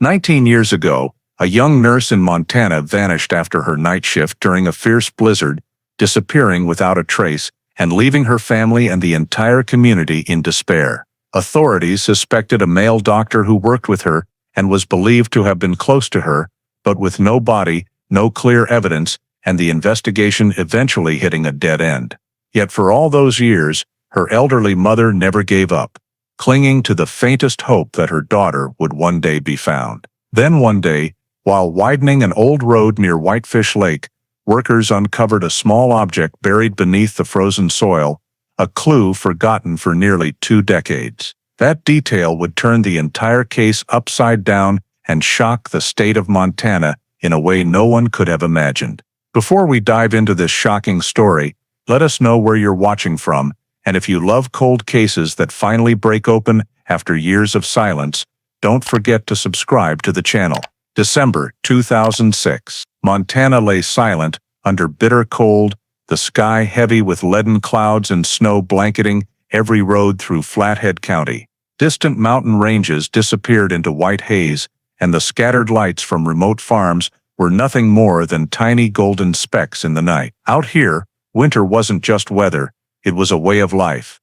19 years ago, a young nurse in Montana vanished after her night shift during a fierce blizzard, disappearing without a trace and leaving her family and the entire community in despair. Authorities suspected a male doctor who worked with her and was believed to have been close to her, but with no body, no clear evidence, and the investigation eventually hitting a dead end. Yet for all those years, her elderly mother never gave up, clinging to the faintest hope that her daughter would one day be found. Then one day, while widening an old road near Whitefish Lake, workers uncovered a small object buried beneath the frozen soil, a clue forgotten for nearly 2 decades. That detail would turn the entire case upside down and shock the state of Montana in a way no one could have imagined. Before we dive into this shocking story, let us know where you're watching from, and if you love cold cases that finally break open after years of silence, don't forget to subscribe to the channel. December 2006. Montana lay silent, under bitter cold, the sky heavy with leaden clouds and snow blanketing every road through Flathead County. Distant mountain ranges disappeared into white haze, and the scattered lights from remote farms were nothing more than tiny golden specks in the night. Out here, winter wasn't just weather, it was a way of life.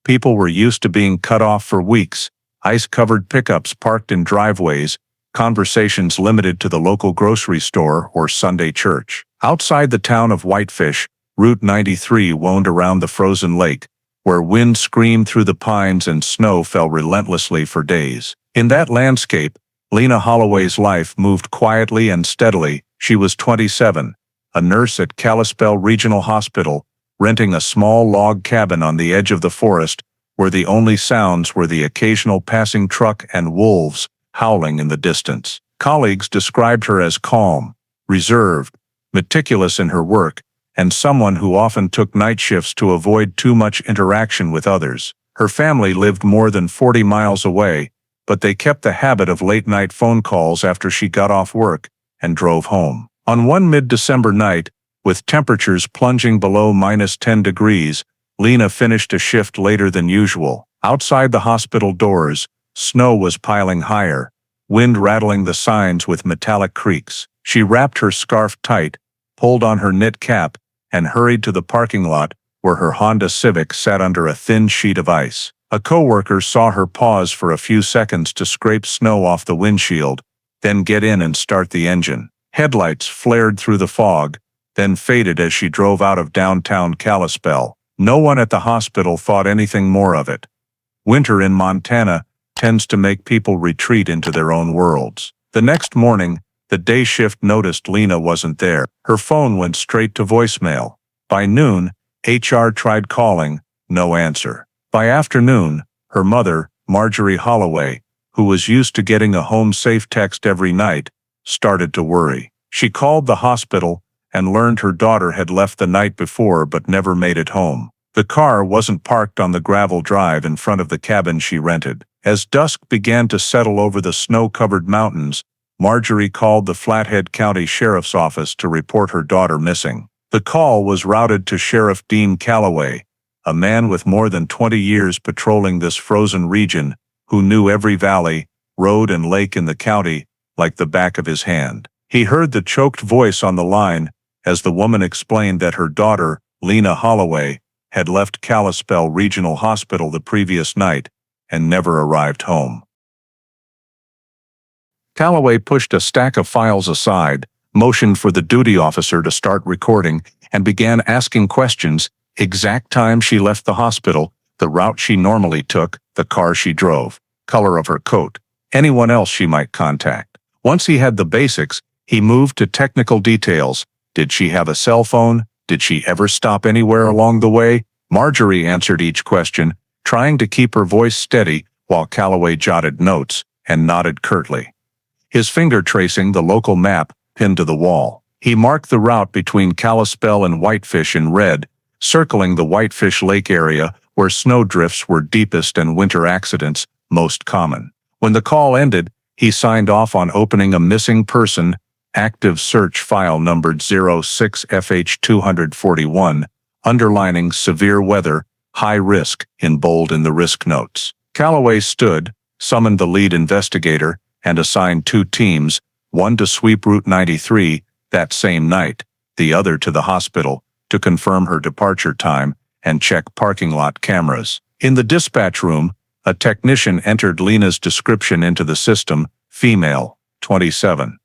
People were used to being cut off for weeks, ice-covered pickups parked in driveways, conversations limited to the local grocery store or Sunday church. Outside the town of Whitefish, Route 93 wound around the frozen lake, where wind screamed through the pines and snow fell relentlessly for days. In that landscape, Lena Holloway's life moved quietly and steadily. She was 27, a nurse at Kalispell Regional Hospital, renting a small log cabin on the edge of the forest, where the only sounds were the occasional passing truck and wolves howling in the distance. Colleagues described her as calm, reserved, meticulous in her work, and someone who often took night shifts to avoid too much interaction with others. Her family lived more than 40 miles away, but they kept the habit of late-night phone calls after she got off work and drove home. On one mid-December night, with temperatures plunging below -10 degrees, Lena finished a shift later than usual. Outside the hospital doors, snow was piling higher, wind rattling the signs with metallic creaks. She wrapped her scarf tight, pulled on her knit cap, and hurried to the parking lot where her Honda Civic sat under a thin sheet of ice. A coworker saw her pause for a few seconds to scrape snow off the windshield, then get in and start the engine. Headlights flared through the fog, then faded as she drove out of downtown Kalispell. No one at the hospital thought anything more of it. Winter in Montana tends to make people retreat into their own worlds. The next morning, the day shift noticed Lena wasn't there. Her phone went straight to voicemail. By noon, HR tried calling, no answer. By afternoon, her mother, Marjorie Holloway, who was used to getting a home-safe text every night, started to worry. She called the hospital and learned her daughter had left the night before but never made it home. The car wasn't parked on the gravel drive in front of the cabin she rented. As dusk began to settle over the snow-covered mountains, Marjorie called the Flathead County Sheriff's Office to report her daughter missing. The call was routed to Sheriff Dean Calloway, a man with more than 20 years patrolling this frozen region, who knew every valley, road and lake in the county like the back of his hand. He heard the choked voice on the line as the woman explained that her daughter, Lena Holloway, had left Kalispell Regional Hospital the previous night and never arrived home. Calloway pushed a stack of files aside, motioned for the duty officer to start recording, and began asking questions: exact time she left the hospital, the route she normally took, the car she drove, color of her coat, anyone else she might contact. Once he had the basics, he moved to technical details. Did she have a cell phone? Did she ever stop anywhere along the way? Marjorie answered each question, trying to keep her voice steady while Calloway jotted notes and nodded curtly, his finger tracing the local map pinned to the wall. He marked the route between Kalispell and Whitefish in red, circling the Whitefish Lake area where snowdrifts were deepest and winter accidents most common. When the call ended, he signed off on opening a missing person active search file numbered 06FH241, underlining severe weather, high risk in bold in the risk notes. Calloway stood, summoned the lead investigator, and assigned 2 teams, one to sweep Route 93 that same night, the other to the hospital, to confirm her departure time and check parking lot cameras. In the dispatch room, a technician entered Lena's description into the system: female, 27.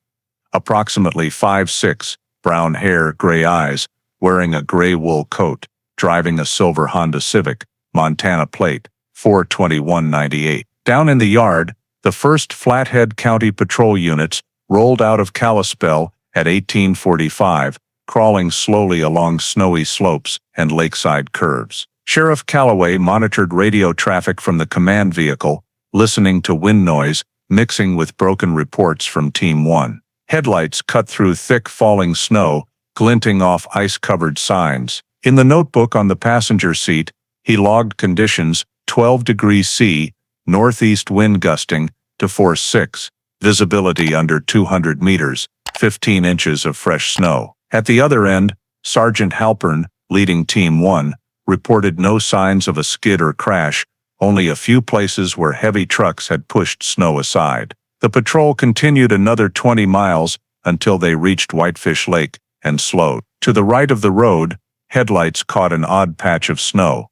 Approximately 5'6", brown hair, gray eyes, wearing a gray wool coat, driving a silver Honda Civic, Montana plate, 42198. Down in the yard, the first Flathead County Patrol units rolled out of Kalispell at 1845, crawling slowly along snowy slopes and lakeside curves. Sheriff Calloway monitored radio traffic from the command vehicle, listening to wind noise mixing with broken reports from Team 1. Headlights cut through thick falling snow, glinting off ice-covered signs. In the notebook on the passenger seat, he logged conditions: 12 degrees C, northeast wind gusting to force 6, visibility under 200 meters, 15 inches of fresh snow. At the other end, Sergeant Halpern, leading Team 1, reported no signs of a skid or crash, only a few places where heavy trucks had pushed snow aside. The patrol continued another 20 miles until they reached Whitefish Lake and slowed. To the right of the road, headlights caught an odd patch of snow.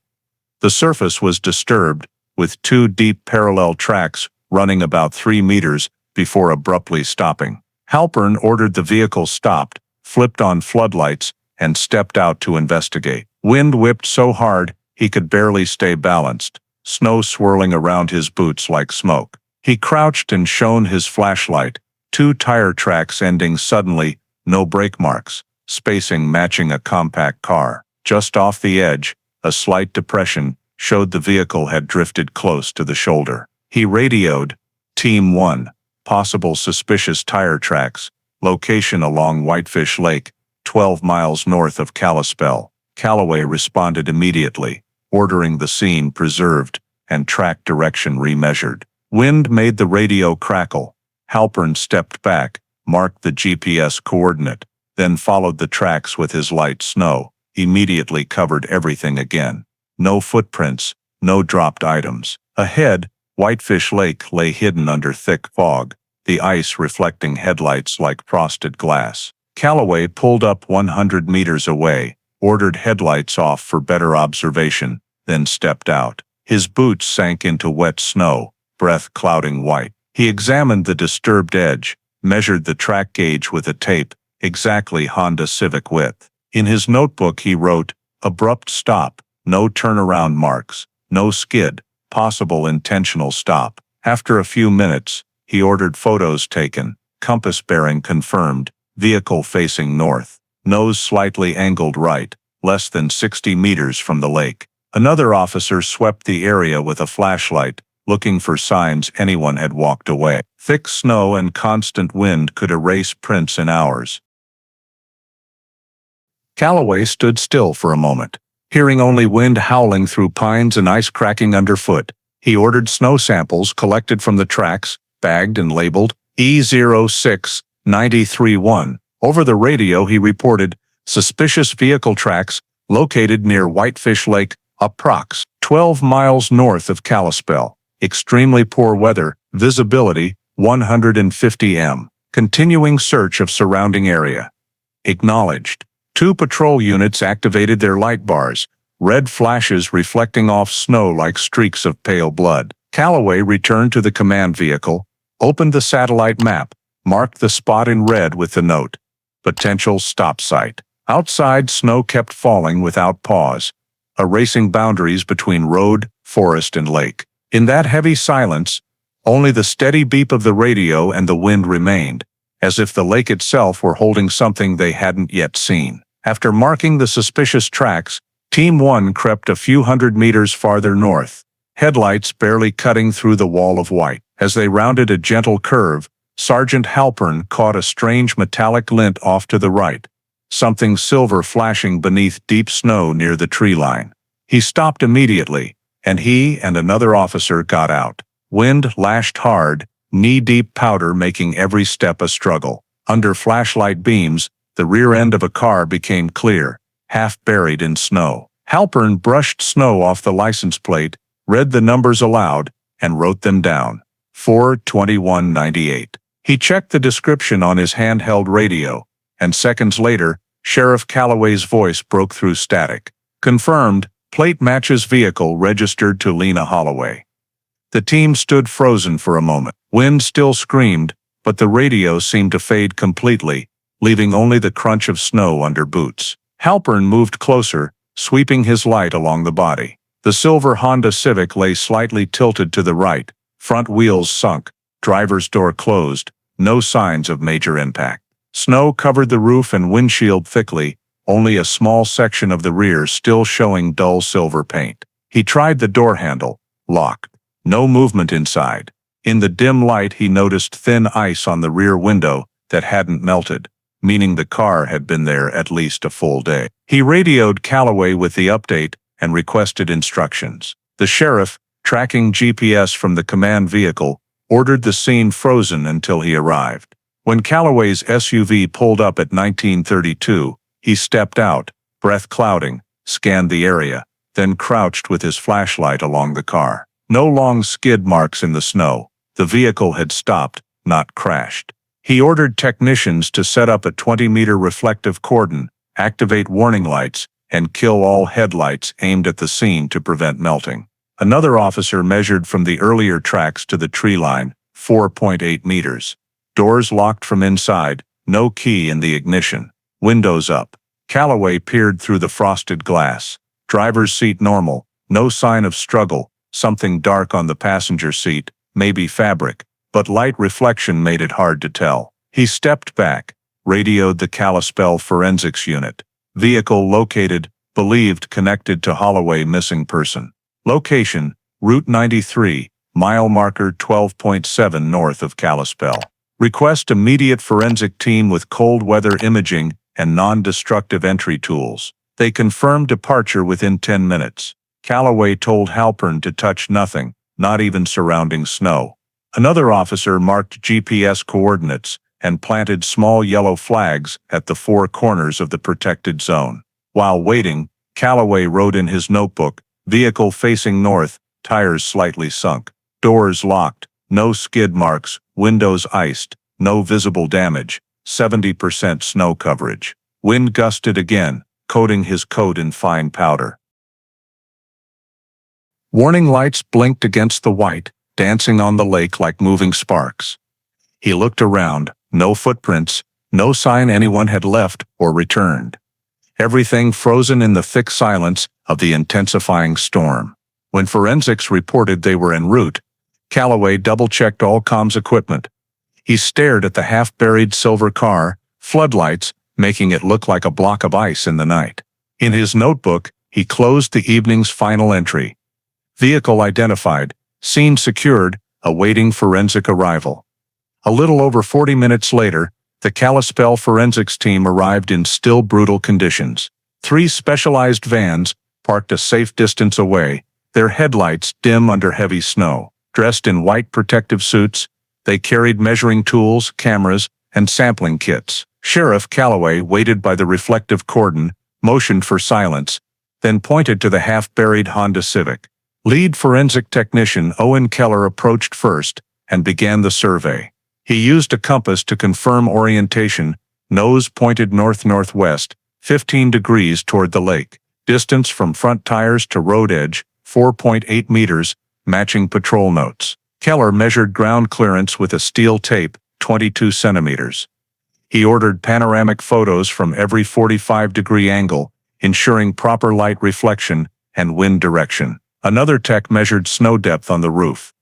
The surface was disturbed, with 2 deep parallel tracks running about 3 meters before abruptly stopping. Halpern ordered the vehicle stopped, flipped on floodlights, and stepped out to investigate. Wind whipped so hard he could barely stay balanced, snow swirling around his boots like smoke. He crouched and shone his flashlight, 2 tire tracks ending suddenly, no brake marks, spacing matching a compact car. Just off the edge, a slight depression showed the vehicle had drifted close to the shoulder. He radioed, Team 1, possible suspicious tire tracks, location along Whitefish Lake, 12 miles north of Kalispell. Calloway responded immediately, ordering the scene preserved and track direction remeasured. Wind made the radio crackle. Halpern stepped back, marked the GPS coordinate, then followed the tracks with his light snow, immediately covered everything again. No footprints, no dropped items. Ahead, Whitefish Lake lay hidden under thick fog, the ice reflecting headlights like frosted glass. Calloway pulled up 100 meters away, ordered headlights off for better observation, then stepped out. His boots sank into wet snow, breath clouding white. He examined the disturbed edge, measured the track gauge with a tape, exactly Honda Civic width. In his notebook he wrote, abrupt stop, no turnaround marks, no skid, possible intentional stop. After a few minutes, he ordered photos taken, compass bearing confirmed, vehicle facing north, nose slightly angled right, less than 60 meters from the lake. Another officer swept the area with a flashlight, looking for signs anyone had walked away. Thick snow and constant wind could erase prints in hours. Calloway stood still for a moment, hearing only wind howling through pines and ice cracking underfoot. He ordered snow samples collected from the tracks, bagged and labeled E06-93-1. Over the radio he reported, suspicious vehicle tracks located near Whitefish Lake, approx. 12 miles north of Kalispell. Extremely poor weather, visibility, 150 m. Continuing search of surrounding area. Acknowledged. 2 patrol units activated their light bars, red flashes reflecting off snow like streaks of pale blood. Calloway returned to the command vehicle, opened the satellite map, marked the spot in red with the note, potential stop site. Outside, snow kept falling without pause, erasing boundaries between road, forest, and lake. In that heavy silence, only the steady beep of the radio and the wind remained, as if the lake itself were holding something they hadn't yet seen. After marking the suspicious tracks, Team 1 crept a few hundred meters farther north, headlights barely cutting through the wall of white. As they rounded a gentle curve, Sergeant Halpern caught a strange metallic glint off to the right, something silver flashing beneath deep snow near the tree line. He stopped immediately, and he and another officer got out. Wind lashed hard, knee-deep powder making every step a struggle. Under flashlight beams, the rear end of a car became clear, half buried in snow. Halpern brushed snow off the license plate, read the numbers aloud, and wrote them down. 4/21/98. He checked the description on his handheld radio, and seconds later, Sheriff Calloway's voice broke through static. Confirmed, plate matches vehicle registered to Lena Holloway. The team stood frozen for a moment. Wind still screamed, but the radio seemed to fade completely, leaving only the crunch of snow under boots. Halpern moved closer, sweeping his light along the body. The silver Honda Civic lay slightly tilted to the right, front wheels sunk, driver's door closed, no signs of major impact. Snow covered the roof and windshield thickly, only a small section of the rear still showing dull silver paint. He tried the door handle, locked. No movement inside. In the dim light he noticed thin ice on the rear window that hadn't melted, meaning the car had been there at least a full day. He radioed Calloway with the update and requested instructions. The sheriff, tracking GPS from the command vehicle, ordered the scene frozen until he arrived. When Calloway's SUV pulled up at 1932, he stepped out, breath clouding, scanned the area, then crouched with his flashlight along the car. No long skid marks in the snow. The vehicle had stopped, not crashed. He ordered technicians to set up a 20-meter reflective cordon, activate warning lights, and kill all headlights aimed at the scene to prevent melting. Another officer measured from the earlier tracks to the tree line, 4.8 meters. Doors locked from inside, no key in the ignition. Windows up. Calloway peered through the frosted glass. Driver's seat normal, no sign of struggle, something dark on the passenger seat, maybe fabric, but light reflection made it hard to tell. He stepped back, radioed the Kalispell forensics unit. Vehicle located, believed connected to Holloway missing person. Location, Route 93, mile marker 12.7 north of Kalispell. Request immediate forensic team with cold weather imaging and non-destructive entry tools. They confirmed departure within 10 minutes. Calloway told Halpern to touch nothing, not even surrounding snow. Another officer marked GPS coordinates and planted small yellow flags at the four corners of the protected zone. While waiting, Calloway wrote in his notebook, vehicle facing north, tires slightly sunk, doors locked, no skid marks, windows iced, no visible damage, 70% snow coverage. Wind gusted again, coating his coat in fine powder. Warning lights blinked against the white, dancing on the lake like moving sparks. He looked around, no footprints, no sign anyone had left or returned. Everything frozen in the thick silence of the intensifying storm. When forensics reported they were en route, Calloway double-checked all comms equipment. He stared at the half-buried silver car, floodlights, making it look like a block of ice in the night. In his notebook, he closed the evening's final entry. Vehicle identified, scene secured, awaiting forensic arrival. A little over 40 minutes later, the Kalispell forensics team arrived in still brutal conditions. 3 specialized vans, parked a safe distance away, their headlights dim under heavy snow. Dressed in white protective suits, they carried measuring tools, cameras, and sampling kits. Sheriff Calloway waited by the reflective cordon, motioned for silence, then pointed to the half-buried Honda Civic. Lead forensic technician Owen Keller approached first and began the survey. He used a compass to confirm orientation, nose pointed north-northwest, 15 degrees toward the lake. Distance from front tires to road edge, 4.8 meters, matching patrol notes. Keller measured ground clearance with a steel tape, 22 centimeters. He ordered panoramic photos from every 45-degree angle, ensuring proper light reflection and wind direction. Another tech measured snow depth on the roof.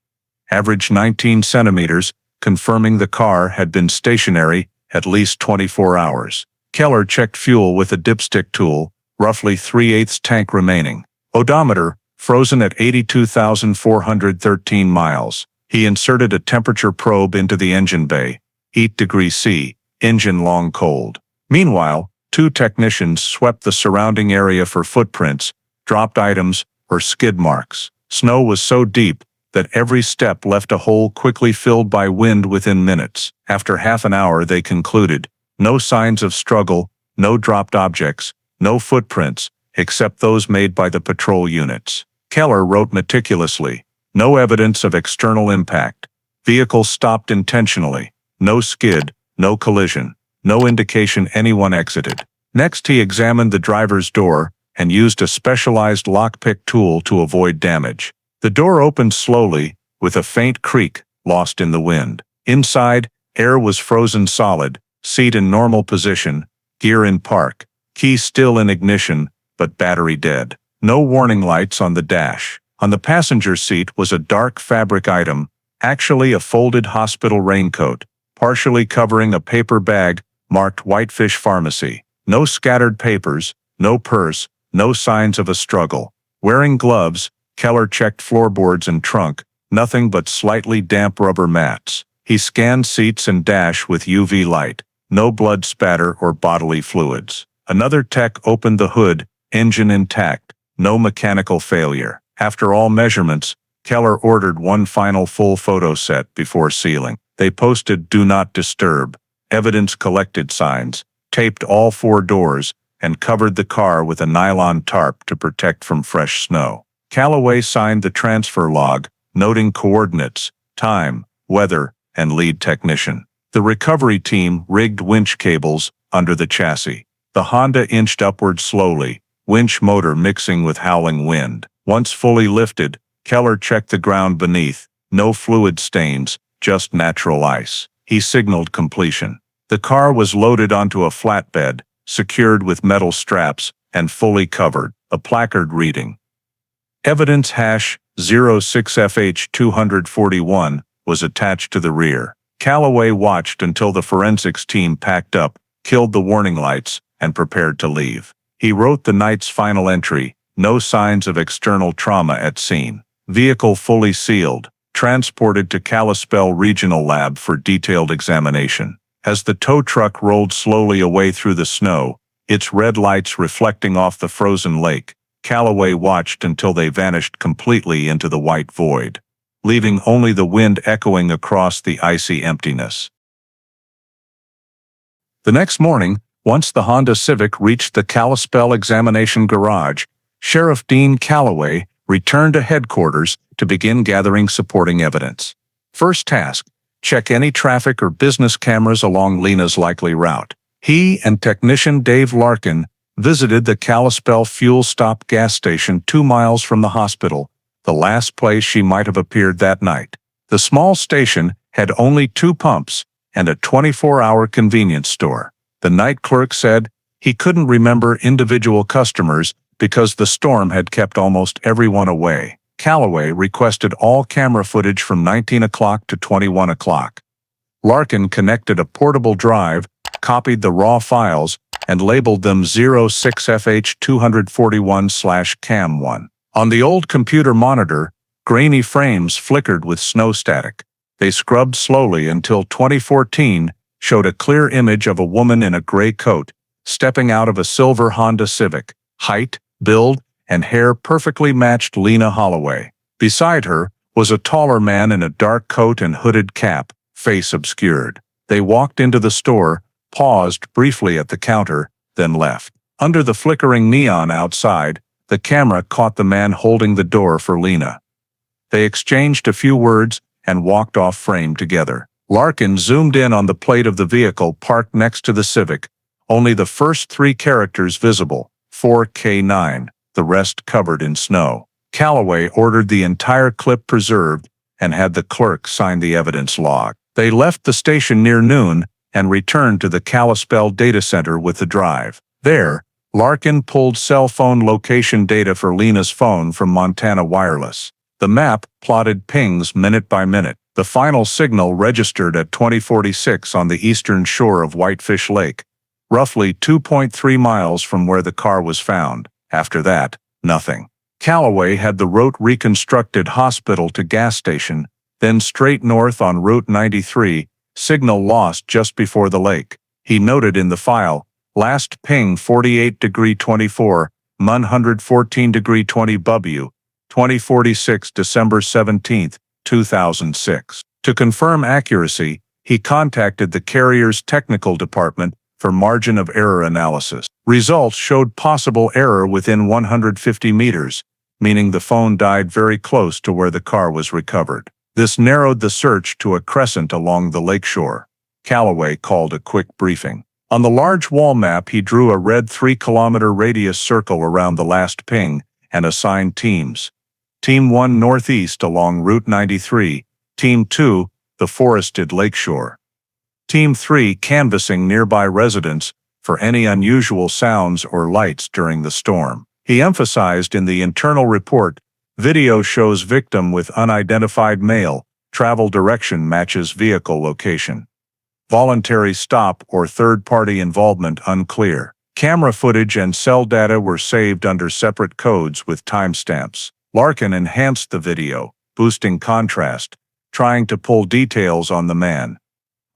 Average 19 centimeters, confirming the car had been stationary at least 24 hours. Keller checked fuel with a dipstick tool, roughly 3/8 tank remaining. Odometer, frozen at 82,413 miles. He inserted a temperature probe into the engine bay, 8 degrees C, engine long cold. Meanwhile, 2 technicians swept the surrounding area for footprints, dropped items, or skid marks. Snow was so deep that every step left a hole quickly filled by wind within minutes. After half an hour they concluded, no signs of struggle, no dropped objects, no footprints, except those made by the patrol units. Keller wrote meticulously, no evidence of external impact, Vehicle stopped intentionally. No skid, no collision, no indication anyone exited. Next, he examined the driver's door and used a specialized lockpick tool to avoid damage. The door opened slowly, with a faint creak, lost in the wind. Inside, air was frozen solid, seat in normal position, gear in park, key still in ignition, but battery dead. No warning lights on the dash. On the passenger seat was a dark fabric item, actually a folded hospital raincoat, partially covering a paper bag marked Whitefish Pharmacy. No scattered papers, no purse, no signs of a struggle. Wearing gloves, Keller checked floorboards and trunk, nothing but slightly damp rubber mats. He scanned seats and dash with UV light. No blood spatter or bodily fluids. Another tech opened the hood, engine intact, no mechanical failure. After all measurements, Keller ordered one final full photo set before sealing. They posted "Do Not Disturb," evidence collected signs, taped all 4 doors, and covered the car with a nylon tarp to protect from fresh snow. Calloway signed the transfer log, noting coordinates, time, weather, and lead technician. The recovery team rigged winch cables under the chassis. The Honda inched upward slowly, winch motor mixing with howling wind. Once fully lifted, Keller checked the ground beneath. No fluid stains, just natural ice. He signaled completion. The car was loaded onto a flatbed, secured with metal straps, and fully covered. A placard reading "Evidence hash 06FH241 was attached to the rear." Calloway watched until the forensics team packed up, killed the warning lights, and prepared to leave. He wrote the night's final entry: "No signs of external trauma at scene. Vehicle fully sealed, transported to Kalispell Regional Lab for detailed examination." As the tow truck rolled slowly away through the snow, its red lights reflecting off the frozen lake, Calloway watched until they vanished completely into the white void, leaving only the wind echoing across the icy emptiness. The next morning, once the Honda Civic reached the Kalispell examination garage, Sheriff Dean Calloway returned to headquarters to begin gathering supporting evidence. First task: check any traffic or business cameras along Lena's likely route. He and technician Dave Larkin visited the Kalispell fuel stop gas station 2 miles from the hospital, the last place she might have appeared that night. The small station had only 2 pumps and a 24-hour convenience store. The night clerk said he couldn't remember individual customers because the storm had kept almost everyone away. Calloway requested all camera footage from 19 o'clock to 21 o'clock. Larkin connected a portable drive, copied the raw files, and labeled them 06FH241/CAM1. On the old computer monitor, grainy frames flickered with snow static. They scrubbed slowly until 2014 showed a clear image of a woman in a gray coat, stepping out of a silver Honda Civic. Height, build, and hair perfectly matched Lena Holloway. Beside her was a taller man in a dark coat and hooded cap, face obscured. They walked into the store, paused briefly at the counter, then left. Under the flickering neon outside, the camera caught the man holding the door for Lena. They exchanged a few words and walked off frame together. Larkin zoomed in on the plate of the vehicle parked next to the Civic, only the first 3 characters visible, 4K9, the rest covered in snow. Calloway ordered the entire clip preserved and had the clerk sign the evidence log. They left the station near noon and returned to the Kalispell data center with the drive. There, Larkin pulled cell phone location data for Lena's phone from Montana Wireless. The map plotted pings minute by minute. The final signal registered at 2046 on the eastern shore of Whitefish Lake, roughly 2.3 miles from where the car was found. After that, nothing. Calloway had the route reconstructed hospital to gas station, then straight north on Route 93, signal lost just before the lake. He noted in the file, last ping 48°24, 114°20 2046 December 17, 2006. To confirm accuracy, he contacted the carrier's technical department for margin of error analysis. Results showed possible error within 150 meters, meaning the phone died very close to where the car was recovered. This narrowed the search to a crescent along the lakeshore. Calloway called a quick briefing. On the large wall map, he drew a red 3-kilometer radius circle around the last ping and assigned teams. Team 1 northeast along Route 93, Team 2, the forested lakeshore. Team 3 canvassing nearby residents for any unusual sounds or lights during the storm. He emphasized in the internal report, video shows victim with unidentified male, travel direction matches vehicle location. Voluntary stop or third-party involvement unclear. Camera footage and cell data were saved under separate codes with timestamps. Larkin enhanced the video, boosting contrast, trying to pull details on the man.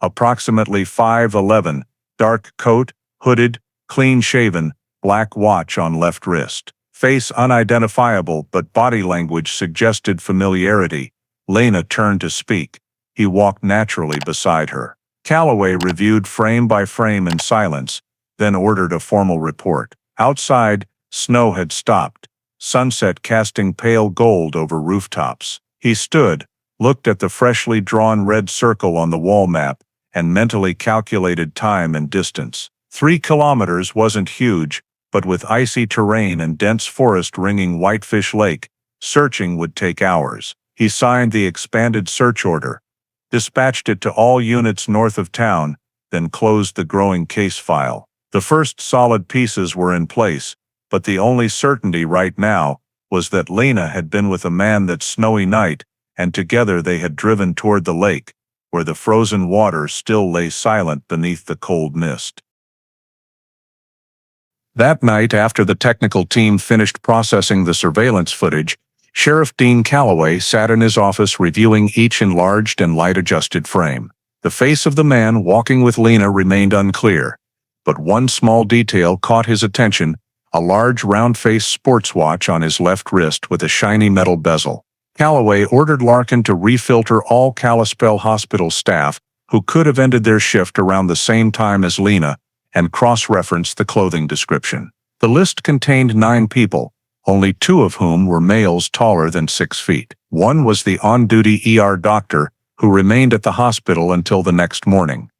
Approximately 5'11", dark coat, hooded, clean-shaven, black watch on left wrist. Face unidentifiable but body language suggested familiarity. Lena turned to speak. He walked naturally beside her. Calloway reviewed frame by frame in silence, then ordered a formal report. Outside, snow had stopped, sunset casting pale gold over rooftops. He stood, looked at the freshly drawn red circle on the wall map, and mentally calculated time and distance. 3 kilometers wasn't huge, but with icy terrain and dense forest ringing Whitefish Lake, searching would take hours. He signed the expanded search order, dispatched it to all units north of town, then closed the growing case file. The first solid pieces were in place, but the only certainty right now was that Lena had been with a man that snowy night, and together they had driven toward the lake, where the frozen water still lay silent beneath the cold mist. That night, after the technical team finished processing the surveillance footage, Sheriff Dean Calloway sat in his office reviewing each enlarged and light-adjusted frame. The face of the man walking with Lena remained unclear, but one small detail caught his attention: a large round-faced sports watch on his left wrist with a shiny metal bezel. Calloway ordered Larkin to refilter all Kalispell Hospital staff who could have ended their shift around the same time as Lena, and cross-reference the clothing description. The list contained 9 people, only 2 of whom were males taller than 6 feet. One was the on-duty ER doctor, who remained at the hospital until the next morning.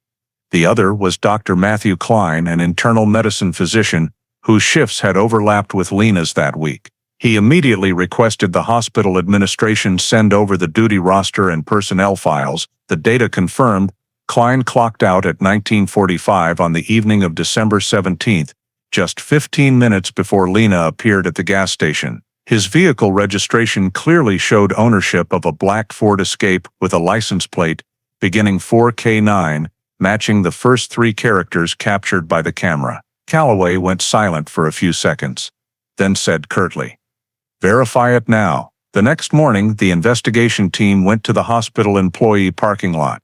The other was Dr. Matthew Klein, an internal medicine physician, whose shifts had overlapped with Lena's that week. He immediately requested the hospital administration send over the duty roster and personnel files. The data confirmed Klein clocked out at 19:45 on the evening of December 17th, just 15 minutes before Lena appeared at the gas station. His vehicle registration clearly showed ownership of a black Ford Escape with a license plate beginning 4K9, matching the first 3 characters captured by the camera. Calloway went silent for a few seconds, then said curtly, "Verify it now." The next morning, the investigation team went to the hospital employee parking lot.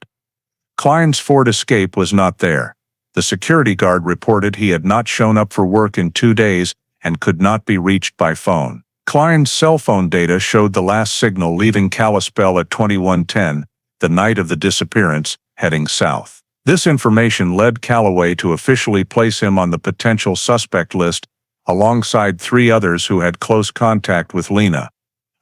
Klein's Ford Escape was not there. The security guard reported he had not shown up for work in 2 days and could not be reached by phone. Klein's cell phone data showed the last signal leaving Kalispell at 21:10, the night of the disappearance, heading south. This information led Calloway to officially place him on the potential suspect list, alongside 3 others who had close contact with Lena,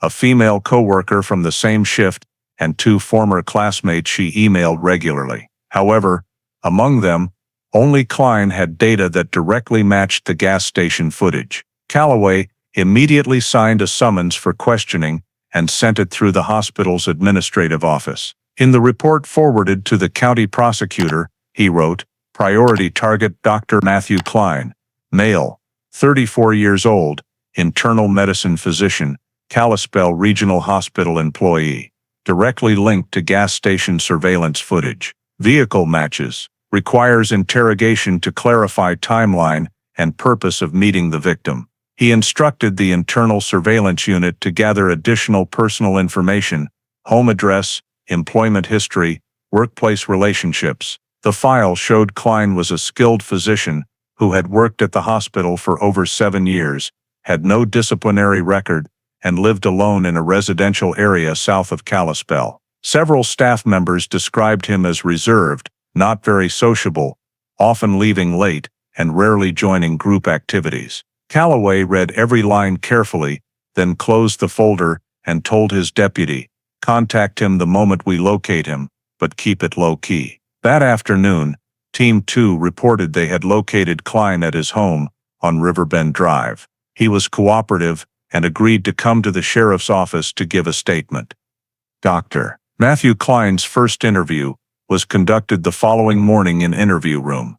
a female co-worker from the same shift, and 2 former classmates she emailed regularly. However, among them, only Klein had data that directly matched the gas station footage. Calloway immediately signed a summons for questioning and sent it through the hospital's administrative office. In the report forwarded to the county prosecutor, he wrote, "Priority target Dr. Matthew Klein, male, 34 years old, internal medicine physician, Kalispell Regional Hospital employee. Directly linked to gas station surveillance footage. Vehicle matches. Requires interrogation to clarify timeline and purpose of meeting the victim." He instructed the internal surveillance unit to gather additional personal information: home address, employment history, workplace relationships. The file showed Klein was a skilled physician who had worked at the hospital for over 7 years, had no disciplinary record, and lived alone in a residential area south of Kalispell. Several staff members described him as reserved, not very sociable, often leaving late, and rarely joining group activities. Calloway read every line carefully, then closed the folder and told his deputy, Contact him the moment we locate him, but keep it low-key. That afternoon, Team 2 reported they had located Klein at his home on Riverbend Drive. He was cooperative and agreed to come to the sheriff's office to give a statement. Dr. Matthew Klein's first interview was conducted the following morning in interview room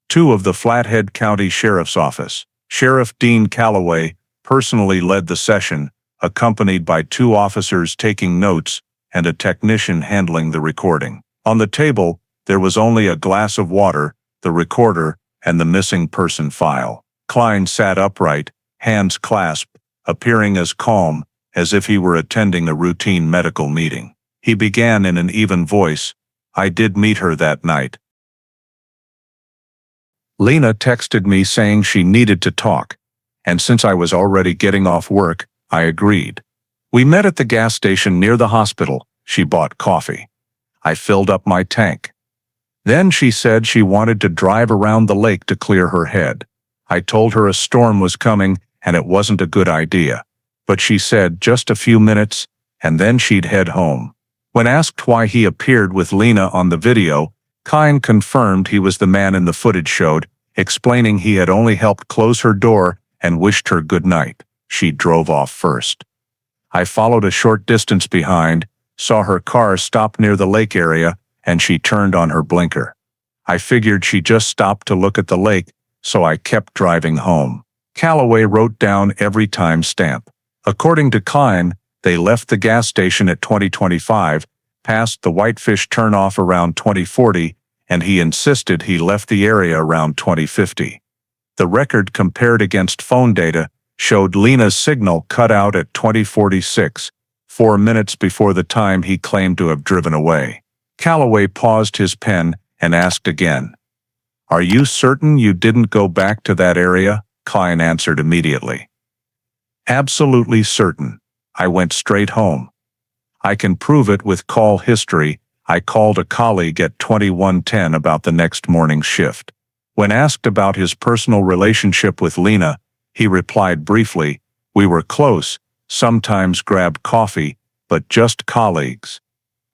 2 of the Flathead County Sheriff's Office. Sheriff Dean Calloway personally led the session, accompanied by 2 officers taking notes and a technician handling the recording. On the table, there was only a glass of water, the recorder, and the missing person file. Klein sat upright, hands clasped, appearing as calm as if he were attending a routine medical meeting. He began in an even voice, "I did meet her that night. Lena texted me saying she needed to talk, and since I was already getting off work, I agreed. We met at the gas station near the hospital. She bought coffee. I filled up my tank. Then she said she wanted to drive around the lake to clear her head. I told her a storm was coming and it wasn't a good idea. But she said just a few minutes, and then she'd head home." When asked why he appeared with Lena on the video, Klein confirmed he was the man in the footage showed, explaining he had only helped close her door and wished her good night. She drove off first. I followed a short distance behind, saw her car stop near the lake area, and she turned on her blinker. I figured she just stopped to look at the lake, so I kept driving home. Calloway wrote down every timestamp. According to Klein, they left the gas station at 2025, passed the Whitefish turnoff around 2040, and he insisted he left the area around 2050. The record compared against phone data showed Lena's signal cut out at 2046, 4 minutes before the time he claimed to have driven away. Calloway paused his pen and asked again, "Are you certain you didn't go back to that area?" Klein answered immediately. "Absolutely certain. I went straight home. I can prove it with call history. I called a colleague at 2110 about the next morning's shift." When asked about his personal relationship with Lena, he replied briefly, "We were close, sometimes grabbed coffee, but just colleagues.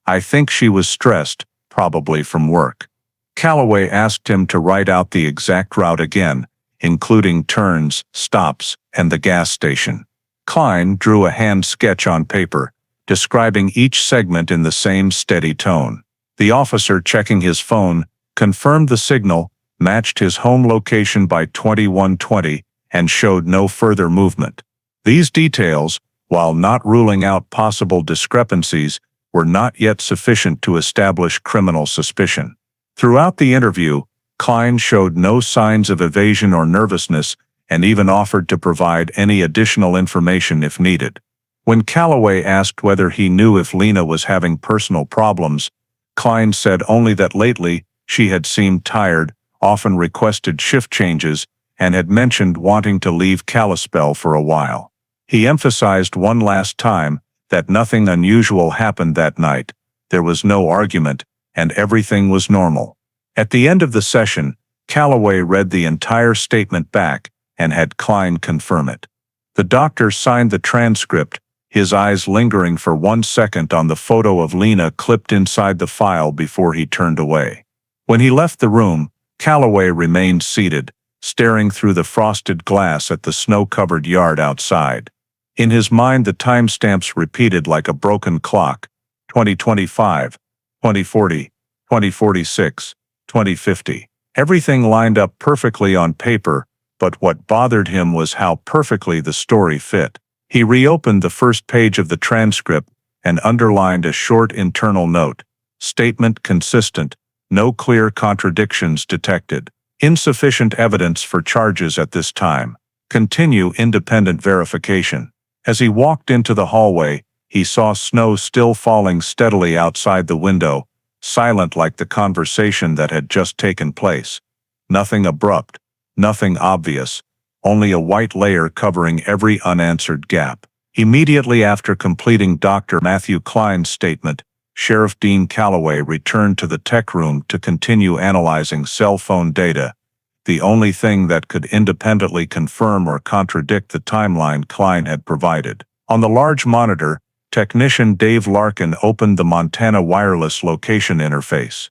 I think she was stressed, probably from work." Calloway asked him to write out the exact route again, including turns, stops, and the gas station. Klein drew a hand sketch on paper, describing each segment in the same steady tone. The officer checking his phone confirmed the signal, matched his home location by 2120, and showed no further movement. These details, while not ruling out possible discrepancies, were not yet sufficient to establish criminal suspicion. Throughout the interview, Klein showed no signs of evasion or nervousness and even offered to provide any additional information if needed. When Calloway asked whether he knew if Lena was having personal problems, Klein said only that lately she had seemed tired, often requested shift changes, and had mentioned wanting to leave Kalispell for a while. He emphasized one last time that nothing unusual happened that night. There was no argument, and everything was normal. At the end of the session, Calloway read the entire statement back and had Klein confirm it. The doctor signed the transcript, his eyes lingering for 1 second on the photo of Lena clipped inside the file before he turned away. When he left the room, Calloway remained seated, staring through the frosted glass at the snow-covered yard outside. In his mind, the timestamps repeated like a broken clock: 2025, 2040, 2046, 2050. Everything lined up perfectly on paper, but what bothered him was how perfectly the story fit. He reopened the first page of the transcript and underlined a short internal note: "Statement consistent, no clear contradictions detected. Insufficient evidence for charges at this time. Continue independent verification." As he walked into the hallway, he saw snow still falling steadily outside the window, silent like the conversation that had just taken place. Nothing abrupt, nothing obvious, only a white layer covering every unanswered gap. Immediately after completing Dr. Matthew Klein's statement, Sheriff Dean Calloway returned to the tech room to continue analyzing cell phone data, the only thing that could independently confirm or contradict the timeline Klein had provided. On the large monitor, technician Dave Larkin opened the Montana wireless location interface.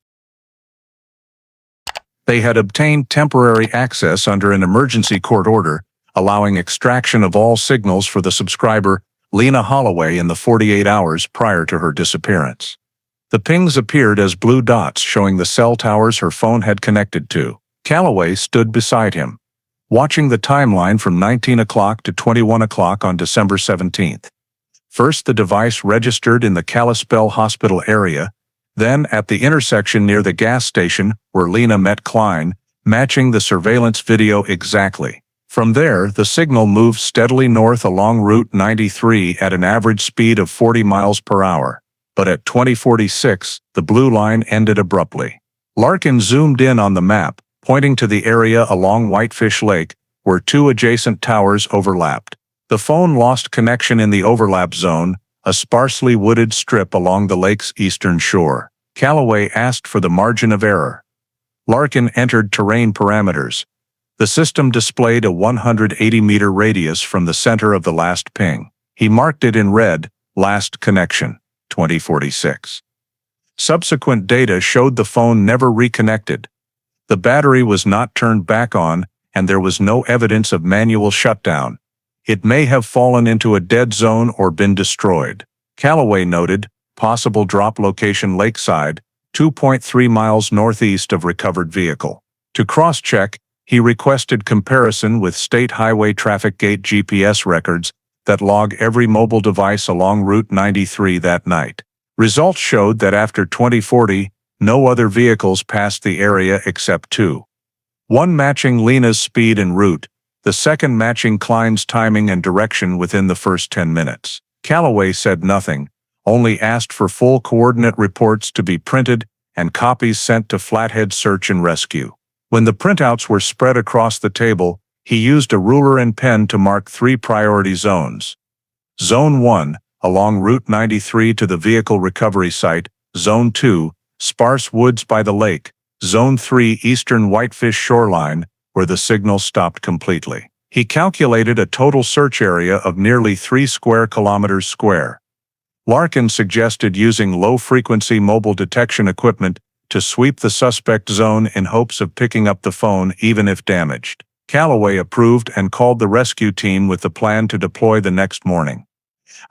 They had obtained temporary access under an emergency court order, allowing extraction of all signals for the subscriber, Lena Holloway, in the 48 hours prior to her disappearance. The pings appeared as blue dots showing the cell towers her phone had connected to. Calloway stood beside him, watching the timeline from 19 o'clock to 21 o'clock on December 17th. First, the device registered in the Kalispell Hospital area, then at the intersection near the gas station where Lena met Klein, matching the surveillance video exactly. From there, the signal moved steadily north along Route 93 at an average speed of 40 miles per hour. But at 2046, the blue line ended abruptly. Larkin zoomed in on the map, pointing to the area along Whitefish Lake, where two adjacent towers overlapped. The phone lost connection in the overlap zone, a sparsely wooded strip along the lake's eastern shore. Calloway asked for the margin of error. Larkin entered terrain parameters. The system displayed a 180-meter radius from the center of the last ping. He marked it in red, last connection, 2046. Subsequent data showed the phone never reconnected. The battery was not turned back on, and there was no evidence of manual shutdown. It may have fallen into a dead zone or been destroyed. Calloway noted, possible drop location lakeside, 2.3 miles northeast of recovered vehicle. To cross-check, he requested comparison with State Highway Traffic Gate GPS records that log every mobile device along Route 93 that night. Results showed that after 2040, no other vehicles passed the area except two. One matching Lena's speed en route, the second matching Klein's timing and direction within the first 10 minutes. Calloway said nothing, only asked for full coordinate reports to be printed and copies sent to Flathead Search and Rescue. When the printouts were spread across the table, he used a ruler and pen to mark 3 priority zones. Zone 1, along Route 93 to the vehicle recovery site. Zone 2, sparse woods by the lake. Zone 3, eastern Whitefish shoreline, where the signal stopped completely. He calculated a total search area of nearly 3 square kilometers square. Larkin suggested using low-frequency mobile detection equipment to sweep the suspect zone in hopes of picking up the phone even if damaged. Calloway approved and called the rescue team with the plan to deploy the next morning.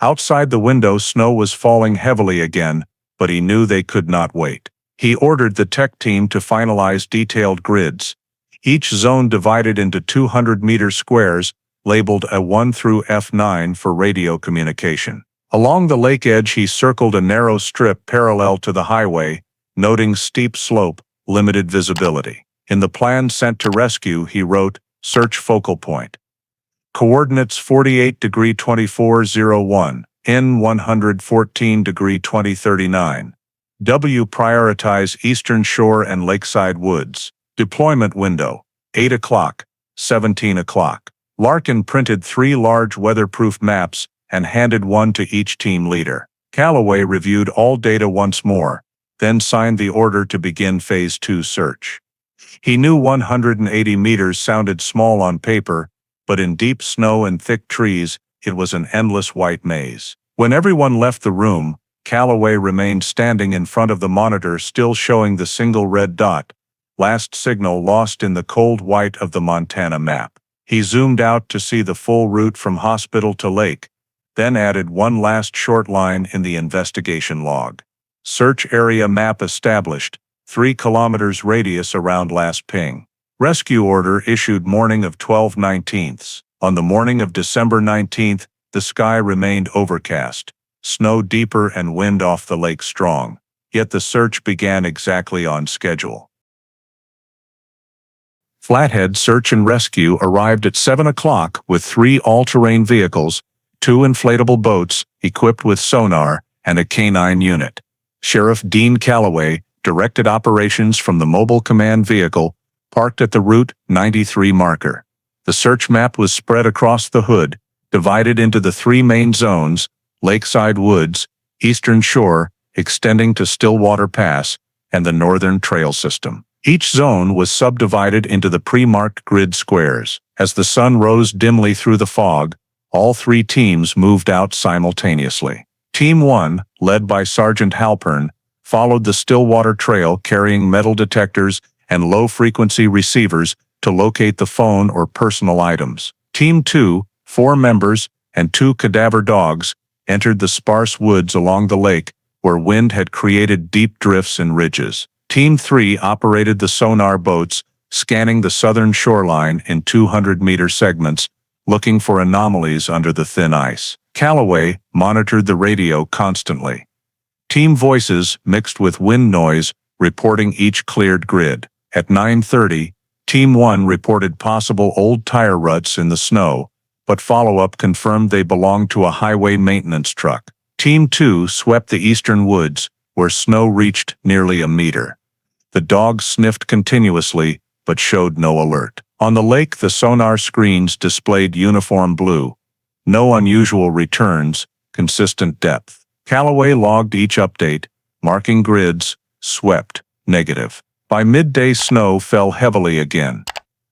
Outside the window, snow was falling heavily again, but he knew they could not wait. He ordered the tech team to finalize detailed grids, each zone divided into 200-meter squares, labeled A1 through F9 for radio communication. Along the lake edge, he circled a narrow strip parallel to the highway, noting steep slope, limited visibility. In the plan sent to rescue, he wrote, "Search focal point. Coordinates 48°2401, N 114°2039. W. Prioritize eastern shore and lakeside woods. Deployment window, 8 o'clock, 17 o'clock. Larkin printed 3 large weatherproof maps and handed one to each team leader. Calloway reviewed all data once more, then signed the order to begin Phase 2 search. He knew 180 meters sounded small on paper, but in deep snow and thick trees, it was an endless white maze. When everyone left the room, Calloway remained standing in front of the monitor, still showing the single red dot, last signal lost in the cold white of the Montana map. He zoomed out to see the full route from hospital to lake, then added one last short line in the investigation log. Search area map established, 3 kilometers radius around last ping. Rescue order issued morning of 12/19. On the morning of December 19th, the sky remained overcast, snow deeper and wind off the lake strong, yet the search began exactly on schedule. Flathead Search and Rescue arrived at 7 o'clock with 3 all-terrain vehicles, 2 inflatable boats equipped with sonar, and a K-9 unit. Sheriff Dean Calloway directed operations from the mobile command vehicle parked at the Route 93 marker. The search map was spread across the hood, divided into the 3 main zones: Lakeside Woods, Eastern Shore, extending to Stillwater Pass, and the Northern Trail System. Each zone was subdivided into the pre-marked grid squares. As the sun rose dimly through the fog, all 3 teams moved out simultaneously. Team 1, led by Sergeant Halpern, followed the Stillwater Trail carrying metal detectors and low-frequency receivers to locate the phone or personal items. Team 2, 4 members, and 2 cadaver dogs, entered the sparse woods along the lake where wind had created deep drifts and ridges. Team 3 operated the sonar boats, scanning the southern shoreline in 200-meter segments, looking for anomalies under the thin ice. Callaway monitored the radio constantly. Team voices mixed with wind noise, reporting each cleared grid. At 9:30, Team 1 reported possible old tire ruts in the snow, but follow-up confirmed they belonged to a highway maintenance truck. Team 2 swept the eastern woods, where snow reached nearly a meter. The dogs sniffed continuously, but showed no alert. On the lake, the sonar screens displayed uniform blue. No unusual returns, consistent depth. Callaway logged each update, marking grids, swept, negative. By midday, snow fell heavily again.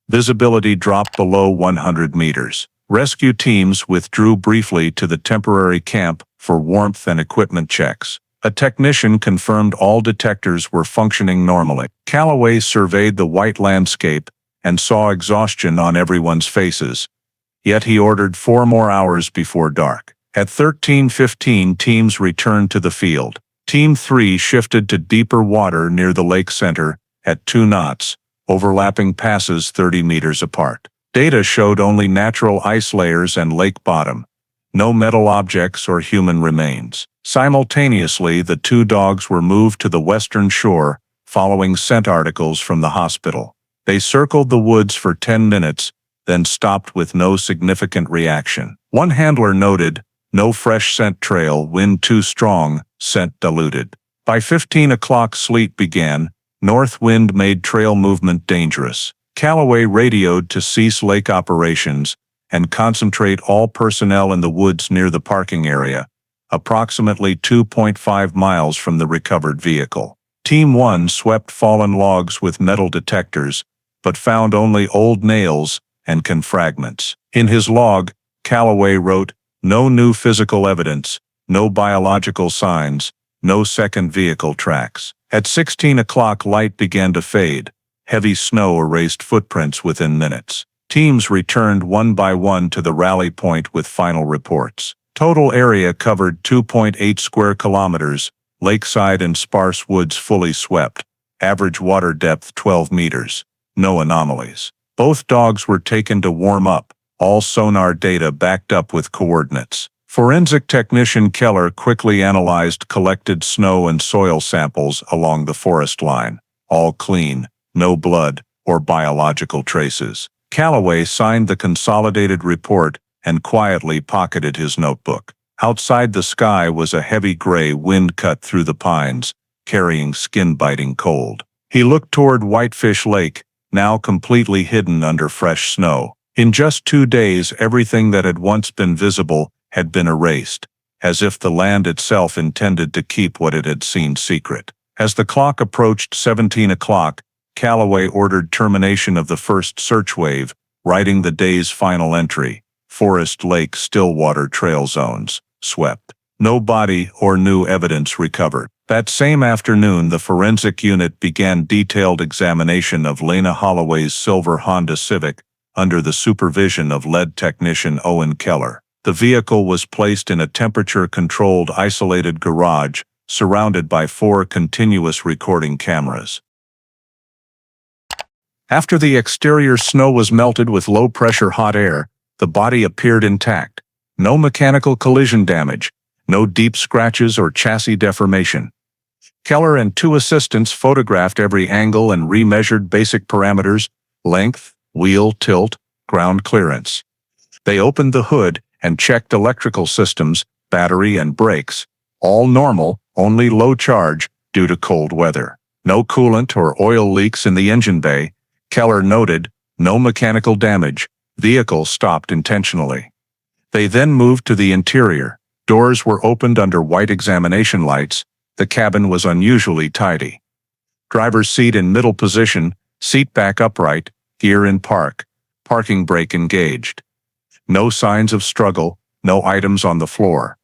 Visibility dropped below 100 meters. Rescue teams withdrew briefly to the temporary camp for warmth and equipment checks. A technician confirmed all detectors were functioning normally. Callaway surveyed the white landscape and saw exhaustion on everyone's faces. Yet he ordered 4 more hours before dark. At 13:15, teams returned to the field. Team 3 shifted to deeper water near the lake center at 2 knots, overlapping passes 30 meters apart. Data showed only natural ice layers and lake bottom. No metal objects or human remains. Simultaneously, the 2 dogs were moved to the western shore, following scent articles from the hospital. They circled the woods for 10 minutes, then stopped with no significant reaction. One handler noted, "No fresh scent trail, wind too strong, scent diluted." By 15 o'clock, sleet began. North wind made trail movement dangerous. Callaway radioed to cease lake operations and concentrate all personnel in the woods near the parking area, approximately 2.5 miles from the recovered vehicle. Team 1 swept fallen logs with metal detectors, but found only old nails and can fragments. In his log, Callaway wrote, "No new physical evidence, no biological signs, no second vehicle tracks." At 16 o'clock, light began to fade. Heavy snow erased footprints within minutes. Teams returned one by one to the rally point with final reports. Total area covered 2.8 square kilometers, lakeside and sparse woods fully swept. Average water depth 12 meters. No anomalies. Both dogs were taken to warm up, all sonar data backed up with coordinates. Forensic technician Keller quickly analyzed collected snow and soil samples along the forest line. All clean, no blood or biological traces. Callaway signed the consolidated report and quietly pocketed his notebook. Outside, the sky was a heavy gray wind cut through the pines, carrying skin-biting cold. He looked toward Whitefish Lake, now completely hidden under fresh snow. In just 2 days, everything that had once been visible had been erased, as if the land itself intended to keep what it had seen secret. As the clock approached 17 o'clock, Callaway ordered termination of the first search wave, writing the day's final entry: Forest Lake Stillwater Trail Zones, swept. No body or new evidence recovered. That same afternoon, the forensic unit began detailed examination of Lena Holloway's silver Honda Civic under the supervision of lead technician Owen Keller. The vehicle was placed in a temperature-controlled isolated garage, surrounded by 4 continuous recording cameras. After the exterior snow was melted with low-pressure hot air, the body appeared intact. No mechanical collision damage, no deep scratches or chassis deformation. Keller and 2 assistants photographed every angle and remeasured basic parameters: length, wheel tilt, ground clearance. They opened the hood and checked electrical systems, battery and brakes. All normal, only low charge due to cold weather. No coolant or oil leaks in the engine bay. Keller noted, no mechanical damage. Vehicle stopped intentionally. They then moved to the interior. Doors were opened under white examination lights. The cabin was unusually tidy. Driver's seat in middle position, seat back upright, gear in park, parking brake engaged. No signs of struggle, no items on the floor.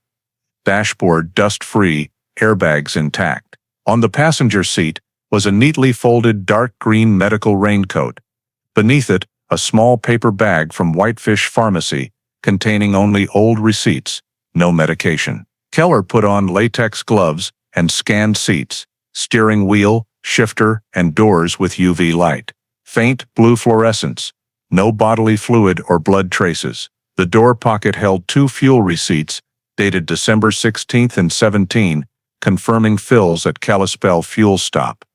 dashboard dust-free, airbags intact. On the passenger seat was a neatly folded dark green medical raincoat. Beneath it, a small paper bag from Whitefish Pharmacy, containing only old receipts, no medication. Keller put on latex gloves and scanned seats, steering wheel, shifter, and doors with UV light. Faint blue fluorescence. No bodily fluid or blood traces. The door pocket held 2 fuel receipts, dated December 16 and 17, confirming fills at Kalispell fuel stop.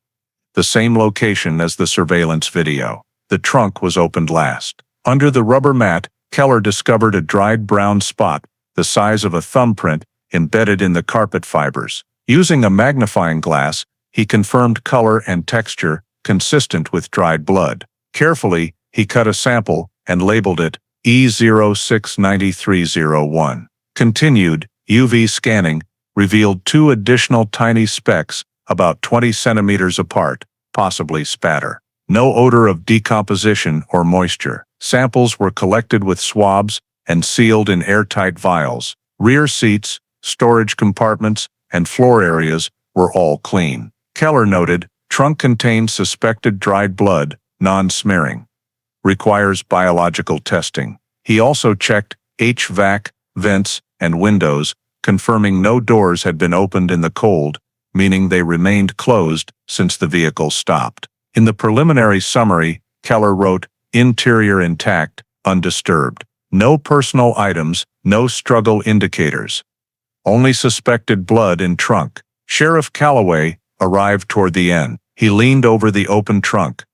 The same location as the surveillance video. The trunk was opened last. Under the rubber mat, Keller discovered a dried brown spot, the size of a thumbprint, embedded in the carpet fibers. Using a magnifying glass, he confirmed color and texture consistent with dried blood. Carefully, he cut a sample and labeled it E069301. Continued, UV scanning revealed 2 additional tiny specks about 20 centimeters apart, possibly spatter. No odor of decomposition or moisture. Samples were collected with swabs and sealed in airtight vials. Rear seats, storage compartments, and floor areas were all clean. Keller noted, trunk contains suspected dried blood, non-smearing. Requires biological testing. He also checked HVAC, vents, and windows, confirming no doors had been opened in the cold, meaning they remained closed since the vehicle stopped. In the preliminary summary, Keller wrote, interior intact, undisturbed. No personal items, no struggle indicators. Only suspected blood in trunk. Sheriff Calloway arrived toward the end. He leaned over the open trunk.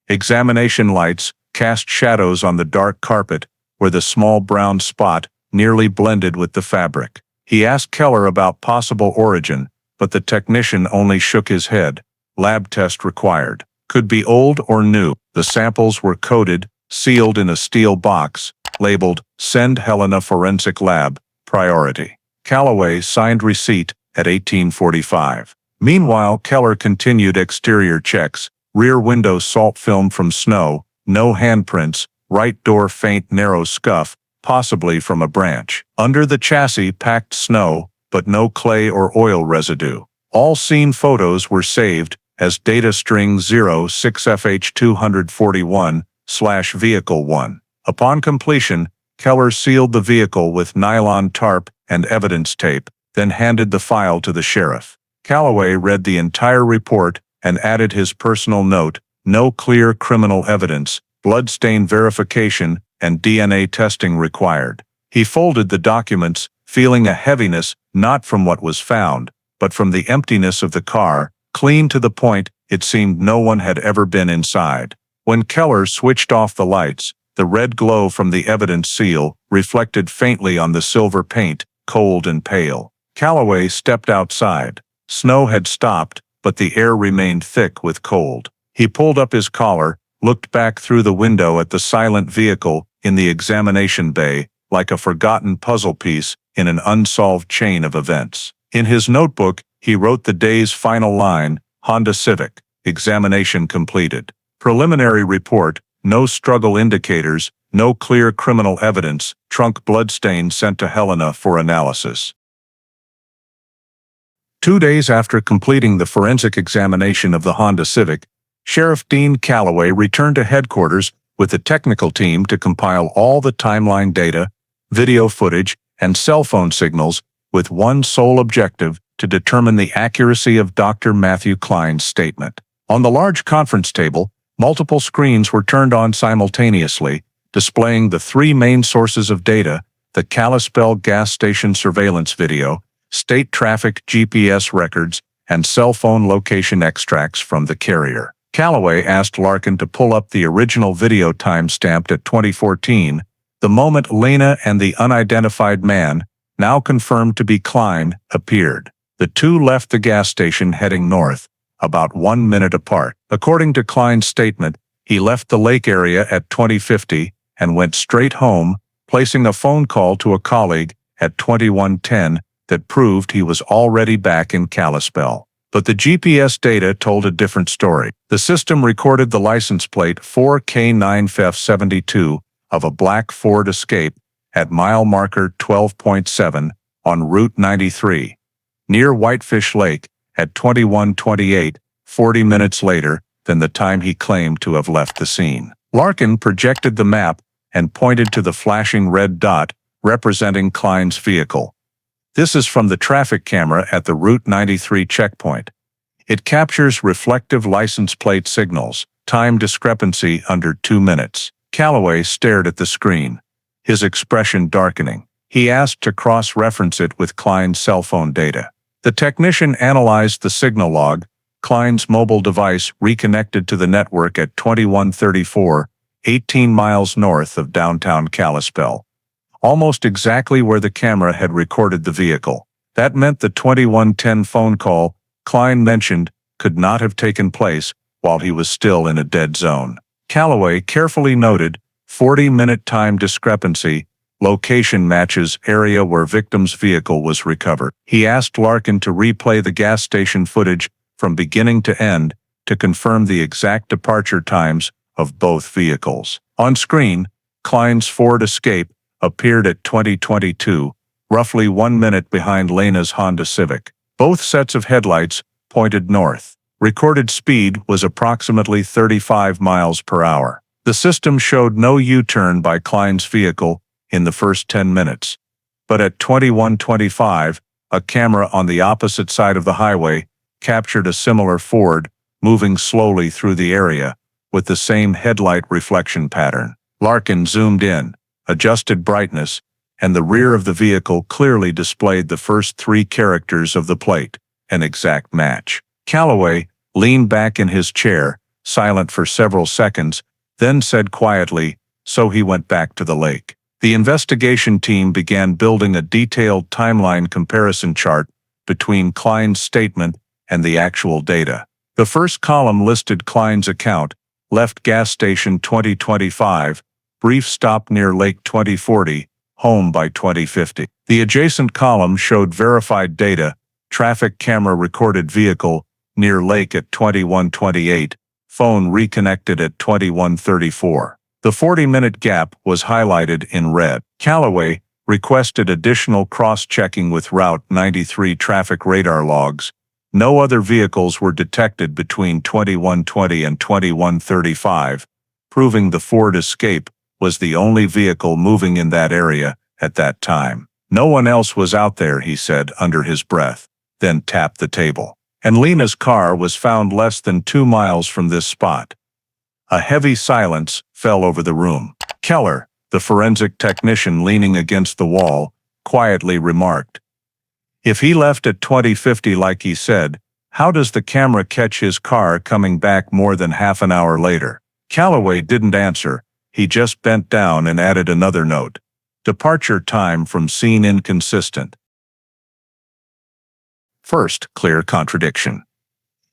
Examination lights cast shadows on the dark carpet where the small brown spot nearly blended with the fabric. He asked Keller about possible origin, but the technician only shook his head. Lab test required. Could be old or new. The samples were coated, sealed in a steel box, labeled, Send Helena Forensic Lab, Priority. Calloway signed receipt at 1845. Meanwhile, Keller continued exterior checks, rear window salt film from snow, no handprints, right door faint narrow scuff, possibly from a branch. Under the chassis packed snow, but no clay or oil residue. All scene photos were saved as data string 06FH241/Vehicle 1. Upon completion, Keller sealed the vehicle with nylon tarp and evidence tape, then handed the file to the sheriff. Calloway read the entire report and added his personal note, no clear criminal evidence, bloodstain verification, and DNA testing required. He folded the documents, feeling a heaviness not from what was found, but from the emptiness of the car, clean to the point it seemed no one had ever been inside. When Keller switched off the lights, the red glow from the evidence seal reflected faintly on the silver paint, cold and pale. Calloway stepped outside. Snow had stopped, but the air remained thick with cold. He pulled up his collar, looked back through the window at the silent vehicle in the examination bay, like a forgotten puzzle piece in an unsolved chain of events. In his notebook, he wrote the day's final line, Honda Civic, examination completed. Preliminary report, no struggle indicators, no clear criminal evidence, trunk bloodstain sent to Helena for analysis. 2 days after completing the forensic examination of the Honda Civic, Sheriff Dean Calloway returned to headquarters with a technical team to compile all the timeline data, video footage, and cell phone signals with one sole objective to determine the accuracy of Dr. Matthew Klein's statement. On the large conference table, multiple screens were turned on simultaneously, displaying the 3 main sources of data: the Kalispell gas station surveillance video, state traffic GPS records, and cell phone location extracts from the carrier. Calloway asked Larkin to pull up the original video time-stamped at 2014, the moment Lena and the unidentified man, now confirmed to be Klein, appeared. The two left the gas station heading north, about 1 minute apart. According to Klein's statement, he left the lake area at 2050 and went straight home, placing a phone call to a colleague at 2110 that proved he was already back in Kalispell. But the GPS data told a different story. The system recorded the license plate 4K9FF72 of a black Ford Escape at mile marker 12.7 on Route 93, near Whitefish Lake, at 21:28, 40 minutes later than the time he claimed to have left the scene. Larkin projected the map and pointed to the flashing red dot representing Klein's vehicle. This is from the traffic camera at the Route 93 checkpoint. It captures reflective license plate signals, time discrepancy under 2 minutes. Calloway stared at the screen, his expression darkening. He asked to cross-reference it with Klein's cell phone data. The technician analyzed the signal log. Klein's mobile device reconnected to the network at 21:34, 18 miles north of downtown Kalispell, almost exactly where the camera had recorded the vehicle. That meant the 21:10 phone call Klein mentioned could not have taken place while he was still in a dead zone. Calloway carefully noted 40-minute time discrepancy, location matches area where victim's vehicle was recovered. He asked Larkin to replay the gas station footage from beginning to end to confirm the exact departure times of both vehicles. On screen, Klein's Ford Escape appeared at 20:22, roughly 1 minute behind Lena's Honda Civic. Both sets of headlights pointed north. Recorded speed was approximately 35 miles per hour. The system showed no U-turn by Klein's vehicle in the first 10 minutes. But at 21:25, a camera on the opposite side of the highway captured a similar Ford moving slowly through the area with the same headlight reflection pattern. Larkin zoomed in, adjusted brightness, and the rear of the vehicle clearly displayed the first 3 characters of the plate, an exact match. Calloway leaned back in his chair, silent for several seconds, then said quietly, "So he went back to the lake." The investigation team began building a detailed timeline comparison chart between Klein's statement and the actual data. The first column listed Klein's account: left gas station 2025, brief stop near Lake 2040, home by 2050. The adjacent column showed verified data: traffic camera recorded vehicle near lake at 21:28, phone reconnected at 21:34. The 40-minute gap was highlighted in red. Calloway requested additional cross-checking with Route 93 traffic radar logs. No other vehicles were detected between 21:20 and 21:35, proving the Ford Escape was the only vehicle moving in that area at that time. "No one else was out there," he said under his breath, then tapped the table. "And Lena's car was found less than 2 miles from this spot." A heavy silence fell over the room. Keller, the forensic technician leaning against the wall, quietly remarked, "If he left at 2050 like he said, how does the camera catch his car coming back more than half an hour later?" Calloway didn't answer. He just bent down and added another note: "Departure time from scene inconsistent." First clear contradiction.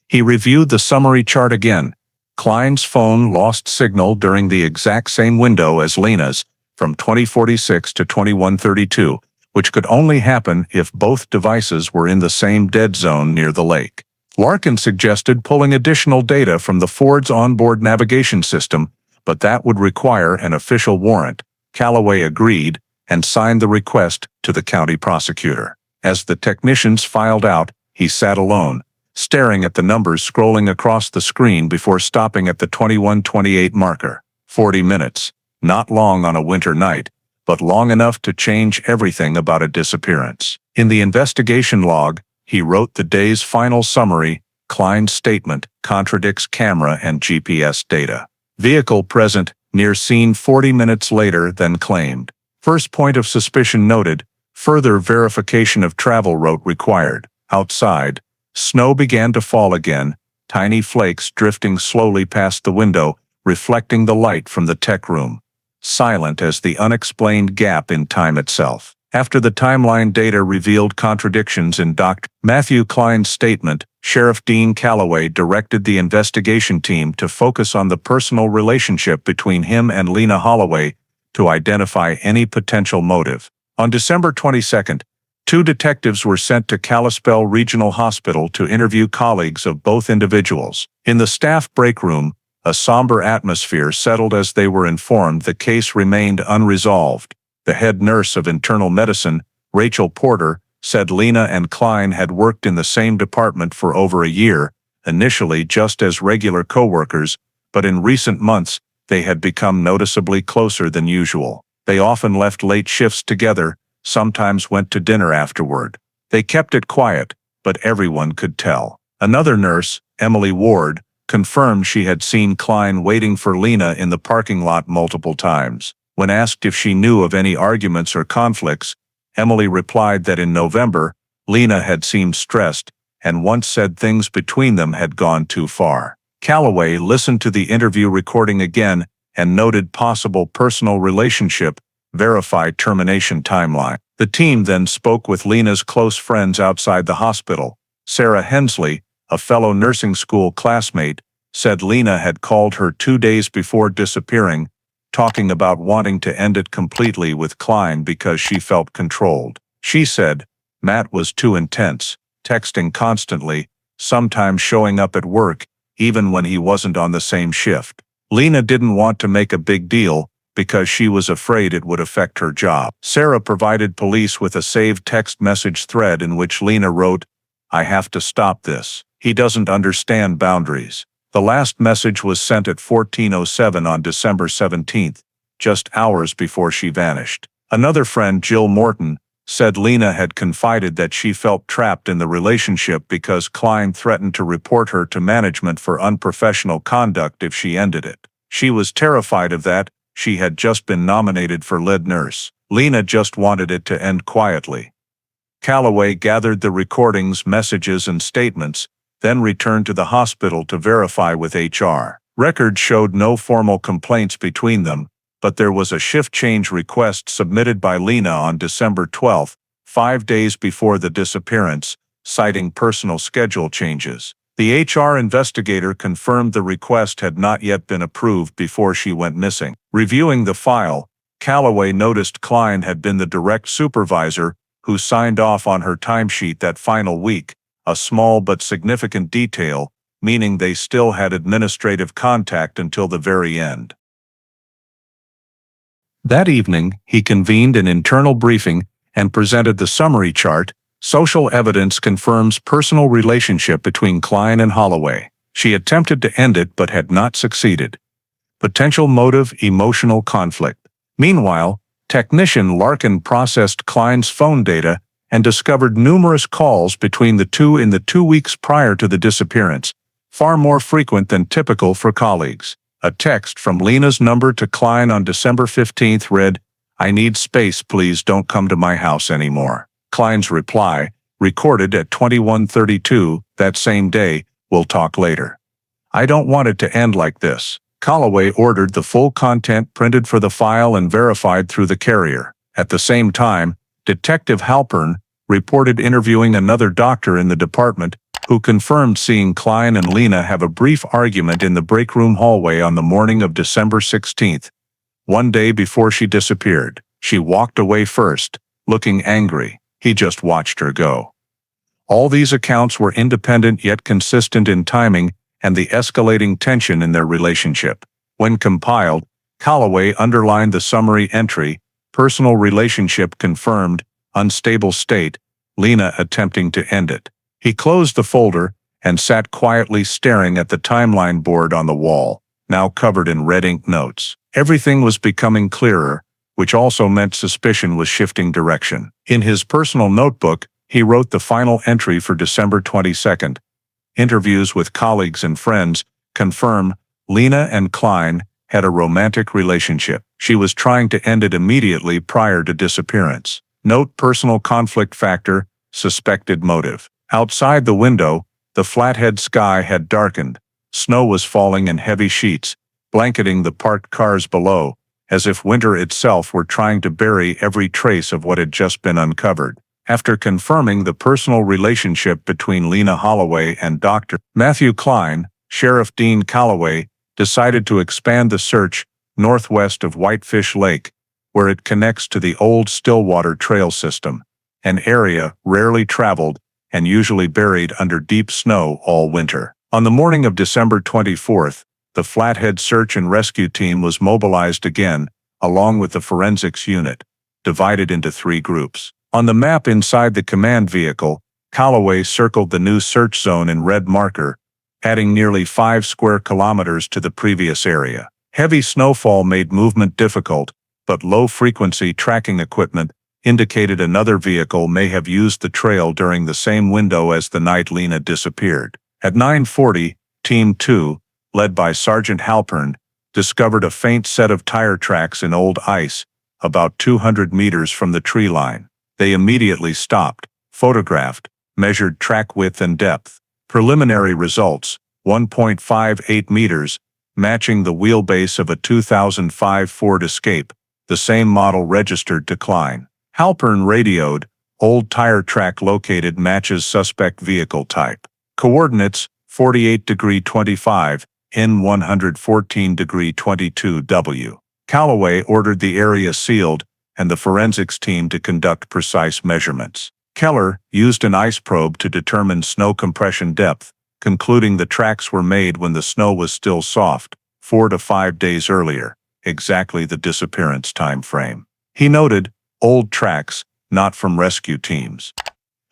He reviewed the summary chart again. Klein's phone lost signal during the exact same window as Lena's, from 2046 to 2132, which could only happen if both devices were in the same dead zone near the lake. Larkin suggested pulling additional data from the Ford's onboard navigation system, but that would require an official warrant. Calloway agreed and signed the request to the county prosecutor. As the technicians filed out, he sat alone, staring at the numbers scrolling across the screen before stopping at the 21:28 marker. 40 minutes. Not long on a winter night, but long enough to change everything about a disappearance. In the investigation log, he wrote the day's final summary: Klein's statement contradicts camera and GPS data. Vehicle present near scene 40 minutes later than claimed. First point of suspicion noted. Further verification of travel route required. Outside, snow began to fall again, tiny flakes drifting slowly past the window, reflecting the light from the tech room. Silent as the unexplained gap in time itself. After the timeline data revealed contradictions in Dr. Matthew Klein's statement, Sheriff Dean Calloway directed the investigation team to focus on the personal relationship between him and Lena Holloway to identify any potential motive. On December 22, 2 detectives were sent to Kalispell Regional Hospital to interview colleagues of both individuals. In the staff break room, a somber atmosphere settled as they were informed the case remained unresolved. The head nurse of internal medicine, Rachel Porter, said Lena and Klein had worked in the same department for over a year, initially just as regular coworkers, but in recent months, they had become noticeably closer than usual. They often left late shifts together, sometimes went to dinner afterward. They kept it quiet, but everyone could tell. Another nurse, Emily Ward, confirmed she had seen Klein waiting for Lena in the parking lot multiple times. When asked if she knew of any arguments or conflicts, Emily replied that in November, Lena had seemed stressed and once said things between them had gone too far. Calloway listened to the interview recording again and noted possible personal relationship, verified termination timeline. The team then spoke with Lena's close friends outside the hospital. Sarah Hensley, a fellow nursing school classmate, said Lena had called her 2 days before disappearing, talking about wanting to end it completely with Klein because she felt controlled. She said, "Matt was too intense, texting constantly, sometimes showing up at work, even when he wasn't on the same shift." Lena didn't want to make a big deal because she was afraid it would affect her job. Sarah provided police with a saved text message thread in which Lena wrote, "I have to stop this. He doesn't understand boundaries." The last message was sent at 14:07 on December 17th, just hours before she vanished. Another friend, Jill Morton, said Lena had confided that she felt trapped in the relationship because Klein threatened to report her to management for unprofessional conduct if she ended it. She was terrified of that. She had just been nominated for lead nurse. Lena just wanted it to end quietly. Calloway gathered the recordings, messages, and statements, then returned to the hospital to verify with HR. Records showed no formal complaints between them, but there was a shift change request submitted by Lena on December 12, 5 days before the disappearance, citing personal schedule changes. The HR investigator confirmed the request had not yet been approved before she went missing. Reviewing the file, Calloway noticed Klein had been the direct supervisor who signed off on her timesheet that final week, a small but significant detail, meaning they still had administrative contact until the very end. That evening, he convened an internal briefing and presented the summary chart. Social evidence confirms personal relationship between Klein and Holloway. She attempted to end it but had not succeeded. Potential motive: emotional conflict. Meanwhile, technician Larkin processed Klein's phone data and discovered numerous calls between the two in the 2 weeks prior to the disappearance, far more frequent than typical for colleagues. A text from Lena's number to Klein on December 15th read, "I need space, please don't come to my house anymore." Klein's reply, recorded at 21:32 that same day, "We'll talk later. I don't want it to end like this." Calloway ordered the full content printed for the file and verified through the carrier. At the same time, Detective Halpern reported interviewing another doctor in the department who confirmed seeing Klein and Lena have a brief argument in the break room hallway on the morning of December 16th, 1 day before she disappeared. She walked away first, looking angry. He just watched her go. All these accounts were independent yet consistent in timing and the escalating tension in their relationship. When compiled, Calloway underlined the summary entry, "Personal relationship confirmed, unstable state, Lena attempting to end it." He closed the folder and sat quietly staring at the timeline board on the wall, now covered in red ink notes. Everything was becoming clearer, which also meant suspicion was shifting direction. In his personal notebook, he wrote the final entry for December 22nd. Interviews with colleagues and friends confirm Lena and Klein had a romantic relationship. She was trying to end it immediately prior to disappearance. Note: personal conflict factor, suspected motive. Outside the window, the Flathead sky had darkened. Snow was falling in heavy sheets, blanketing the parked cars below, as if winter itself were trying to bury every trace of what had just been uncovered. After confirming the personal relationship between Lena Holloway and Dr. Matthew Klein, Sheriff Dean Calloway decided to expand the search northwest of Whitefish Lake, where it connects to the old Stillwater Trail system, an area rarely traveled and usually buried under deep snow all winter. On the morning of December 24th, the Flathead Search and Rescue Team was mobilized again, along with the forensics unit, divided into 3 groups. On the map inside the command vehicle, Calloway circled the new search zone in red marker, adding nearly 5 square kilometers to the previous area. Heavy snowfall made movement difficult, but low-frequency tracking equipment indicated another vehicle may have used the trail during the same window as the night Lena disappeared. At 9:40, Team 2, led by Sergeant Halpern, discovered a faint set of tire tracks in old ice, about 200 meters from the tree line. They immediately stopped, photographed, measured track width and depth. Preliminary results, 1.58 meters, matching the wheelbase of a 2005 Ford Escape, the same model registered to Klein. Halpern radioed, old tire track located matches suspect vehicle type. Coordinates, 48°25, N 114°22W. Calloway ordered the area sealed and the forensics team to conduct precise measurements. Keller used an ice probe to determine snow compression depth, concluding the tracks were made when the snow was still soft, 4 to 5 days earlier, exactly the disappearance time frame. He noted, old tracks, not from rescue teams.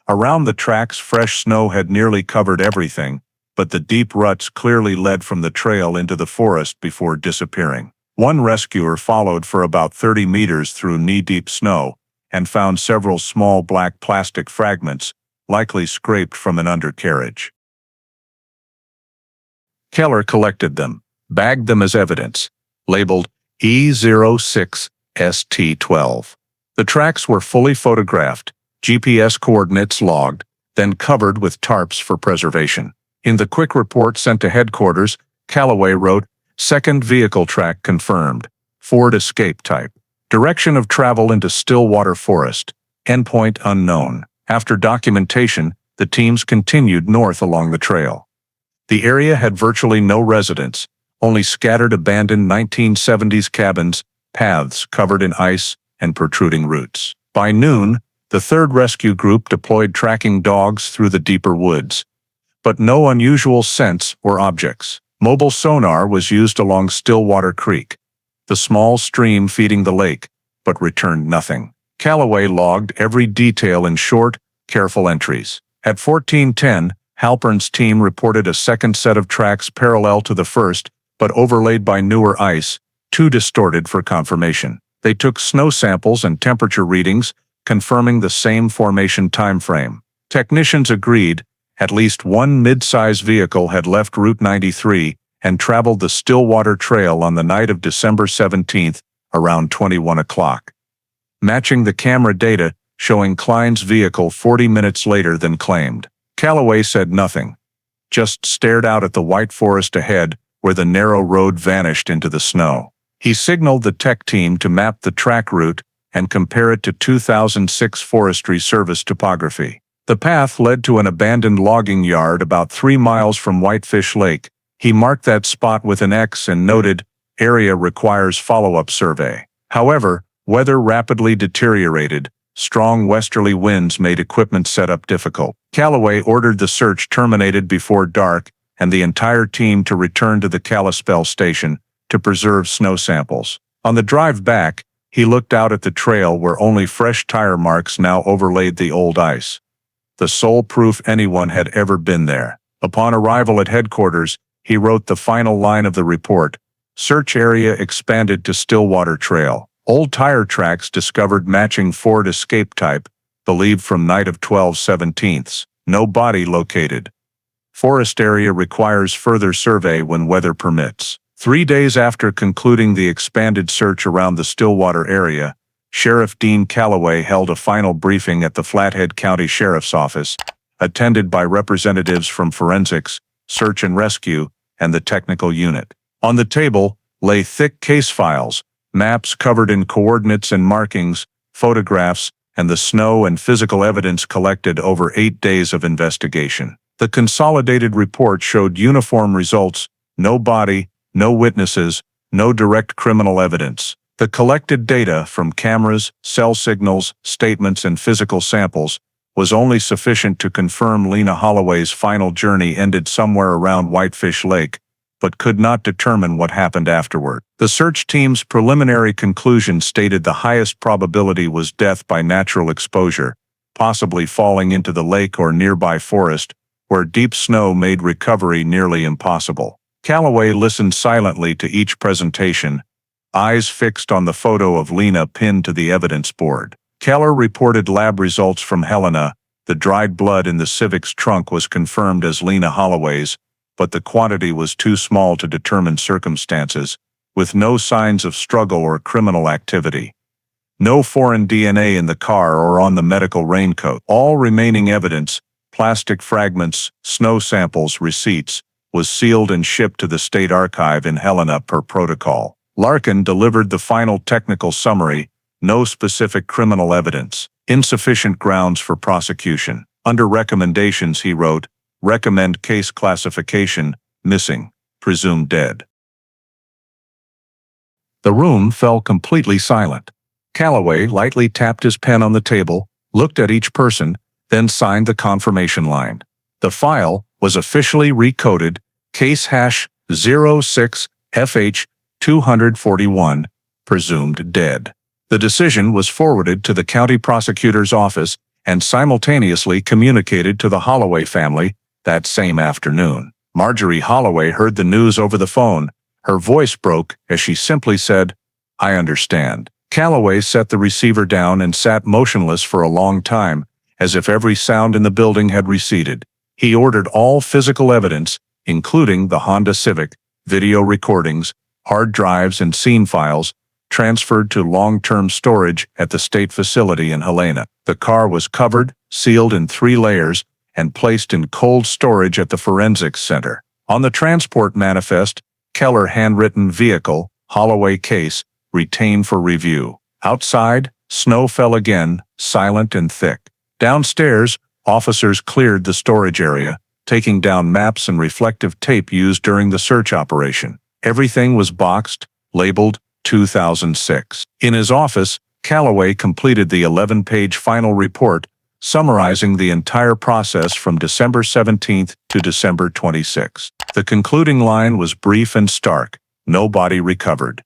Around the tracks, fresh snow had nearly covered everything, but the deep ruts clearly led from the trail into the forest before disappearing. One rescuer followed for about 30 meters through knee-deep snow and found several small black plastic fragments, likely scraped from an undercarriage. Keller collected them, bagged them as evidence, labeled E06ST12. The tracks were fully photographed, GPS coordinates logged, then covered with tarps for preservation. In the quick report sent to headquarters, Calloway wrote, "Second vehicle track confirmed. Ford Escape type. Direction of travel into Stillwater Forest. Endpoint unknown." After documentation, the teams continued north along the trail. The area had virtually no residents, only scattered abandoned 1970s cabins, paths covered in ice, and protruding roots. By noon, the third rescue group deployed tracking dogs through the deeper woods. But no unusual scents or objects. Mobile sonar was used along Stillwater Creek, the small stream feeding the lake, but returned nothing. Calloway logged every detail in short, careful entries. At 14:10, Halpern's team reported a second set of tracks parallel to the first, but overlaid by newer ice, too distorted for confirmation. They took snow samples and temperature readings, confirming the same formation time frame. Technicians agreed at least one mid-size vehicle had left Route 93 and traveled the Stillwater Trail on the night of December 17, around 21 o'clock. Matching the camera data showing Klein's vehicle 40 minutes later than claimed. Calloway said nothing, just stared out at the white forest ahead where the narrow road vanished into the snow. He signaled the tech team to map the track route and compare it to 2006 Forestry Service topography. The path led to an abandoned logging yard about 3 miles from Whitefish Lake. He marked that spot with an X and noted, "Area requires follow-up survey." However, weather rapidly deteriorated. Strong westerly winds made equipment setup difficult. Calloway ordered the search terminated before dark and the entire team to return to the Kalispell station to preserve snow samples. On the drive back, he looked out at the trail where only fresh tire marks now overlaid the old ice. The sole proof anyone had ever been there. Upon arrival at headquarters, he wrote the final line of the report. Search area expanded to Stillwater Trail. Old tire tracks discovered matching Ford Escape type, believed from night of 12/17. No body located. Forest area requires further survey when weather permits. 3 days after concluding the expanded search around the Stillwater area, Sheriff Dean Calloway held a final briefing at the Flathead County Sheriff's Office, attended by representatives from forensics, search and rescue, and the technical unit. On the table lay thick case files, maps covered in coordinates and markings, photographs, and the snow and physical evidence collected over 8 days of investigation. The consolidated report showed uniform results: no body, no witnesses, no direct criminal evidence. The collected data from cameras, cell signals, statements, and physical samples was only sufficient to confirm Lena Holloway's final journey ended somewhere around Whitefish Lake, but could not determine what happened afterward. The search team's preliminary conclusion stated the highest probability was death by natural exposure, possibly falling into the lake or nearby forest, where deep snow made recovery nearly impossible. Calloway listened silently to each presentation, eyes fixed on the photo of Lena pinned to the evidence board. Keller reported lab results from Helena. The dried blood in the Civic's trunk was confirmed as Lena Holloway's, but the quantity was too small to determine circumstances, with no signs of struggle or criminal activity. No foreign DNA in the car or on the medical raincoat. All remaining evidence, plastic fragments, snow samples, receipts, was sealed and shipped to the State Archive in Helena per protocol. Larkin delivered the final technical summary: no specific criminal evidence, insufficient grounds for prosecution. Under recommendations, he wrote, recommend case classification, missing, presumed dead. The room fell completely silent. Calloway lightly tapped his pen on the table, looked at each person, then signed the confirmation line. The file was officially recoded, case hash 06FH241, presumed dead. The decision was forwarded to the county prosecutor's office and simultaneously communicated to the Holloway family that same afternoon. Marjorie Holloway heard the news over the phone. Her voice broke as she simply said, "I understand." Calloway set the receiver down and sat motionless for a long time, as if every sound in the building had receded. He ordered all physical evidence, including the Honda Civic, video recordings, hard drives and scene files, transferred to long-term storage at the state facility in Helena. The car was covered, sealed in 3 layers, and placed in cold storage at the Forensics Center. On the transport manifest, Keller handwritten vehicle, Holloway case, retained for review. Outside, snow fell again, silent and thick. Downstairs, officers cleared the storage area, taking down maps and reflective tape used during the search operation. Everything was boxed, labeled 2006. In his office, Calloway completed the 11-page final report, summarizing the entire process from December 17th to December 26th. The concluding line was brief and stark: no body recovered.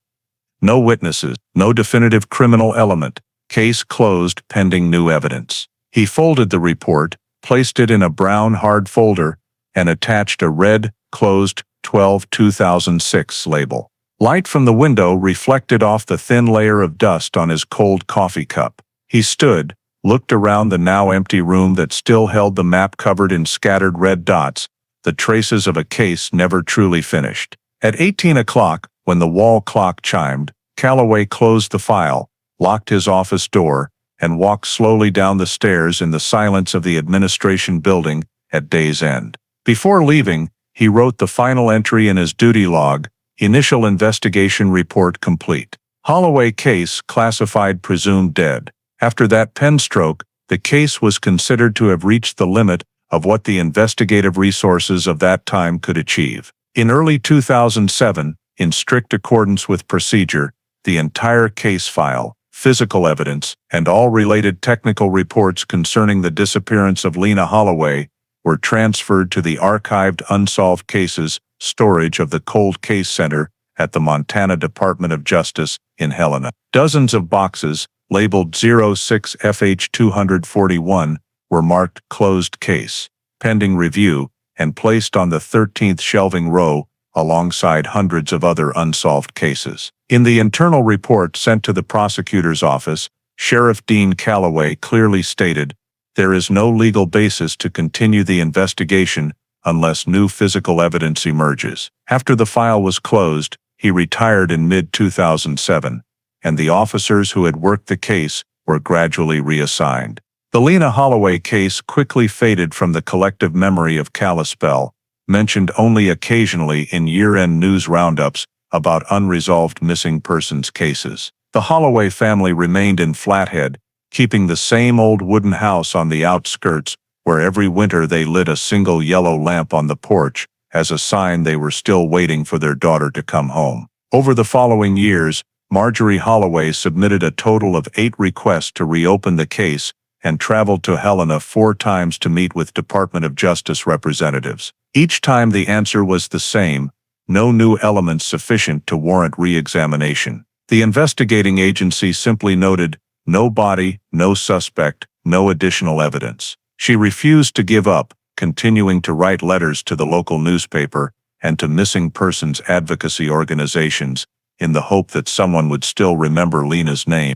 No witnesses, no definitive criminal element, case closed pending new evidence. He folded the report, placed it in a brown hard folder, and attached a red, closed, 12/2006 label. Light from the window reflected off the thin layer of dust on his cold coffee cup. He stood, looked around the now empty room that still held the map covered in scattered red dots, the traces of a case never truly finished. At 18 o'clock, when the wall clock chimed, Calloway closed the file, locked his office door, and walked slowly down the stairs in the silence of the administration building at day's end. Before leaving, he wrote the final entry in his duty log: initial investigation report complete. Holloway case classified presumed dead. After that pen stroke, the case was considered to have reached the limit of what the investigative resources of that time could achieve. In early 2007, in strict accordance with procedure, the entire case file, physical evidence, and all related technical reports concerning the disappearance of Lena Holloway were transferred to the archived unsolved cases storage of the Cold Case Center at the Montana Department of Justice in Helena. Dozens of boxes, labeled 06FH241, were marked closed case, pending review, and placed on the 13th shelving row alongside hundreds of other unsolved cases. In the internal report sent to the prosecutor's office, Sheriff Dean Calloway clearly stated, "There is no legal basis to continue the investigation unless new physical evidence emerges." After the file was closed, he retired in mid-2007, and the officers who had worked the case were gradually reassigned. The Lena Holloway case quickly faded from the collective memory of Kalispell, mentioned only occasionally in year-end news roundups about unresolved missing persons cases. The Holloway family remained in Flathead, keeping the same old wooden house on the outskirts, where every winter they lit a single yellow lamp on the porch as a sign they were still waiting for their daughter to come home. Over the following years, Marjorie Holloway submitted a total of 8 requests to reopen the case and traveled to Helena 4 times to meet with Department of Justice representatives. Each time the answer was the same: no new elements sufficient to warrant re-examination. The investigating agency simply noted, "No body, no suspect, no additional evidence." She refused to give up, continuing to write letters to the local newspaper and to missing persons advocacy organizations in the hope that someone would still remember Lena's name.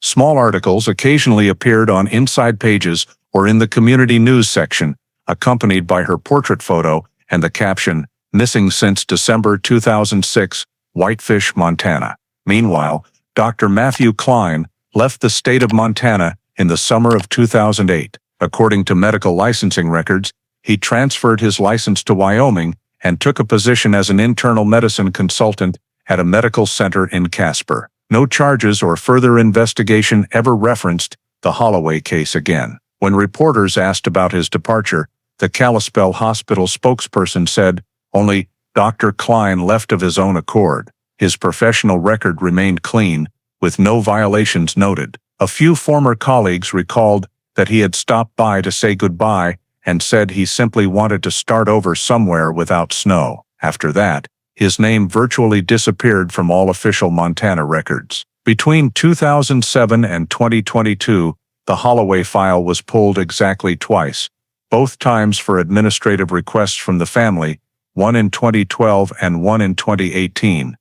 Small articles occasionally appeared on inside pages or in the community news section, accompanied by her portrait photo and the caption, "Missing since December 2006, Whitefish, Montana." Meanwhile, Dr. Matthew Klein left the state of Montana in the summer of 2008. According to medical licensing records, he transferred his license to Wyoming and took a position as an internal medicine consultant at a medical center in Casper. No charges or further investigation ever referenced the Holloway case again. When reporters asked about his departure, the Kalispell Hospital spokesperson said, "Only Dr. Klein left of his own accord." His professional record remained clean, with no violations noted. A few former colleagues recalled that he had stopped by to say goodbye and said he simply wanted to start over somewhere without snow. After that, his name virtually disappeared from all official Montana records. Between 2007 and 2022, the Holloway file was pulled exactly twice, both times for administrative requests from the family, one in 2012 and one in 2018.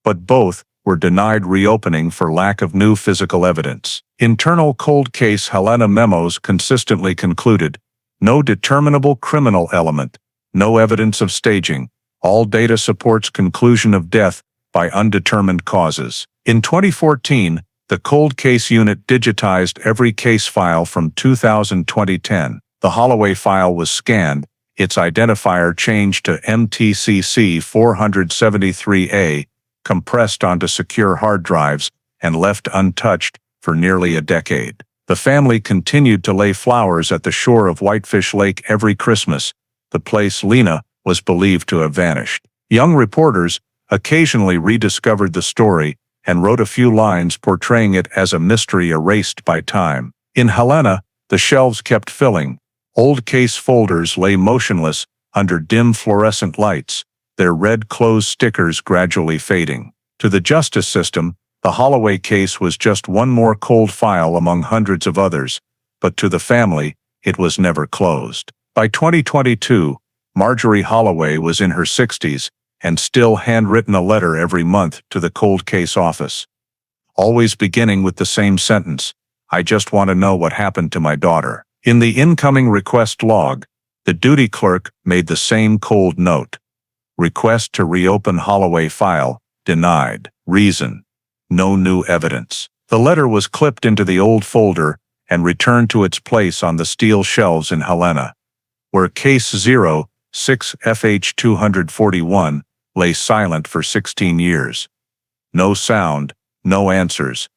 But both were denied reopening for lack of new physical evidence. Internal cold case Helena memos consistently concluded, "No determinable criminal element, no evidence of staging. All data supports conclusion of death by undetermined causes." In 2014, the cold case unit digitized every case file from 2010. The Holloway file was scanned, its identifier changed to MTCC 473A, compressed onto secure hard drives, and left untouched for nearly a decade. The family continued to lay flowers at the shore of Whitefish Lake every Christmas, the place Lena was believed to have vanished. Young reporters occasionally rediscovered the story and wrote a few lines portraying it as a mystery erased by time. In Helena, the shelves kept filling. Old case folders lay motionless under dim fluorescent lights, their red close stickers gradually fading. To the justice system, the Holloway case was just one more cold file among hundreds of others, but to the family, it was never closed. By 2022, Marjorie Holloway was in her 60s and still handwritten a letter every month to the cold case office, always beginning with the same sentence, "I just want to know what happened to my daughter." In the incoming request log, the duty clerk made the same cold note. "Request to reopen Holloway file, denied. Reason: no new evidence." The letter was clipped into the old folder and returned to its place on the steel shelves in Helena, where case 06FH241 lay silent for 16 years. No sound, no answers,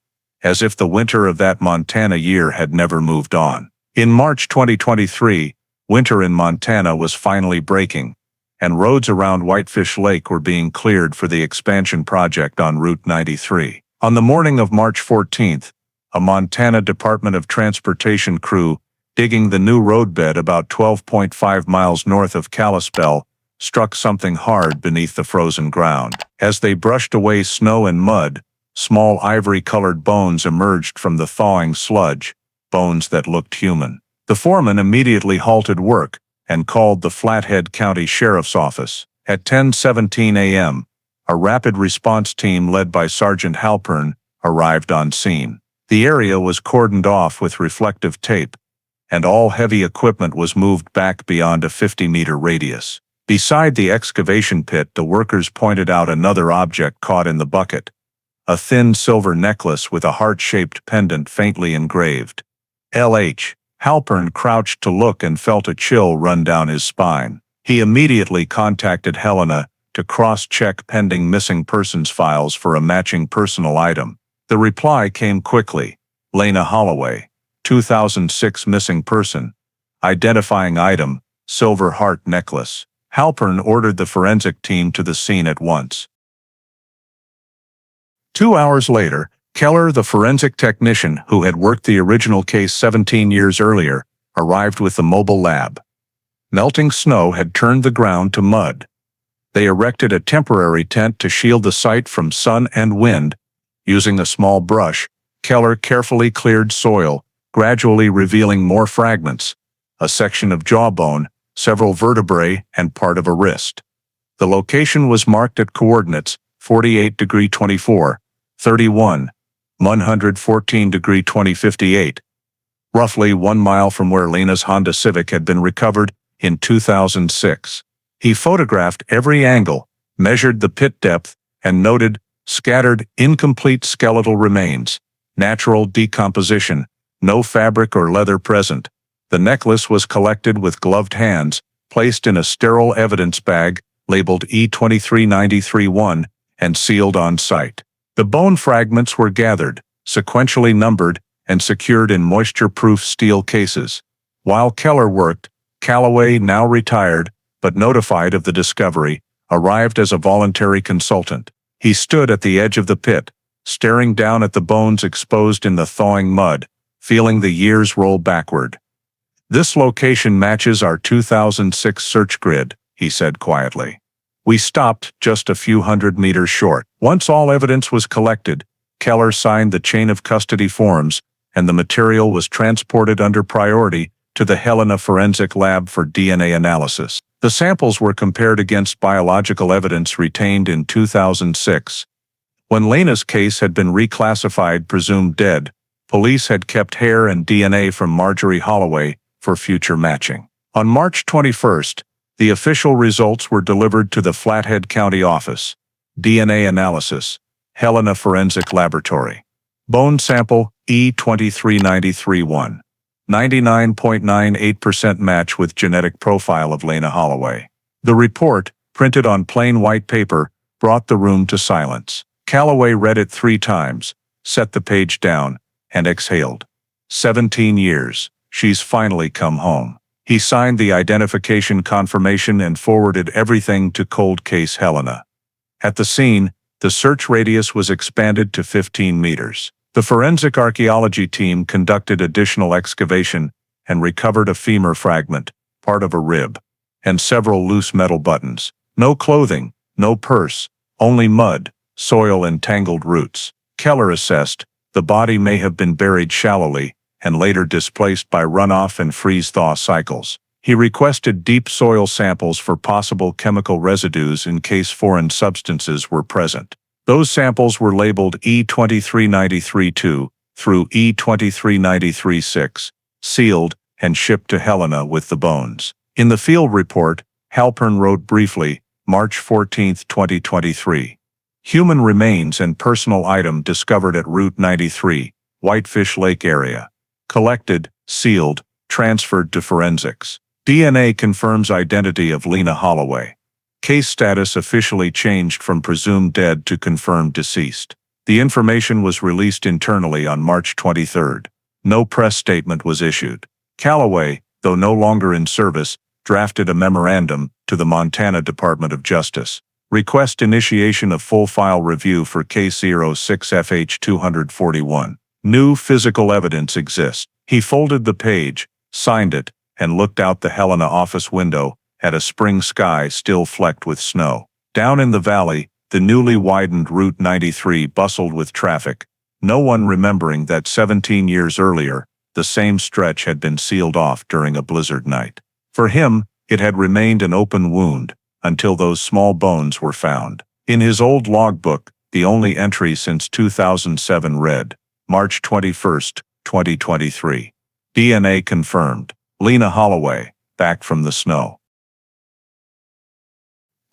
as if the winter of that Montana year had never moved on. In March 2023, winter in Montana was finally breaking, and roads around Whitefish Lake were being cleared for the expansion project on Route 93. On the morning of March 14th, a Montana Department of Transportation crew digging the new roadbed about 12.5 miles north of Kalispell struck something hard beneath the frozen ground. As they brushed away snow and mud, small ivory-colored bones emerged from the thawing sludge, bones that looked human. The foreman immediately halted work and called the Flathead County Sheriff's Office. At 10:17 a.m., a rapid response team led by Sergeant Halpern arrived on scene. The area was cordoned off with reflective tape, and all heavy equipment was moved back beyond a 50-meter radius. Beside the excavation pit, the workers pointed out another object caught in the bucket, a thin silver necklace with a heart-shaped pendant faintly engraved. L.H. Halpern crouched to look and felt a chill run down his spine. He immediately contacted Helena to cross-check pending missing persons files for a matching personal item. The reply came quickly: Lena Holloway, 2006 missing person. Identifying item: silver heart necklace. Halpern ordered the forensic team to the scene at once. 2 hours later, Keller, the forensic technician who had worked the original case 17 years earlier, arrived with the mobile lab. Melting snow had turned the ground to mud. They erected a temporary tent to shield the site from sun and wind. Using a small brush, Keller carefully cleared soil, gradually revealing more fragments: a section of jawbone, several vertebrae, and part of a wrist. The location was marked at coordinates 48°24', 31, 114°20'58, roughly 1 mile from where Lena's Honda Civic had been recovered in 2006. He photographed every angle, measured the pit depth, and noted scattered, incomplete skeletal remains, natural decomposition, no fabric or leather present. The necklace was collected with gloved hands, placed in a sterile evidence bag labeled E23931, and sealed on site. The bone fragments were gathered, sequentially numbered, and secured in moisture-proof steel cases. While Keller worked, Calloway, now retired, but notified of the discovery, arrived as a voluntary consultant. He stood at the edge of the pit, staring down at the bones exposed in the thawing mud, feeling the years roll backward. "This location matches our 2006 search grid," he said quietly. "We stopped just a few hundred meters short." Once all evidence was collected, Keller signed the chain of custody forms, and the material was transported under priority to the Helena Forensic Lab for DNA analysis. The samples were compared against biological evidence retained in 2006. When Lena's case had been reclassified presumed dead, police had kept hair and DNA from Marjorie Holloway for future matching. On March 21, the official results were delivered to the Flathead County office. DNA analysis, Helena Forensic Laboratory. Bone sample E23931. 99.98% match with genetic profile of Lena Holloway. The report, printed on plain white paper, brought the room to silence. Calloway read it 3 times, set the page down, and exhaled. 17 years. She's finally come home. He signed the identification confirmation and forwarded everything to Cold Case Helena. At the scene, the search radius was expanded to 15 meters. The forensic archaeology team conducted additional excavation and recovered a femur fragment, part of a rib, and several loose metal buttons. No clothing, no purse, only mud, soil, and tangled roots. Keller assessed the body may have been buried shallowly and later displaced by runoff and freeze-thaw cycles. He requested deep soil samples for possible chemical residues in case foreign substances were present. Those samples were labeled E23932 through E23936, sealed, and shipped to Helena with the bones. In the field report, Halpern wrote briefly, March 14, 2023. Human remains and personal item discovered at Route 93, Whitefish Lake area. Collected, sealed, transferred to forensics. DNA confirms identity of Lena Holloway. Case status officially changed from presumed dead to confirmed deceased. The information was released internally on March 23. No press statement was issued. Calloway, though no longer in service, drafted a memorandum to the Montana Department of Justice. Request initiation of full file review for Case 06FH241. New physical evidence exists. He folded the page, signed it, and looked out the Helena office window at a spring sky still flecked with snow. Down in the valley, the newly widened Route 93 bustled with traffic, no one remembering that 17 years earlier, the same stretch had been sealed off during a blizzard night. For him, it had remained an open wound until those small bones were found. In his old logbook, the only entry since 2007 read, March 21, 2023. DNA confirmed. Lena Holloway, back from the snow.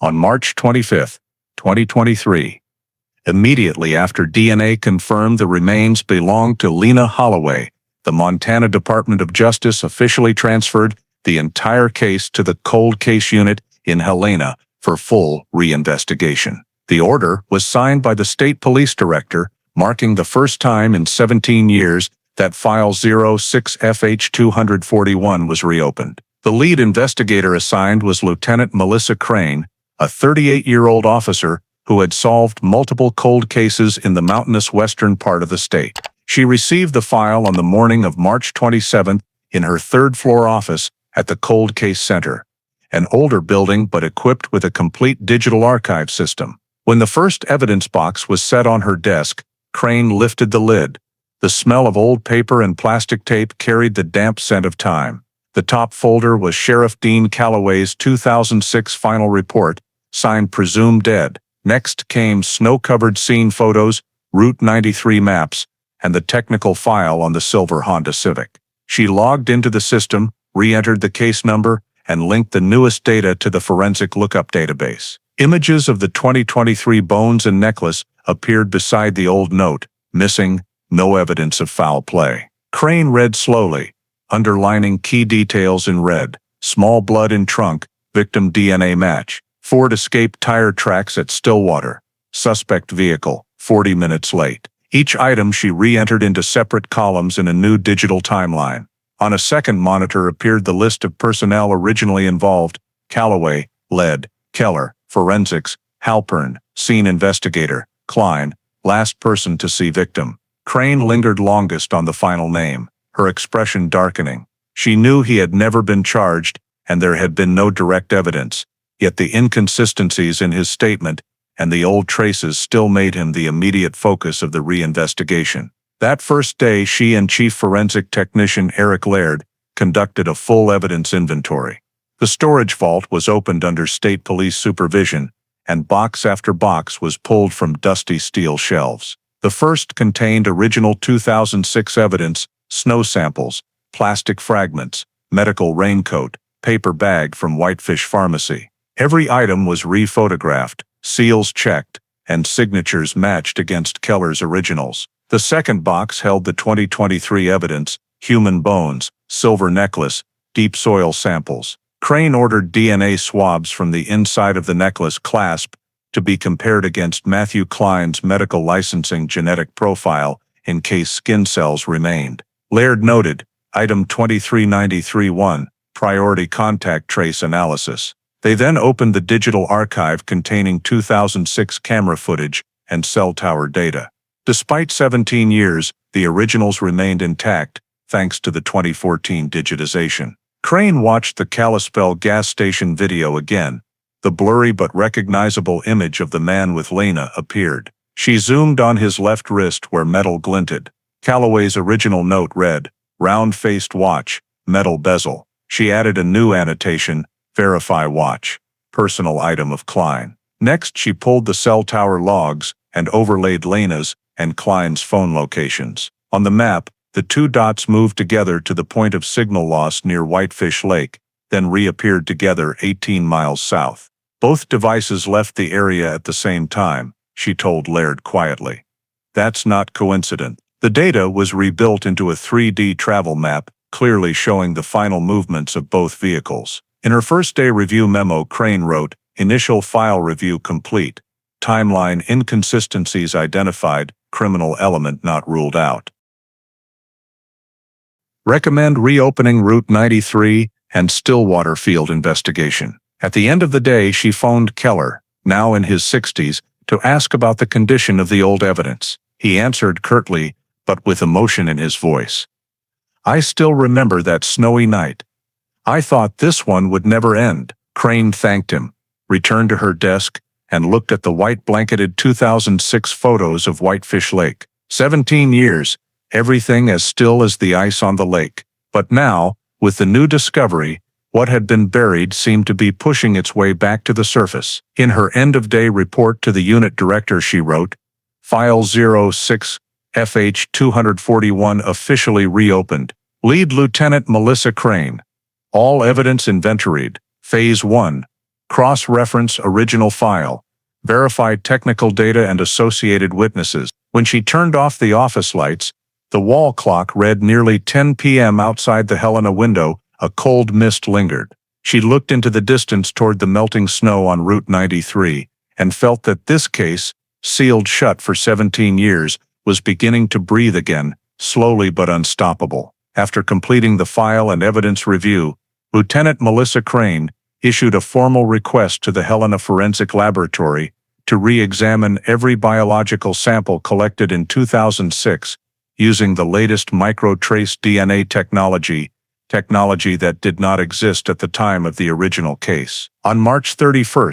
On March 25, 2023, immediately after DNA confirmed the remains belonged to Lena Holloway, the Montana Department of Justice officially transferred the entire case to the Cold Case Unit in Helena for full reinvestigation. The order was signed by the state police director, marking the first time in 17 years that File 06FH241 was reopened. The lead investigator assigned was Lieutenant Melissa Crane, a 38-year-old officer who had solved multiple cold cases in the mountainous western part of the state. She received the file on the morning of March 27 in her third-floor office at the Cold Case Center. an older building but equipped with a complete digital archive system. When the first evidence box was set on her desk, Crane lifted the lid. The smell of old paper and plastic tape carried the damp scent of time. The top folder was Sheriff Dean Calloway's 2006 final report, signed Presumed Dead. Next came snow-covered scene photos, Route 93 maps, and the technical file on the silver Honda Civic. She logged into the system, re-entered the case number, and linked the newest data to the forensic lookup database. Images of the 2023 bones and necklace appeared beside the old note, missing, no evidence of foul play. Crane read slowly, underlining key details in red: small blood in trunk, victim DNA match, Ford Escape tire tracks at Stillwater, suspect vehicle, 40 minutes late. Each item she re-entered into separate columns in a new digital timeline. On a second monitor appeared the list of personnel originally involved: Calloway, lead; Keller, forensics; Halpern, scene investigator; Klein, last person to see victim. Crane lingered longest on the final name, her expression darkening. She knew he had never been charged, and there had been no direct evidence, yet the inconsistencies in his statement and the old traces still made him the immediate focus of the reinvestigation. That first day, she and Chief Forensic Technician Eric Laird conducted a full evidence inventory. The storage vault was opened under state police supervision, and box after box was pulled from dusty steel shelves. The first contained original 2006 evidence, snow samples, plastic fragments, medical raincoat, paper bag from Whitefish Pharmacy. Every item was re-photographed, seals checked, and signatures matched against Keller's originals. The second box held the 2023 evidence, human bones, silver necklace, deep soil samples. Crane ordered DNA swabs from the inside of the necklace clasp to be compared against Matthew Klein's medical licensing genetic profile in case skin cells remained. Laird noted, item 2393-1, priority contact trace analysis. They then opened the digital archive containing 2006 camera footage and cell tower data. Despite 17 years, the originals remained intact, thanks to the 2014 digitization. Crane watched the Kalispell gas station video again. The blurry but recognizable image of the man with Lena appeared. She zoomed on his left wrist where metal glinted. Calloway's original note read, round-faced watch, metal bezel. She added a new annotation, verify watch, personal item of Klein. Next, she pulled the cell tower logs and overlaid Lena's and Klein's phone locations. On the map, the two dots moved together to the point of signal loss near Whitefish Lake, then reappeared together 18 miles south. Both devices left the area at the same time, she told Laird quietly. That's not coincident. The data was rebuilt into a 3D travel map, clearly showing the final movements of both vehicles. In her first-day review memo, Crane wrote, initial file review complete. Timeline inconsistencies identified, criminal element not ruled out. Recommend reopening Route 93 and Stillwater field investigation. At the end of the day, she phoned Keller, now in his 60s, to ask about the condition of the old evidence. He answered curtly, but with emotion in his voice. I still remember that snowy night. I thought this one would never end. Crane thanked him, returned to her desk, and looked at the white-blanketed 2006 photos of Whitefish Lake. 17 years, everything as still as the ice on the lake. But now, with the new discovery, what had been buried seemed to be pushing its way back to the surface. In her end-of-day report to the unit director, she wrote, File 06, FH 241 officially reopened. Lead Lieutenant Melissa Crane. All evidence inventoried. Phase 1. Cross-reference original file. Verified technical data and associated witnesses. When she turned off the office lights, the wall clock read nearly 10 p.m. outside the Helena window. A cold mist lingered. She looked into the distance toward the melting snow on Route 93 and felt that this case, sealed shut for 17 years, was beginning to breathe again, slowly but unstoppable. After completing the file and evidence review, Lieutenant Melissa Crane issued a formal request to the Helena Forensic Laboratory to re-examine every biological sample collected in 2006 using the latest micro-trace DNA technology technology that did not exist at the time of the original case. On March 31,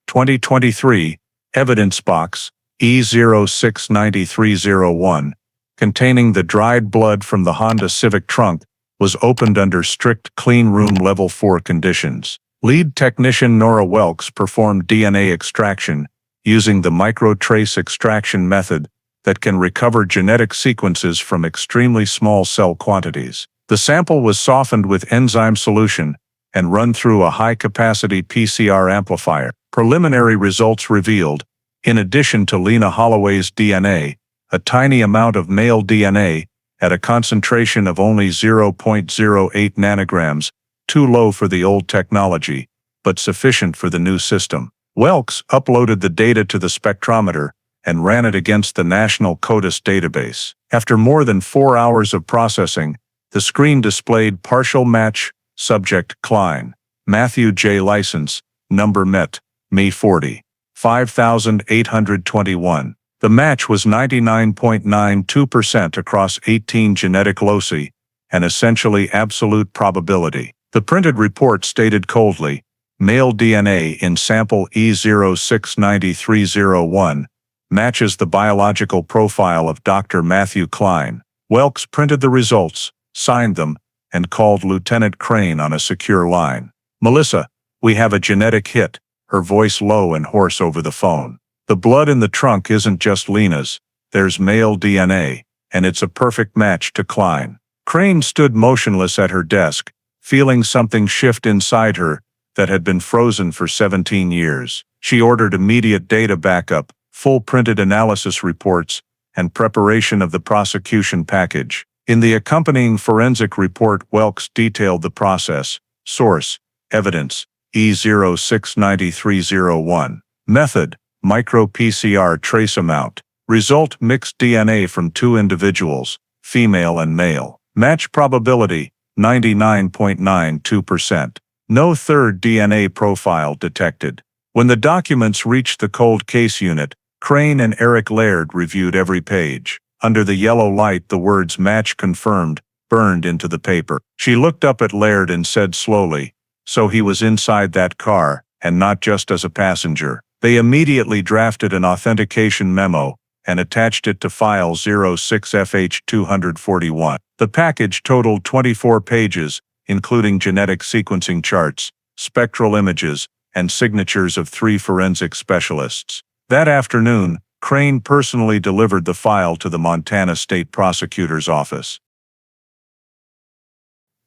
2023, evidence box E069301, containing the dried blood from the Honda Civic trunk, was opened under strict clean room level 4 conditions. Lead technician Nora Welks performed DNA extraction using the microtrace extraction method that can recover genetic sequences from extremely small cell quantities. The sample was softened with enzyme solution and run through a high-capacity PCR amplifier. Preliminary results revealed, in addition to Lena Holloway's DNA, a tiny amount of male DNA at a concentration of only 0.08 nanograms, too low for the old technology, but sufficient for the new system. Welks uploaded the data to the spectrometer and ran it against the National CODIS database. After more than 4 hours of processing, the screen displayed partial match, subject Klein, Matthew J. License, number met, May 40, 5821. The match was 99.92% across 18 genetic loci, an essentially absolute probability. The printed report stated coldly, male DNA in sample E069301 matches the biological profile of Dr. Matthew Klein. Welks printed the results, signed them, and called Lieutenant Crane on a secure line. "Melissa, we have a genetic hit," her voice low and hoarse over the phone. "The blood in the trunk isn't just Lena's, there's male DNA, and it's a perfect match to Klein." Crane stood motionless at her desk, feeling something shift inside her that had been frozen for 17 years. She ordered immediate data backup, full printed analysis reports, and preparation of the prosecution package. In the accompanying forensic report, Welks detailed the process. Source: evidence, E069301. Method: micro-PCR trace amount. Result: mixed DNA from 2 individuals, female and male. Match probability: 99.92%. No third DNA profile detected. When the documents reached the cold case unit, Crane and Eric Laird reviewed every page. Under the yellow light, the words "match confirmed" burned into the paper. She looked up at Laird and said slowly, "So he was inside that car, and not just as a passenger." They immediately drafted an authentication memo and attached it to file 06FH241. The package totaled 24 pages, including genetic sequencing charts, spectral images, and signatures of 3 forensic specialists. That afternoon, Crane personally delivered the file to the Montana State Prosecutor's Office.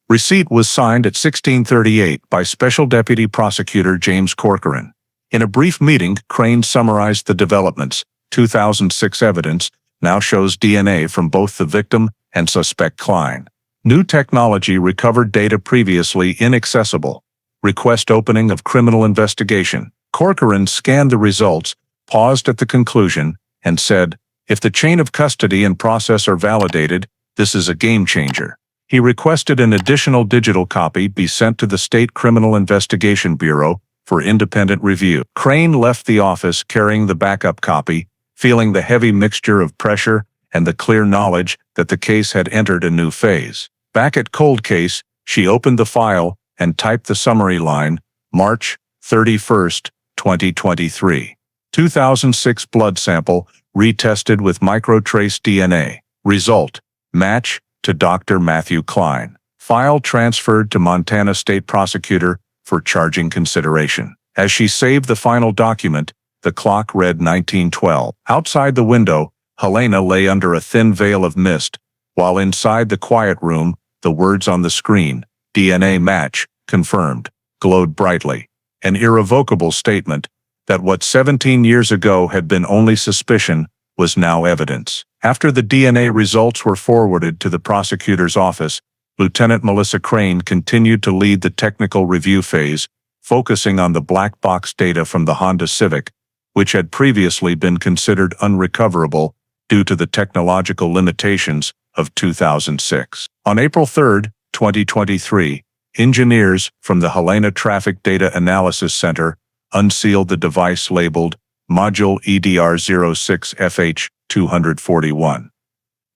Receipt was signed at 16:38 by Special Deputy Prosecutor James Corcoran. In a brief meeting, Crane summarized the developments. 2006 evidence now shows DNA from both the victim and suspect Klein. New technology recovered data previously inaccessible. Request opening of criminal investigation. Corcoran scanned the results, paused at the conclusion, and said, "If the chain of custody and process are validated, this is a game changer." He requested an additional digital copy be sent to the State Criminal Investigation Bureau for independent review. Crane left the office carrying the backup copy, feeling the heavy mixture of pressure and the clear knowledge that the case had entered a new phase. Back at Cold Case, she opened the file and typed the summary line, March 31, 2023. 2006 blood sample, retested with microtrace DNA. Result: match to Dr. Matthew Klein. File transferred to Montana State Prosecutor for charging consideration. As she saved the final document, the clock read 19:12. Outside the window, Helena lay under a thin veil of mist, while inside the quiet room, the words on the screen, "DNA match, confirmed," glowed brightly. An irrevocable statement that what 17 years ago had been only suspicion was now evidence. After the DNA results were forwarded to the prosecutor's office, Lieutenant Melissa Crane continued to lead the technical review phase, focusing on the black box data from the Honda Civic, which had previously been considered unrecoverable due to the technological limitations of 2006. On April 3, 2023, engineers from the Helena Traffic Data Analysis Center unsealed the device labeled Module EDR06FH241.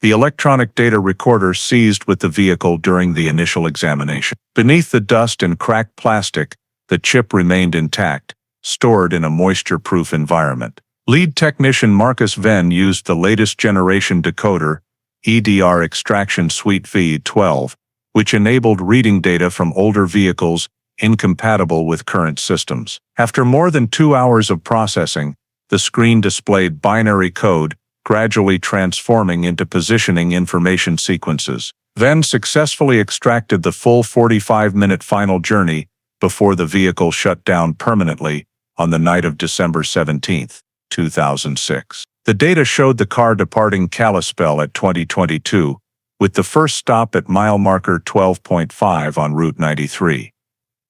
The electronic data recorder seized with the vehicle during the initial examination. Beneath the dust and cracked plastic, the chip remained intact, stored in a moisture-proof environment. Lead technician Marcus Venn used the latest generation decoder, EDR Extraction Suite V12, which enabled reading data from older vehicles incompatible with current systems. After more than 2 hours of processing, the screen displayed binary code, gradually transforming into positioning information sequences. Venn successfully extracted the full 45-minute final journey before the vehicle shut down permanently on the night of December 17, 2006. The data showed the car departing Kalispell at 2022, with the first stop at mile marker 12.5 on Route 93.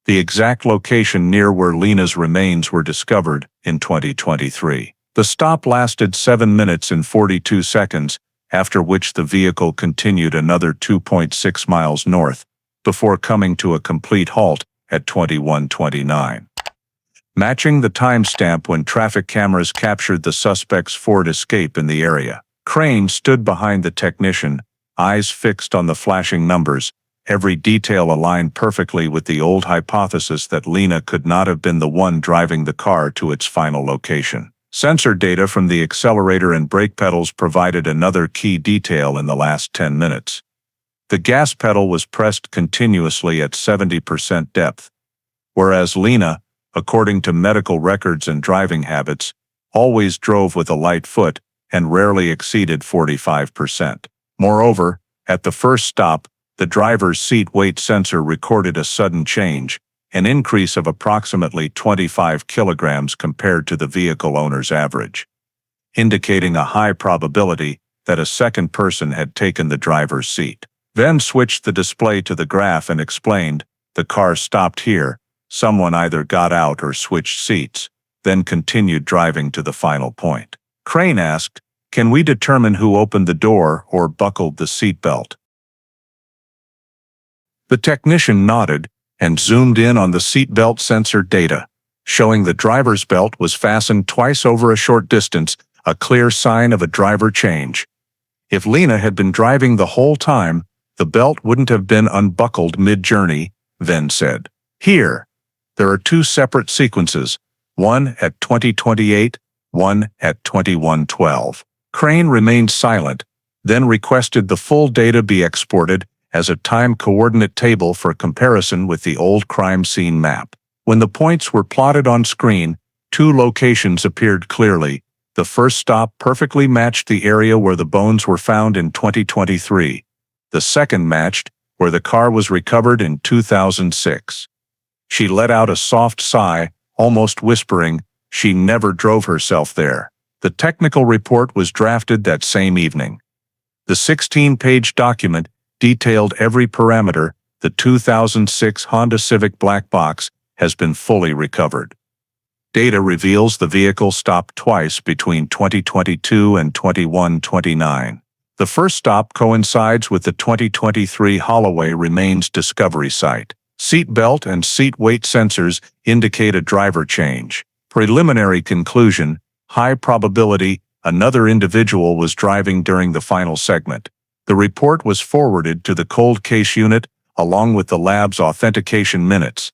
The exact location near where Lena's remains were discovered in 2023. The stop lasted 7 minutes and 42 seconds, after which the vehicle continued another 2.6 miles north, before coming to a complete halt at 21:29. Matching the timestamp when traffic cameras captured the suspect's Ford Escape in the area. Crane stood behind the technician, eyes fixed on the flashing numbers, every detail aligned perfectly with the old hypothesis that Lena could not have been the one driving the car to its final location. Sensor data from the accelerator and brake pedals provided another key detail in the last 10 minutes. The gas pedal was pressed continuously at 70% depth, whereas Lena, according to medical records and driving habits, always drove with a light foot and rarely exceeded 45%. Moreover, at the first stop, the driver's seat weight sensor recorded a sudden change, an increase of approximately 25 kilograms compared to the vehicle owner's average, indicating a high probability that a second person had taken the driver's seat. Venn switched the display to the graph and explained, "The car stopped here, someone either got out or switched seats, then continued driving to the final point." Crane asked, "Can we determine who opened the door or buckled the seatbelt?" The technician nodded and zoomed in on the seatbelt sensor data, showing the driver's belt was fastened twice over a short distance, a clear sign of a driver change. If Lena had been driving the whole time, the belt wouldn't have been unbuckled mid-journey, Venn said. Here, there are 2 separate sequences, one at 2028, one at 2112. Crane remained silent, then requested the full data be exported as a time coordinate table for comparison with the old crime scene map. When the points were plotted on screen, 2 locations appeared clearly. The first stop perfectly matched the area where the bones were found in 2023. The second matched where the car was recovered in 2006. She let out a soft sigh, almost whispering, she never drove herself there. The technical report was drafted that same evening. The 16-page document detailed every parameter. The 2006 Honda Civic black box has been fully recovered. Data reveals the vehicle stopped twice between 2022 and 2129. The first stop coincides with the 2023 Holloway Remains discovery site. Seat belt and seat weight sensors indicate a driver change. Preliminary conclusion, high probability, another individual was driving during the final segment. The report was forwarded to the cold case unit along with the lab's authentication minutes.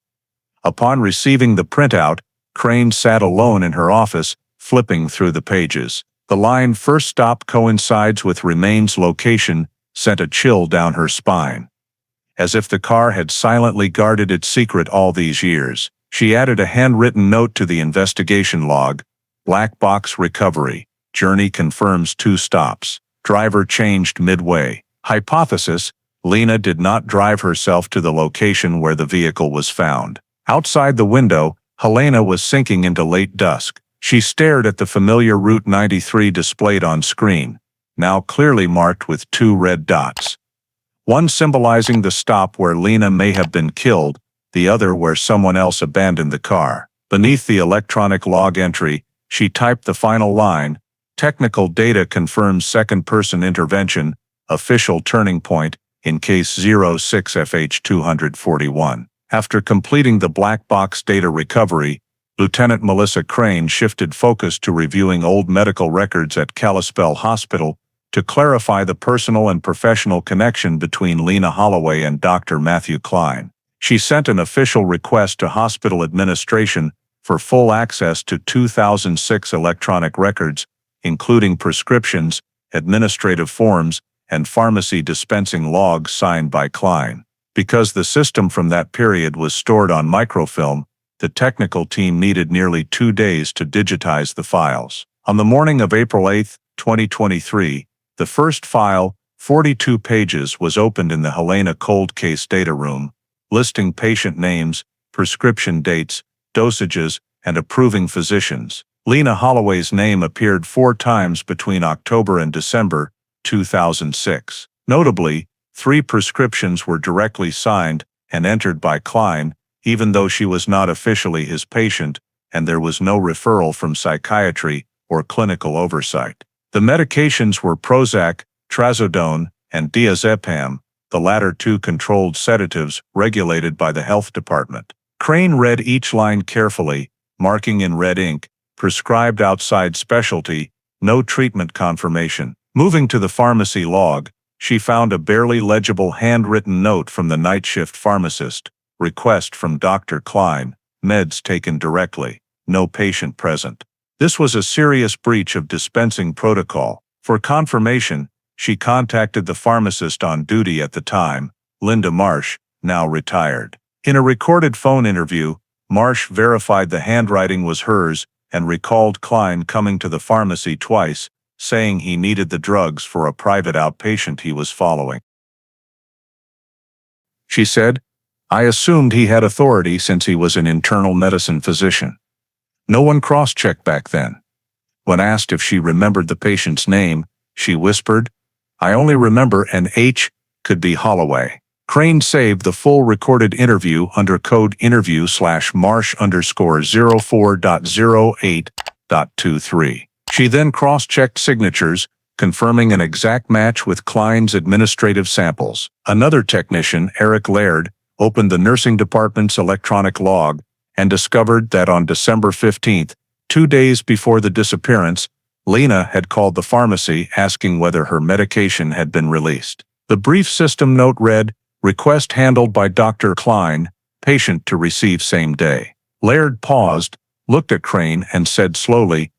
Upon receiving the printout, Crane sat alone in her office, flipping through the pages. The line "first stop coincides with remains location" sent a chill down her spine. As if the car had silently guarded its secret all these years, she added a handwritten note to the investigation log. Black box recovery. Journey confirms 2 stops. Driver changed midway. Hypothesis: Lena did not drive herself to the location where the vehicle was found. Outside the window, Helena was sinking into late dusk. She stared at the familiar Route 93 displayed on screen, now clearly marked with 2 red dots. One symbolizing the stop where Lena may have been killed, the other where someone else abandoned the car. Beneath the electronic log entry, she typed the final line, "Technical data confirms second-person intervention, official turning point, in case 06FH241. After completing the black box data recovery, Lieutenant Melissa Crane shifted focus to reviewing old medical records at Kalispell Hospital, To clarify the personal and professional connection between Lena Holloway and Dr. Matthew Klein, she sent an official request to hospital administration for full access to 2006 electronic records, including prescriptions, administrative forms, and pharmacy dispensing logs signed by Klein. Because the system from that period was stored on microfilm, the technical team needed nearly 2 days to digitize the files. On the morning of April 8, 2023, the first file, 42 pages, was opened in the Helena cold case data room, listing patient names, prescription dates, dosages, and approving physicians. Lena Holloway's name appeared 4 times between October and December 2006. Notably, 3 prescriptions were directly signed and entered by Klein, even though she was not officially his patient, and there was no referral from psychiatry or clinical oversight. The medications were Prozac, Trazodone, and Diazepam, the latter 2 controlled sedatives regulated by the health department. Crane read each line carefully, marking in red ink, prescribed outside specialty, no treatment confirmation. Moving to the pharmacy log, she found a barely legible handwritten note from the night shift pharmacist, request from Dr. Klein, meds taken directly, no patient present. This was a serious breach of dispensing protocol. For confirmation, she contacted the pharmacist on duty at the time, Linda Marsh, now retired. In a recorded phone interview, Marsh verified the handwriting was hers and recalled Klein coming to the pharmacy twice, saying he needed the drugs for a private outpatient he was following. She said, "I assumed he had authority since he was an internal medicine physician. No one cross-checked back then." When asked if she remembered the patient's name, she whispered, "I only remember an H, could be Holloway." Crane saved the full recorded interview under code interview/marsh_04.08.23. She then cross-checked signatures, confirming an exact match with Klein's administrative samples. Another technician, Eric Laird, opened the nursing department's electronic log and discovered that on December 15, 2 days before the disappearance, Lena had called the pharmacy asking whether her medication had been released. The brief system note read, "Request handled by Dr. Klein, patient to receive same day." Laird paused, looked at Crane, and said slowly,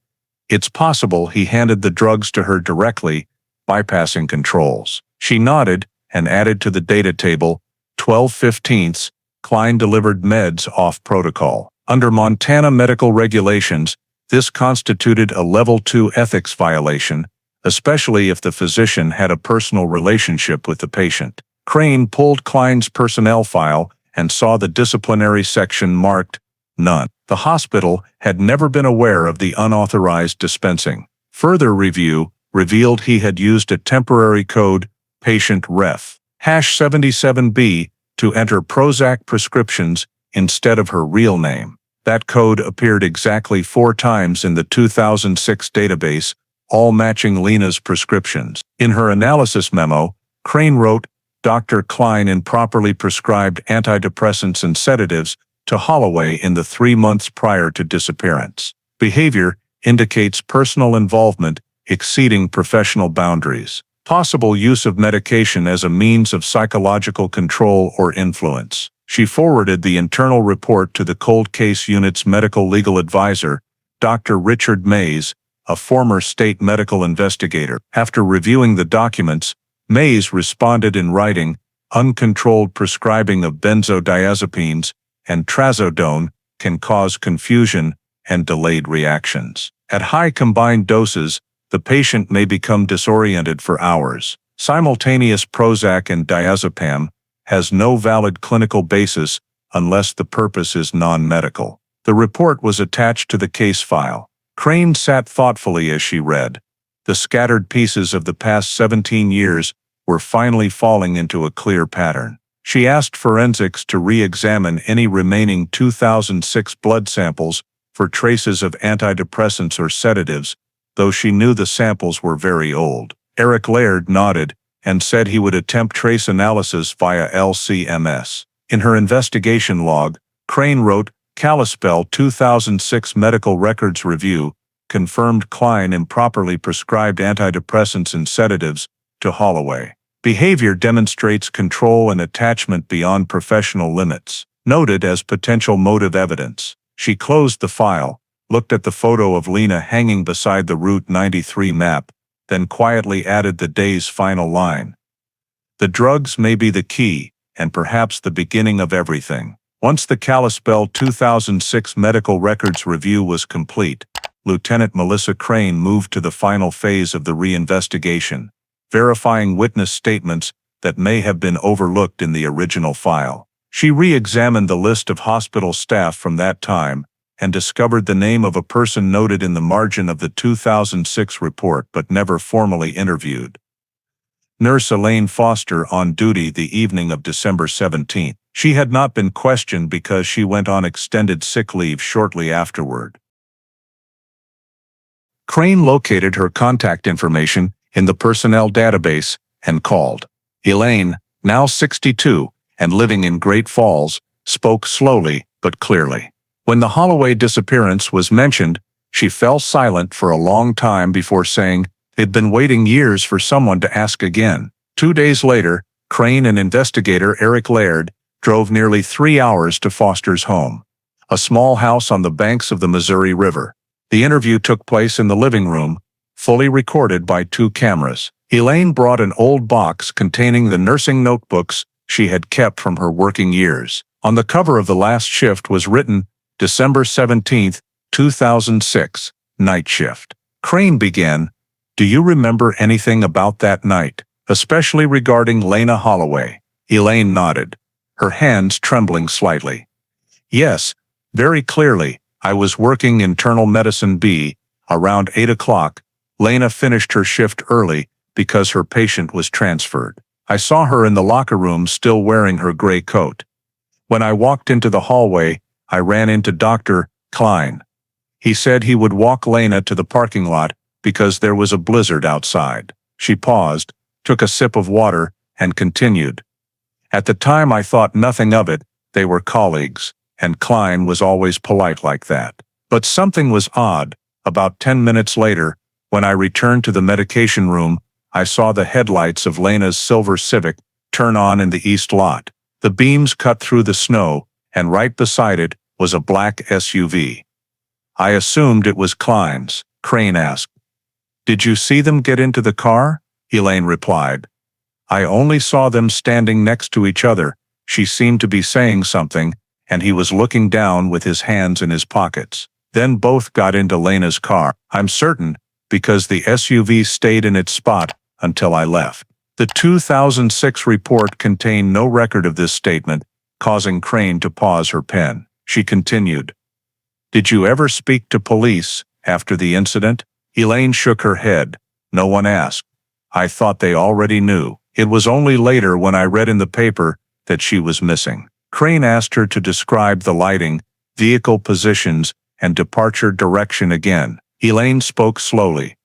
"It's possible he handed the drugs to her directly, bypassing controls." She nodded and added to the data table, 12/15, Klein delivered meds off protocol. Under Montana medical regulations, this constituted a Level 2 ethics violation, especially if the physician had a personal relationship with the patient. Crane pulled Klein's personnel file and saw the disciplinary section marked None. The hospital had never been aware of the unauthorized dispensing. Further review revealed he had used a temporary code, patient ref #77B, to enter Prozac prescriptions instead of her real name. That code appeared exactly 4 times in the 2006 database, all matching Lena's prescriptions. In her analysis memo, Crane wrote, "Dr. Klein improperly prescribed antidepressants and sedatives to Holloway in the 3 months prior to disappearance. Behavior indicates personal involvement exceeding professional boundaries. Possible use of medication as a means of psychological control or influence." She forwarded the internal report to the cold case unit's medical legal advisor, Dr. Richard Mays, a former state medical investigator. After reviewing the documents, Mays responded in writing, "Uncontrolled prescribing of benzodiazepines and trazodone can cause confusion and delayed reactions. At high combined doses, the patient may become disoriented for hours. Simultaneous Prozac and diazepam has no valid clinical basis unless the purpose is non-medical." The report was attached to the case file. Crane sat thoughtfully as she read. The scattered pieces of the past 17 years were finally falling into a clear pattern. She asked forensics to re-examine any remaining 2006 blood samples for traces of antidepressants or sedatives, though she knew the samples were very old. Eric Laird nodded and said he would attempt trace analysis via LCMS. In her investigation log, Crane wrote, "Kalispell 2006 Medical Records Review, confirmed Klein improperly prescribed antidepressants and sedatives to Holloway. Behavior demonstrates control and attachment beyond professional limits. Noted as potential motive evidence. She closed the file, looked at the photo of Lena hanging beside the Route 93 map, then quietly added the day's final line. The drugs may be the key, and perhaps the beginning of everything. Once the Kalispell 2006 medical records review was complete, Lieutenant Melissa Crane moved to the final phase of the reinvestigation, verifying witness statements that may have been overlooked in the original file. She re-examined the list of hospital staff from that time and discovered the name of a person noted in the margin of the 2006 report but never formally interviewed. Nurse Elaine Foster on duty the evening of December 17. She had not been questioned because she went on extended sick leave shortly afterward. Crane located her contact information in the personnel database and called. Elaine, now 62, and living in Great Falls, spoke slowly but clearly. When the Holloway disappearance was mentioned, she fell silent for a long time before saying they'd been waiting years for someone to ask again. 2 days later, Crane and investigator Eric Laird drove nearly 3 hours to Foster's home, a small house on the banks of the Missouri River. The interview took place in the living room, fully recorded by 2 cameras. Elaine brought an old box containing the nursing notebooks she had kept from her working years. On the cover of the last shift was written, December 17, 2006, night shift. Crane began, "Do you remember anything about that night, especially regarding Lena Holloway?" Elaine nodded, her hands trembling slightly. "Yes, very clearly. I was working internal medicine B. Around 8 o'clock, Lena finished her shift early because her patient was transferred. I saw her in the locker room still wearing her gray coat. When I walked into the hallway, I ran into Dr. Klein. He said he would walk Lena to the parking lot because there was a blizzard outside." She paused, took a sip of water, and continued. "At the time I thought nothing of it. They were colleagues, and Klein was always polite like that. But something was odd. About 10 minutes later, when I returned to the medication room, I saw the headlights of Lena's silver Civic turn on in the east lot. The beams cut through the snow, and right beside it was a black SUV. I assumed it was Klein's." Crane asked. "Did you see them get into the car?" Elaine replied. "I only saw them standing next to each other. She seemed to be saying something, and he was looking down with his hands in his pockets. Then both got into Lena's car. I'm certain, because the SUV stayed in its spot until I left." The 2006 report contained no record of this statement, causing Crane to pause her pen. She continued. "Did you ever speak to police after the incident?" Elaine shook her head. "No one asked. I thought they already knew. It was only later when I read in the paper that she was missing." Crane asked her to describe the lighting, vehicle positions, and departure direction again. Elaine spoke slowly.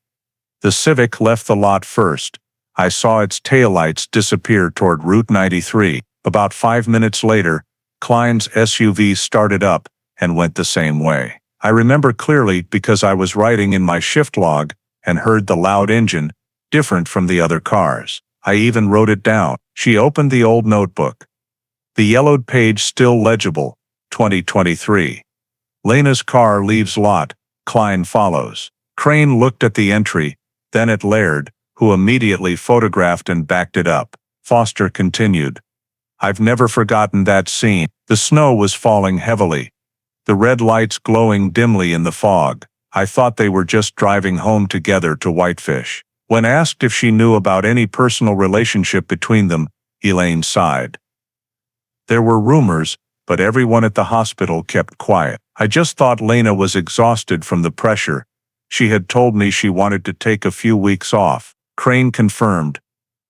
"The Civic left the lot first. I saw its taillights disappear toward Route 93. About 5 minutes later, Klein's SUV started up and went the same way. I remember clearly because I was writing in my shift log and heard the loud engine, different from the other cars. I even wrote it down." She opened the old notebook. The yellowed page still legible, 2023. Lena's car leaves lot, Klein follows. Crane looked at the entry, then at Laird, who immediately photographed and backed it up. Foster continued. "I've never forgotten that scene. The snow was falling heavily, the red lights glowing dimly in the fog. I thought they were just driving home together to Whitefish." When asked if she knew about any personal relationship between them, Elaine sighed. "There were rumors, but everyone at the hospital kept quiet. I just thought Lena was exhausted from the pressure. She had told me she wanted to take a few weeks off." Crane confirmed.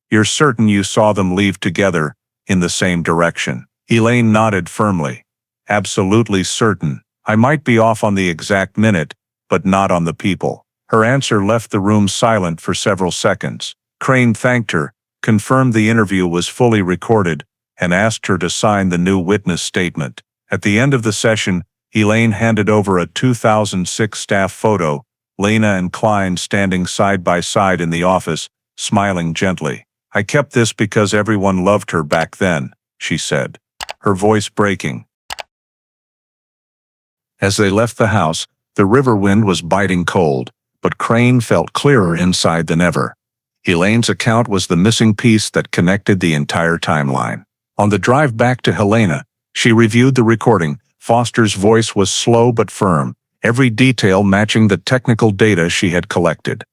"You're certain you saw them leave together, in the same direction?" Elaine nodded firmly. "Absolutely certain. I might be off on the exact minute, but not on the people." Her answer left the room silent for several seconds. Crane thanked her, confirmed the interview was fully recorded, and asked her to sign the new witness statement. At the end of the session, Elaine handed over a 2006 staff photo, Lena and Klein standing side by side in the office, smiling gently. "I kept this because everyone loved her back then," she said, her voice breaking. As they left the house, the river wind was biting cold, but Crane felt clearer inside than ever. Elaine's account was the missing piece that connected the entire timeline. On the drive back to Helena, she reviewed the recording. Foster's voice was slow but firm, every detail matching the technical data she had collected.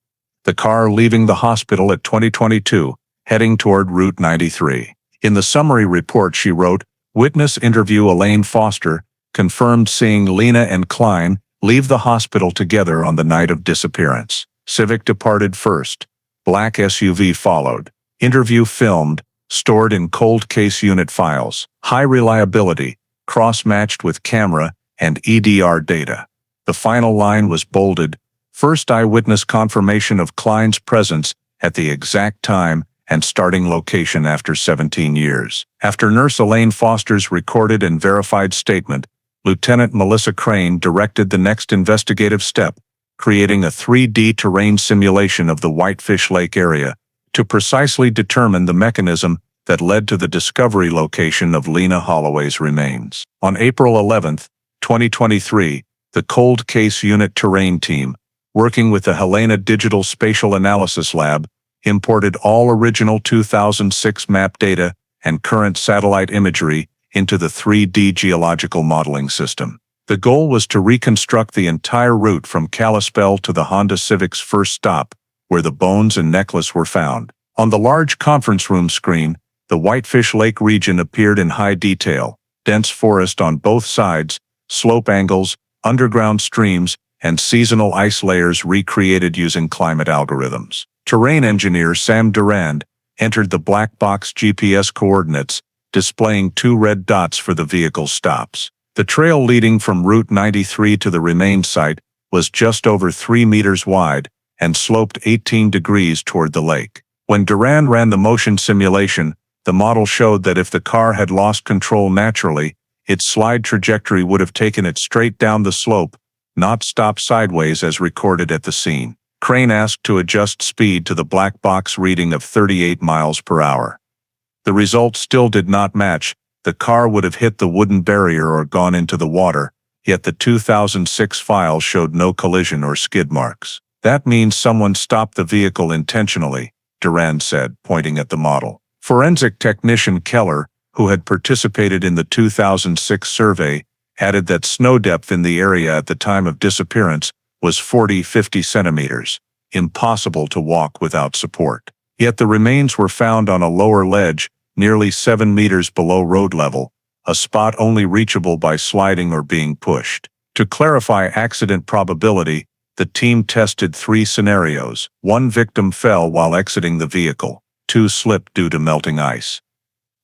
The car leaving the hospital at 2022, heading toward Route 93. In the summary report she wrote, "Witness interview Elaine Foster, confirmed seeing Lena and Klein leave the hospital together on the night of disappearance. Civic departed first. Black SUV followed. Interview filmed, stored in cold case unit files. High reliability, cross-matched with camera and EDR data." The final line was bolded, "First eyewitness confirmation of Klein's presence at the exact time and starting location after 17 years. After Nurse Elaine Foster's recorded and verified statement, Lieutenant Melissa Crane directed the next investigative step, creating a 3D terrain simulation of the Whitefish Lake area to precisely determine the mechanism that led to the discovery location of Lena Holloway's remains. On April 11, 2023, the Cold Case Unit Terrain Team, working with the Helena Digital Spatial Analysis Lab, imported all original 2006 map data and current satellite imagery into the 3D geological modeling system. The goal was to reconstruct the entire route from Kalispell to the Honda Civic's first stop, where the bones and necklace were found. On the large conference room screen, the Whitefish Lake region appeared in high detail: dense forest on both sides, slope angles, underground streams, and seasonal ice layers recreated using climate algorithms. Terrain engineer Sam Durand entered the black box GPS coordinates, displaying 2 red dots for the vehicle stops. The trail leading from Route 93 to the remains site was just over 3 meters wide and sloped 18 degrees toward the lake. When Durand ran the motion simulation, the model showed that if the car had lost control naturally, its slide trajectory would have taken it straight down the slope, not stop sideways as recorded at the scene. Crane asked to adjust speed to the black box reading of 38 miles per hour. The result still did not match. The car would have hit the wooden barrier or gone into the water, yet the 2006 file showed no collision or skid marks. "That means someone stopped the vehicle intentionally," Durand said, pointing at the model. Forensic technician Keller, who had participated in the 2006 survey, added that snow depth in the area at the time of disappearance was 40–50 centimeters, impossible to walk without support. Yet the remains were found on a lower ledge, nearly 7 meters below road level, a spot only reachable by sliding or being pushed. To clarify accident probability, the team tested 3 scenarios. 1 victim fell while exiting the vehicle. 2 slipped due to melting ice.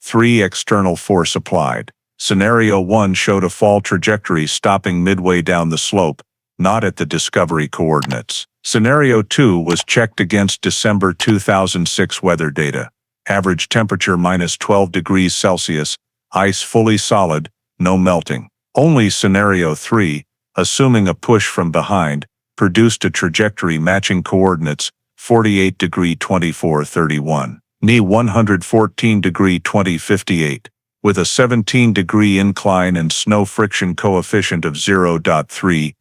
3 external force applied. Scenario 1 showed a fall trajectory stopping midway down the slope, not at the discovery coordinates. Scenario 2 was checked against December 2006 weather data. Average temperature -12 degrees Celsius, ice fully solid, no melting. Only Scenario 3, assuming a push from behind, produced a trajectory matching coordinates 48 degree 2431, NE 114 degree 2058, with a 17 degree incline and snow friction coefficient of 0.32,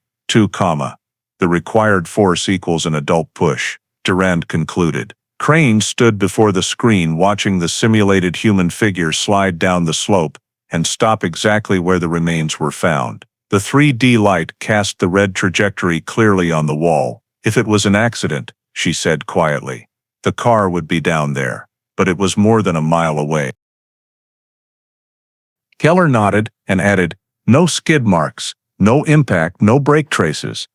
the required force equals an adult push, Durand concluded. Crane stood before the screen watching the simulated human figure slide down the slope and stop exactly where the remains were found. The 3D light cast the red trajectory clearly on the wall. "If it was an accident," she said quietly, "the car would be down there, but it was more than a mile away." Keller nodded and added, "No skid marks, no impact, no brake traces.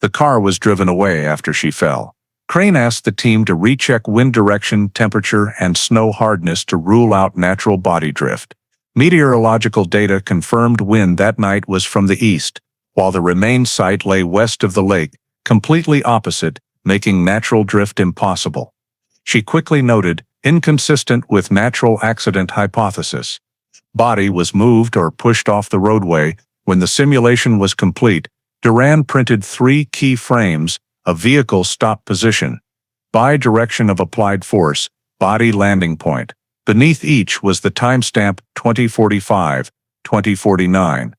The car was driven away after she fell." Crane asked the team to recheck wind direction, temperature, and snow hardness to rule out natural body drift. Meteorological data confirmed wind that night was from the east, while the remains site lay west of the lake, completely opposite, making natural drift impossible. She quickly noted, inconsistent with natural accident hypothesis. Body was moved or pushed off the roadway. When the simulation was complete, Durand printed 3 key frames, a vehicle stop position. By direction of applied force, body landing point. Beneath each was the timestamp 2045, 2049,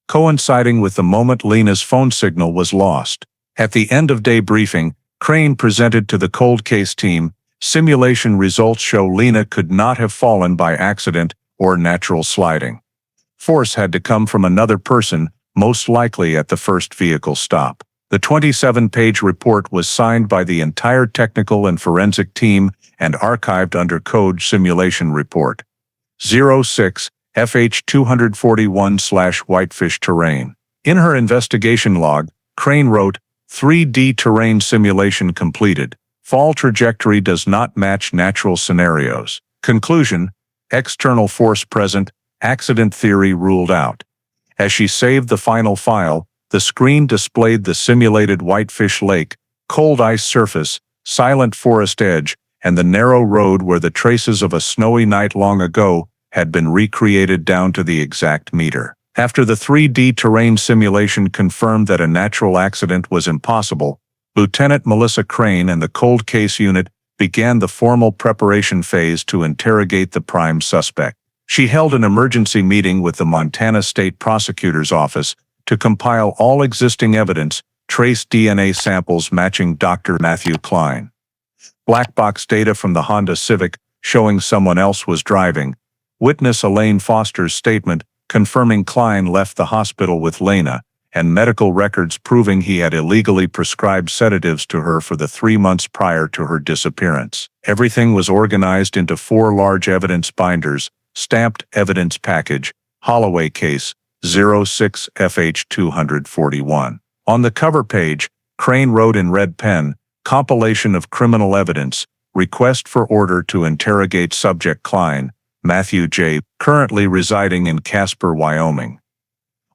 coinciding with the moment Lena's phone signal was lost. At the end of day briefing, Crane presented to the cold case team, simulation results show Lena could not have fallen by accident or natural sliding. Force had to come from another person, most likely at the first vehicle stop. The 27-page report was signed by the entire technical and forensic team and archived under Code Simulation Report 06 FH241/Whitefish Terrain. In her investigation log, Crane wrote, 3D terrain simulation completed. Fall trajectory does not match natural scenarios. Conclusion, external force present, accident theory ruled out. As she saved the final file, the screen displayed the simulated Whitefish Lake, cold ice surface, silent forest edge, and the narrow road where the traces of a snowy night long ago had been recreated down to the exact meter. After the 3D terrain simulation confirmed that a natural accident was impossible, Lieutenant Melissa Crane and the cold case unit began the formal preparation phase to interrogate the prime suspect. She held an emergency meeting with the Montana State Prosecutor's Office to compile all existing evidence, trace DNA samples matching Dr. Matthew Klein. Black box data from the Honda Civic showing someone else was driving. Witness Elaine Foster's statement confirming Klein left the hospital with Lena, and medical records proving he had illegally prescribed sedatives to her for the 3 months prior to her disappearance. Everything was organized into 4 large evidence binders, stamped evidence package, Holloway case, 06 FH241. On the cover page, Crane wrote in red pen, compilation of criminal evidence, request for order to interrogate subject Klein, Matthew J., currently residing in Casper, Wyoming.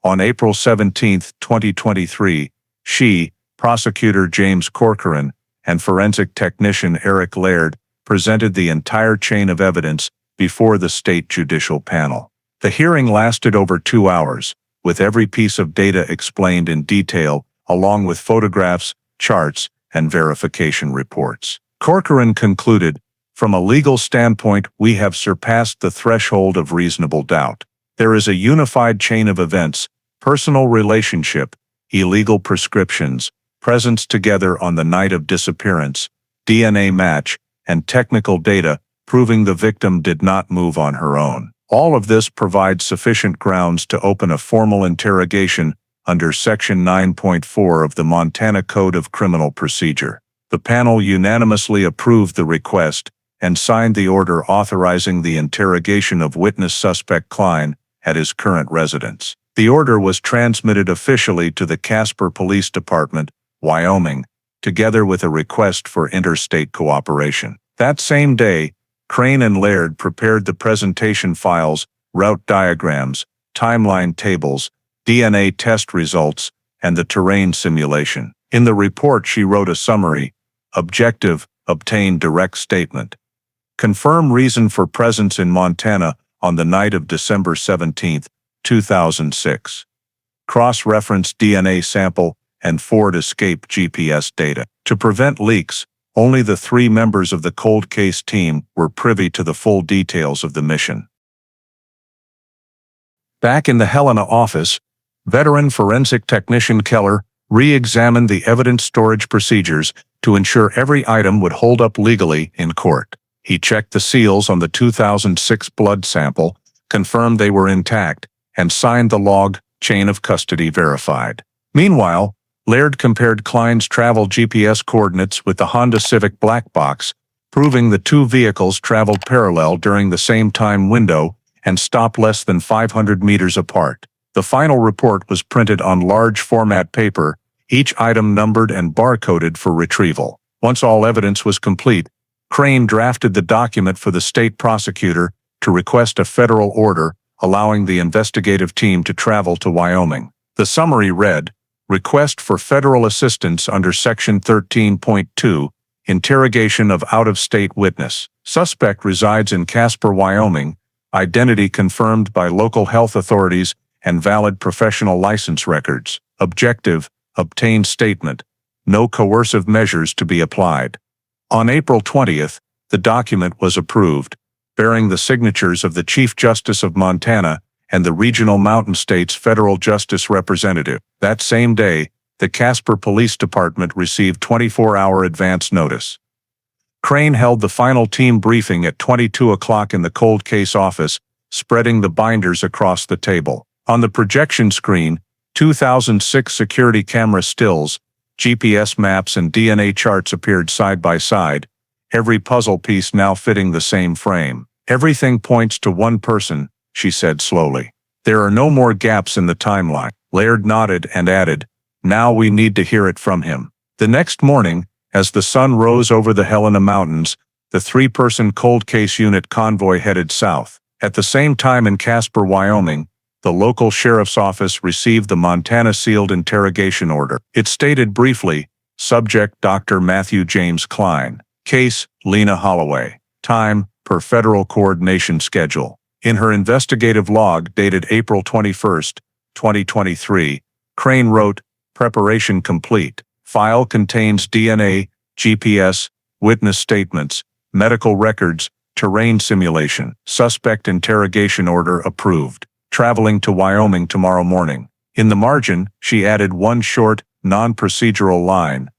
On April 17, 2023, she, Prosecutor James Corcoran, and forensic technician Eric Laird presented the entire chain of evidence before the state judicial panel. The hearing lasted over 2 hours, with every piece of data explained in detail, along with photographs, charts, and verification reports. Corcoran concluded, from a legal standpoint, we have surpassed the threshold of reasonable doubt. There is a unified chain of events, personal relationship, illegal prescriptions, presence together on the night of disappearance, DNA match, and technical data proving the victim did not move on her own. All of this provides sufficient grounds to open a formal interrogation under Section 9.4 of the Montana Code of Criminal Procedure. The panel unanimously approved the request and signed the order authorizing the interrogation of witness suspect Klein at his current residence. The order was transmitted officially to the Casper Police Department, Wyoming, together with a request for interstate cooperation. That same day, Crane and Laird prepared the presentation files, route diagrams, timeline tables, DNA test results, and the terrain simulation. In the report she wrote a summary, objective, obtain direct statement. Confirm reason for presence in Montana on the night of December 17, 2006. Cross-reference DNA sample and Ford Escape GPS data. To prevent leaks, only the 3 members of the cold case team were privy to the full details of the mission. Back in the Helena office, veteran forensic technician Keller re-examined the evidence storage procedures to ensure every item would hold up legally in court. He checked the seals on the 2006 blood sample, confirmed they were intact, and signed the log, chain of custody verified. Meanwhile, Laird compared Klein's travel GPS coordinates with the Honda Civic black box, proving the 2 vehicles traveled parallel during the same time window and stopped less than 500 meters apart. The final report was printed on large format paper, each item numbered and barcoded for retrieval. Once all evidence was complete, Crane drafted the document for the state prosecutor to request a federal order allowing the investigative team to travel to Wyoming. The summary read, request for federal assistance under Section 13.2, interrogation of out-of-state witness. Suspect resides in Casper, Wyoming, identity confirmed by local health authorities and valid professional license records. Objective, obtain statement. no coercive measures to be applied. On April 20th, the document was approved, bearing the signatures of the Chief Justice of Montana and the Regional Mountain States Federal Justice Representative. That same day, the Casper Police Department received 24-hour advance notice. Crane held the final team briefing at 22 o'clock in the cold case office, spreading the binders across the table. On the projection screen, 2006 security camera stills, GPS maps and DNA charts appeared side by side, every puzzle piece now fitting the same frame. "Everything points to one person," she said slowly. "There are no more gaps in the timeline." Laird nodded and added, "Now we need to hear it from him." The next morning, as the sun rose over the Helena Mountains, the three-person cold case unit convoy headed south. At the same time in Casper, Wyoming, the local sheriff's office received the Montana sealed interrogation order. It stated briefly, "Subject Dr. Matthew James Klein. Case, Lena Holloway. Time, per federal coordination schedule." In her investigative log dated April 21, 2023, Crane wrote, "Preparation complete. File contains DNA, GPS, witness statements, medical records, terrain simulation. Suspect interrogation order approved. Traveling to Wyoming tomorrow morning." In the margin, she added one short, non-procedural line.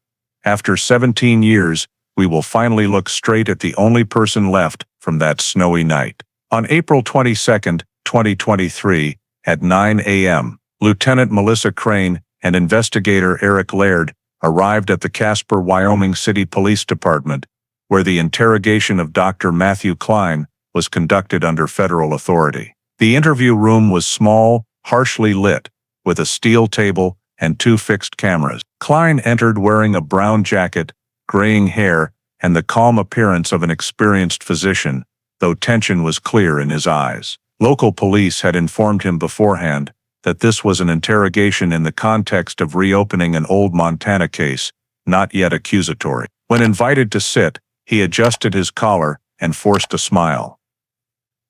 "After 17 years, we will finally look straight at the only person left from that snowy night." On April 22, 2023, at 9 a.m., Lieutenant Melissa Crane and investigator Eric Laird arrived at the Casper, Wyoming City Police Department, where the interrogation of Dr. Matthew Klein was conducted under federal authority. The interview room was small, harshly lit, with a steel table and two fixed cameras. Klein entered wearing a brown jacket, graying hair, and the calm appearance of an experienced physician, though tension was clear in his eyes. Local police had informed him beforehand that this was an interrogation in the context of reopening an old Montana case, not yet accusatory. When invited to sit, he adjusted his collar and forced a smile.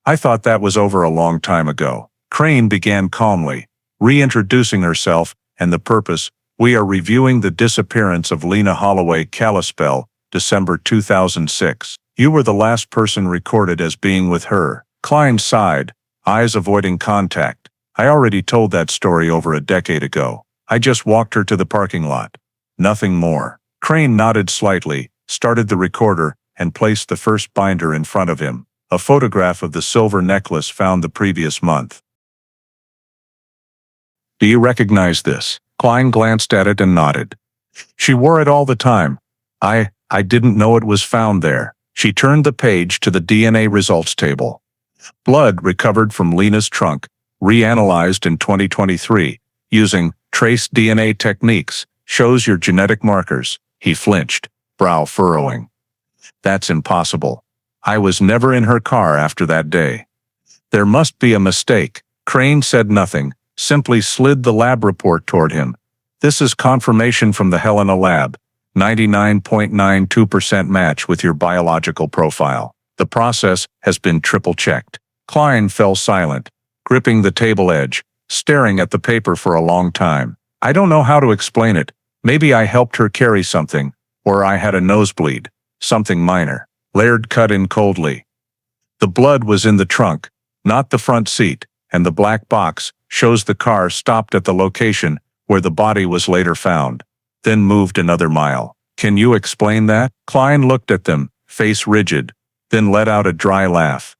"I thought that was over a long time ago." Crane began calmly, reintroducing herself and the purpose. "We are reviewing the disappearance of Lena Holloway Kalispell, December 2006. You were the last person recorded as being with her." Klein sighed, eyes avoiding contact. "I already told that story over a decade ago. I just walked her to the parking lot. Nothing more." Crane nodded slightly, started the recorder, and placed the first binder in front of him, a photograph of the silver necklace found the previous month. "Do you recognize this?" Klein glanced at it and nodded. "She wore it all the time. I didn't know it was found there." She turned the page to the DNA results table. "Blood recovered from Lena's trunk, reanalyzed in 2023, using trace DNA techniques, shows your genetic markers." He flinched, brow furrowing. "That's impossible. I was never in her car after that day." "There must be a mistake." Crane said nothing, simply slid the lab report toward him. "This is confirmation from the Helena lab. 99.92% match with your biological profile. The process has been triple-checked." Klein fell silent, gripping the table edge, staring at the paper for a long time. "I don't know how to explain it. Maybe I helped her carry something, or I had a nosebleed. Something minor." Laird cut in coldly. "The blood was in the trunk, not the front seat, and the black box shows the car stopped at the location where the body was later found, then moved another mile. Can you explain that?" Klein looked at them, face rigid, then let out a dry laugh.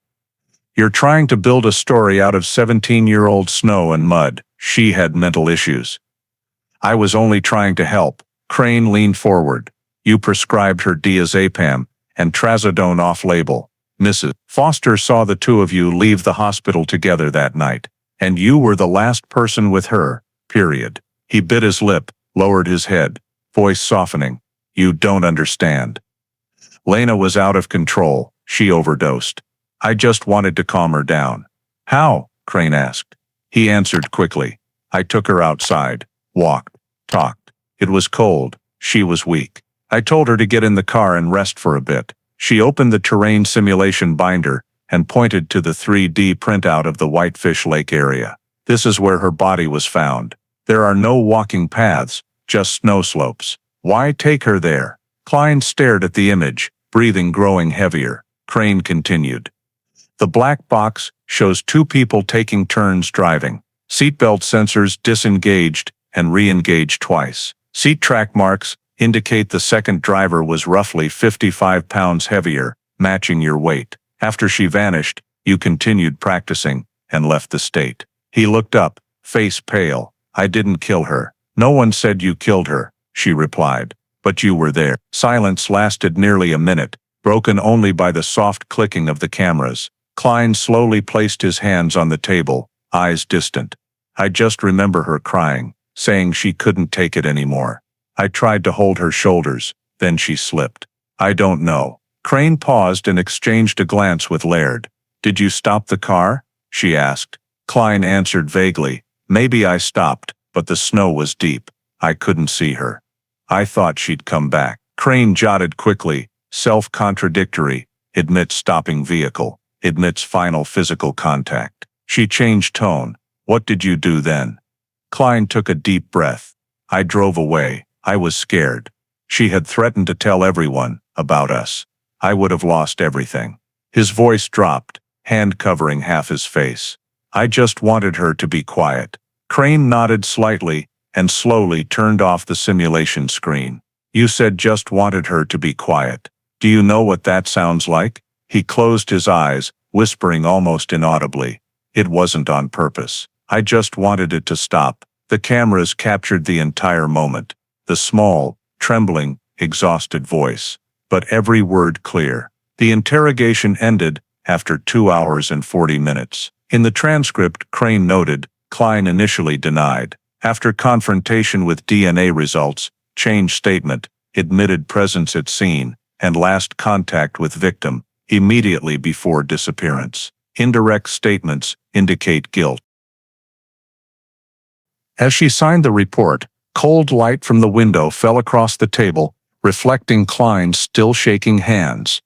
"You're trying to build a story out of 17-year-old snow and mud." She had mental issues. "I was only trying to help." Crane leaned forward. "You prescribed her diazepam and trazodone off-label. Mrs. Foster saw the two of you leave the hospital together that night, and you were the last person with her, period." He bit his lip, lowered his head, voice softening. "You don't understand. Lena was out of control. She overdosed. I just wanted to calm her down." "How?" Crane asked. He answered quickly. "I took her outside, walked, talked. It was cold. She was weak. I told her to get in the car and rest for a bit." She opened the terrain simulation binder and pointed to the 3D printout of the Whitefish Lake area. "This is where her body was found. There are no walking paths, just snow slopes. Why take her there? Klein stared at the image, breathing growing heavier. Crane continued. The black box shows two people taking turns driving. Seatbelt sensors disengaged and re-engaged twice. Seat track marks indicate the second driver was roughly 55 pounds heavier, matching your weight. After she vanished, you continued practicing and left the state. He looked up, face pale. I didn't kill her. No one said you killed her, she replied. But you were there. Silence lasted nearly a minute, broken only by the soft clicking of the cameras. Klein slowly placed his hands on the table, eyes distant. I just remember her crying, saying she couldn't take it anymore. I tried to hold her shoulders, then she slipped. I don't know. Crane paused and exchanged a glance with Laird. Did you stop the car? She asked. Klein answered vaguely. Maybe I stopped, but the snow was deep. I couldn't see her. I thought she'd come back. Crane jotted quickly, self-contradictory, admits stopping vehicle, admits final physical contact. She changed tone. What did you do then? Klein took a deep breath. I drove away. I was scared. She had threatened to tell everyone about us. I would have lost everything. His voice dropped, hand covering half his face. I just wanted her to be quiet. Crane nodded slightly and slowly turned off the simulation screen. You said just wanted her to be quiet. Do you know what that sounds like? He closed his eyes, whispering almost inaudibly. It wasn't on purpose. I just wanted it to stop. The cameras captured the entire moment. The small, trembling, exhausted voice. But every word clear. The interrogation ended after 2 hours and 40 minutes. In the transcript, Crane noted, Klein initially denied. After confrontation with DNA results, changed statement, admitted presence at scene, and last contact with victim, immediately before disappearance. Indirect statements indicate guilt. As she signed the report, cold light from the window fell across the table, reflecting Klein's still shaking hands.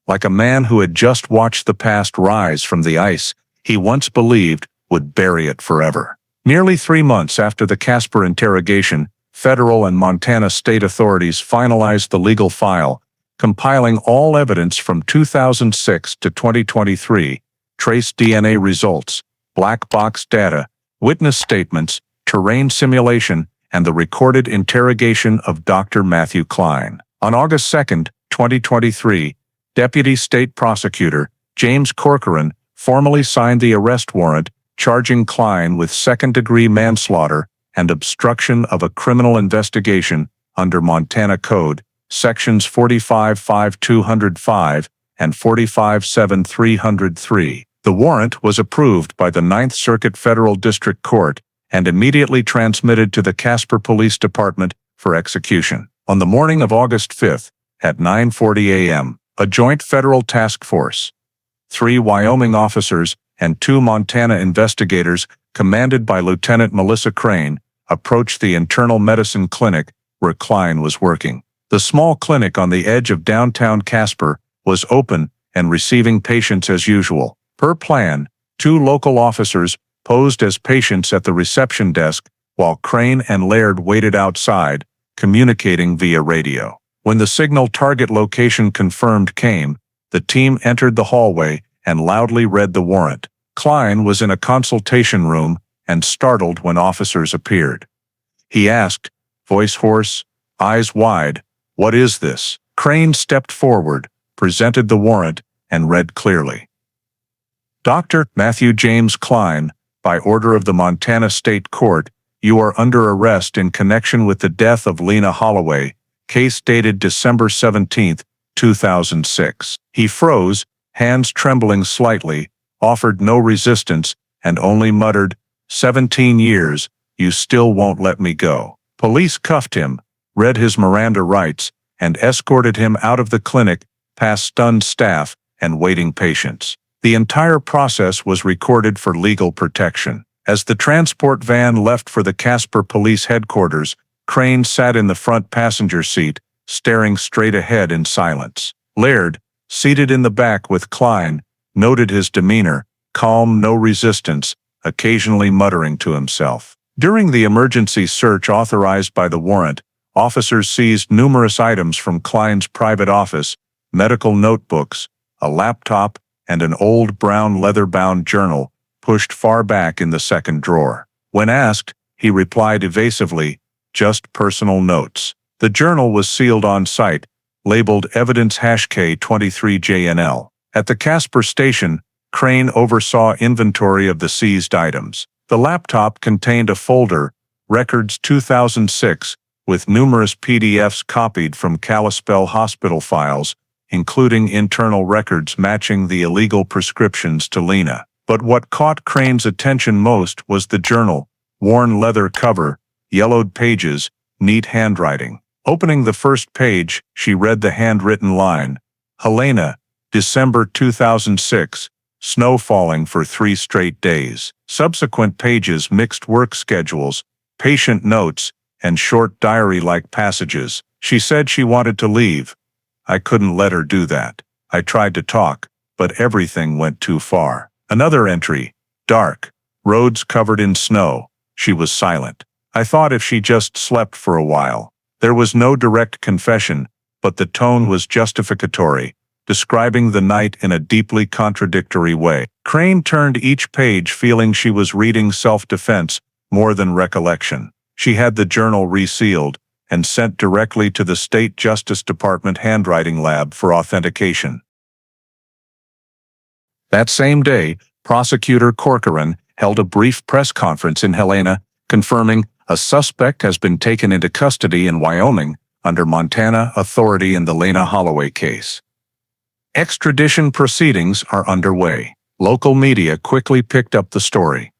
Like a man who had just watched the past rise from the ice he once believed would bury it forever. Nearly 3 months after the Casper interrogation, federal and Montana state authorities finalized the legal file, compiling all evidence from 2006 to 2023, trace DNA results, black box data, witness statements, terrain simulation, and the recorded interrogation of Dr. Matthew Klein. On August 2, 2023, Deputy State Prosecutor James Corcoran formally signed the arrest warrant charging Klein with second-degree manslaughter and obstruction of a criminal investigation under Montana Code, Sections 45-5205 and 45-7303. The warrant was approved by the Ninth Circuit Federal District Court and immediately transmitted to the Casper Police Department for execution. On the morning of August 5, at 9:40 a.m., a joint federal task force, 3 Wyoming officers and 2 Montana investigators, commanded by Lieutenant Melissa Crane, approached the internal medicine clinic where Klein was working. The small clinic on the edge of downtown Casper was open and receiving patients as usual. Per plan, 2 local officers posed as patients at the reception desk while Crane and Laird waited outside, communicating via radio. When the signal target location confirmed came, the team entered the hallway and loudly read the warrant. Klein was in a consultation room and startled when officers appeared. He asked, voice hoarse, eyes wide, "What is this?" Crane stepped forward, presented the warrant, and read clearly. Dr. Matthew James Klein, by order of the Montana State Court, you are under arrest in connection with the death of Lena Holloway, case dated December 17, 2006. He froze, hands trembling slightly, offered no resistance, and only muttered, 17 years, you still won't let me go. Police cuffed him, read his Miranda rights, and escorted him out of the clinic, past stunned staff and waiting patients. The entire process was recorded for legal protection. As the transport van left for the Casper Police Headquarters, Crane sat in the front passenger seat, staring straight ahead in silence. Laird, seated in the back with Klein, noted his demeanor, calm, no resistance, occasionally muttering to himself. During the emergency search authorized by the warrant, Officers seized numerous items from Klein's private office, medical notebooks, a laptop, and an old brown leather-bound journal pushed far back in the second drawer. When asked, he replied evasively, "Just personal notes." The journal was sealed on site, labeled Evidence K23JNL. At the Casper station, Crane oversaw inventory of the seized items. The laptop contained a folder, Records 2006, with numerous PDFs copied from Kalispell hospital files, including internal records matching the illegal prescriptions to Lena. But what caught Crane's attention most was the journal, worn leather cover, yellowed pages, neat handwriting. Opening the first page, she read the handwritten line, "Helena, December 2006, snow falling for 3 straight days." Subsequent pages mixed work schedules, patient notes, and short diary-like passages. She said she wanted to leave. I couldn't let her do that. I tried to talk, but everything went too far. Another entry, dark, roads covered in snow. She was silent. I thought if she just slept for a while. There was no direct confession, but the tone was justificatory, describing the night in a deeply contradictory way. Crane turned each page feeling she was reading self-defense more than recollection. She had the journal resealed and sent directly to the State Justice Department handwriting lab for authentication. That same day, Prosecutor Corcoran held a brief press conference in Helena, confirming a suspect has been taken into custody in Wyoming under Montana authority in the Lena Holloway case. Extradition proceedings are underway. Local media quickly picked up the story.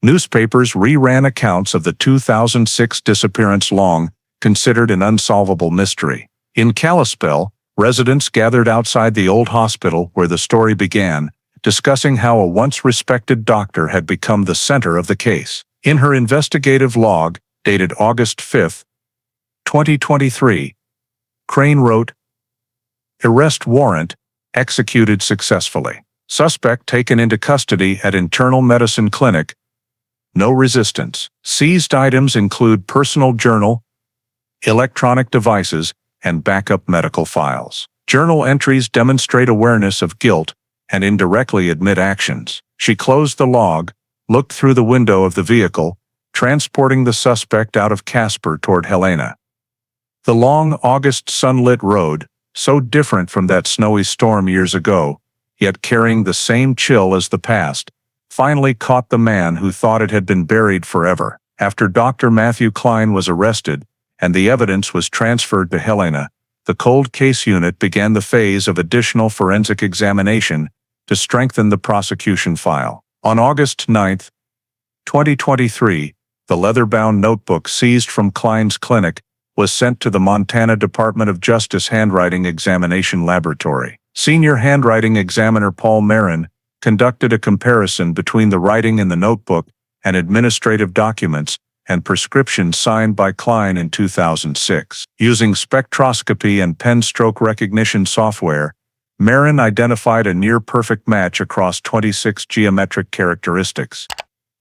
Newspapers reran accounts of the 2006 disappearance, long considered an unsolvable mystery. In Kalispell, residents gathered outside the old hospital where the story began, discussing how a once-respected doctor had become the center of the case. In her investigative log, dated August 5, 2023, Crane wrote, "Arrest warrant executed successfully. Suspect taken into custody at internal medicine clinic. No resistance. Seized items include personal journal, electronic devices, and backup medical files. Journal entries demonstrate awareness of guilt and indirectly admit actions." She closed the log, looked through the window of the vehicle, transporting the suspect out of Casper toward Helena. The long August sunlit road, so different from that snowy storm years ago, yet carrying the same chill as the past, finally caught the man who thought it had been buried forever. After Dr. Matthew Klein was arrested and the evidence was transferred to Helena, the cold case unit began the phase of additional forensic examination to strengthen the prosecution file. On August 9, 2023, the leather-bound notebook seized from Klein's clinic was sent to the Montana Department of Justice Handwriting Examination Laboratory. Senior handwriting examiner Paul Marin conducted a comparison between the writing in the notebook and administrative documents and prescriptions signed by Klein in 2006. Using spectroscopy and pen stroke recognition software, Marin identified a near-perfect match across 26 geometric characteristics,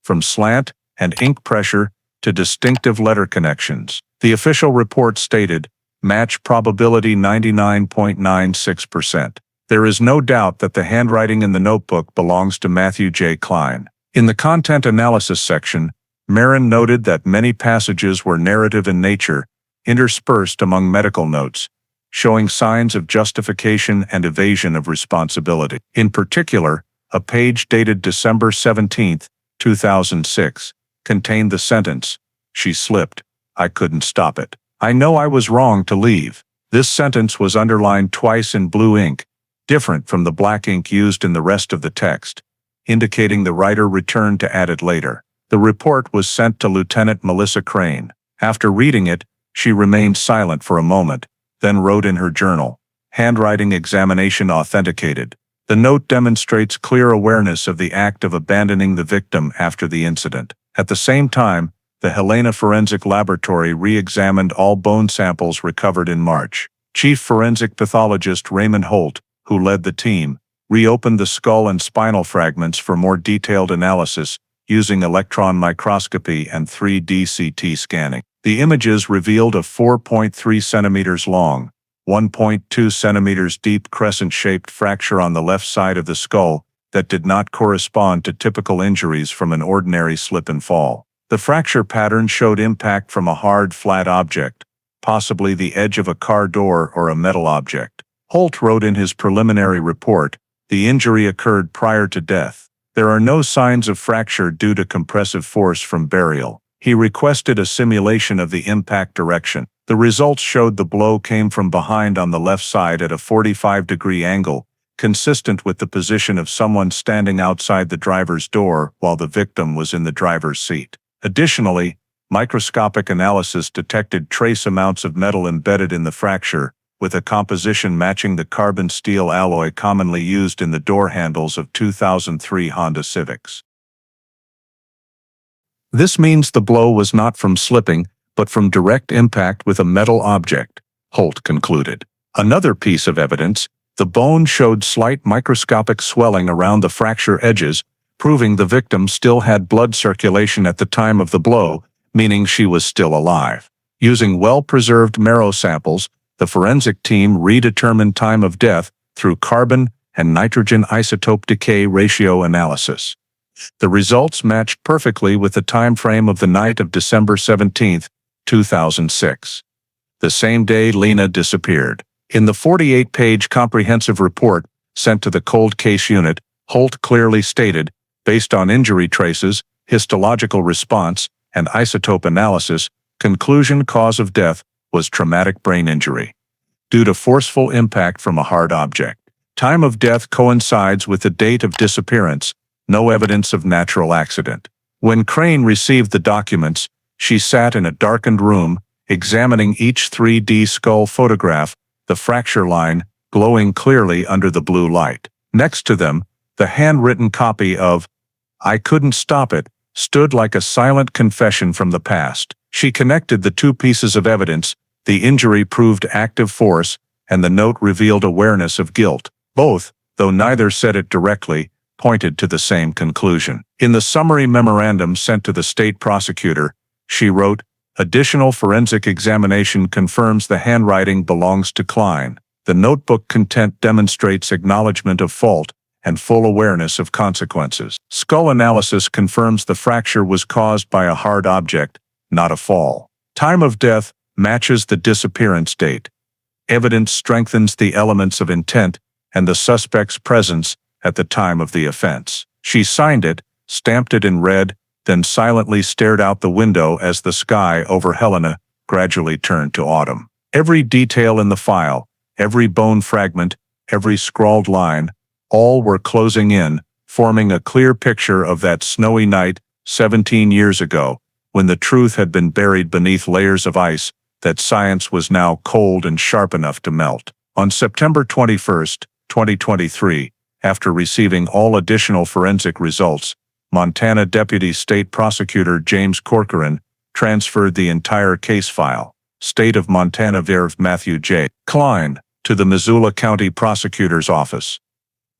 from slant and ink pressure to distinctive letter connections. The official report stated, match probability 99.96%. There is no doubt that the handwriting in the notebook belongs to Matthew J. Klein. In the content analysis section, Marin noted that many passages were narrative in nature, interspersed among medical notes, showing signs of justification and evasion of responsibility. In particular, a page dated December 17, 2006, contained the sentence, "She slipped. I couldn't stop it. I know I was wrong to leave." This sentence was underlined twice in blue ink, different from the black ink used in the rest of the text, indicating the writer returned to add it later. The report was sent to Lieutenant Melissa Crane. After reading it, she remained silent for a moment, then wrote in her journal, "Handwriting examination authenticated." The note demonstrates clear awareness of the act of abandoning the victim after the incident. At the same time, the Helena Forensic Laboratory re-examined all bone samples recovered in March. Chief Forensic Pathologist Raymond Holt, who led the team, reopened the skull and spinal fragments for more detailed analysis using electron microscopy and 3D CT scanning. The images revealed a 4.3 centimeters long, 1.2 centimeters deep crescent-shaped fracture on the left side of the skull that did not correspond to typical injuries from an ordinary slip and fall. The fracture pattern showed impact from a hard, flat object, possibly the edge of a car door or a metal object. Holt wrote in his preliminary report, "The injury occurred prior to death. There are no signs of fracture due to compressive force from burial." He requested a simulation of the impact direction. The results showed the blow came from behind on the left side at a 45-degree angle, consistent with the position of someone standing outside the driver's door while the victim was in the driver's seat. Additionally, microscopic analysis detected trace amounts of metal embedded in the fracture, with a composition matching the carbon steel alloy commonly used in the door handles of 2003 Honda Civics. This means the blow was not from slipping, but from direct impact with a metal object, Holt concluded. Another piece of evidence, the bone showed slight microscopic swelling around the fracture edges, proving the victim still had blood circulation at the time of the blow, meaning she was still alive. Using well-preserved marrow samples, the forensic team redetermined time of death through carbon and nitrogen isotope decay ratio analysis. The results matched perfectly with the time frame of the night of December 17, 2006. The same day Lena disappeared. In the 48-page comprehensive report sent to the cold case unit, Holt clearly stated, based on injury traces, histological response, and isotope analysis, conclusion cause of death was traumatic brain injury due to forceful impact from a hard object. Time of death coincides with the date of disappearance, no evidence of natural accident. When Crane received the documents, she sat in a darkened room, examining each 3D skull photograph, the fracture line glowing clearly under the blue light. Next to them, the handwritten copy of "I Couldn't Stop It" stood like a silent confession from the past. She connected the two pieces of evidence. The injury proved active force, and the note revealed awareness of guilt. Both, though neither said it directly, pointed to the same conclusion. In the summary memorandum sent to the state prosecutor, she wrote, "Additional forensic examination confirms the handwriting belongs to Klein. The notebook content demonstrates acknowledgement of fault and full awareness of consequences. Skull analysis confirms the fracture was caused by a hard object, not a fall. Time of death matches the disappearance date. Evidence strengthens the elements of intent and the suspect's presence at the time of the offense." She signed it, stamped it in red, then silently stared out the window as the sky over Helena gradually turned to autumn. Every detail in the file, every bone fragment, every scrawled line, all were closing in, forming a clear picture of that snowy night 17 years ago, when the truth had been buried beneath layers of ice that science was now cold and sharp enough to melt. On September 21, 2023, after receiving all additional forensic results, Montana Deputy State Prosecutor James Corcoran transferred the entire case file, State of Montana Verv Matthew J. Klein, to the Missoula County Prosecutor's Office,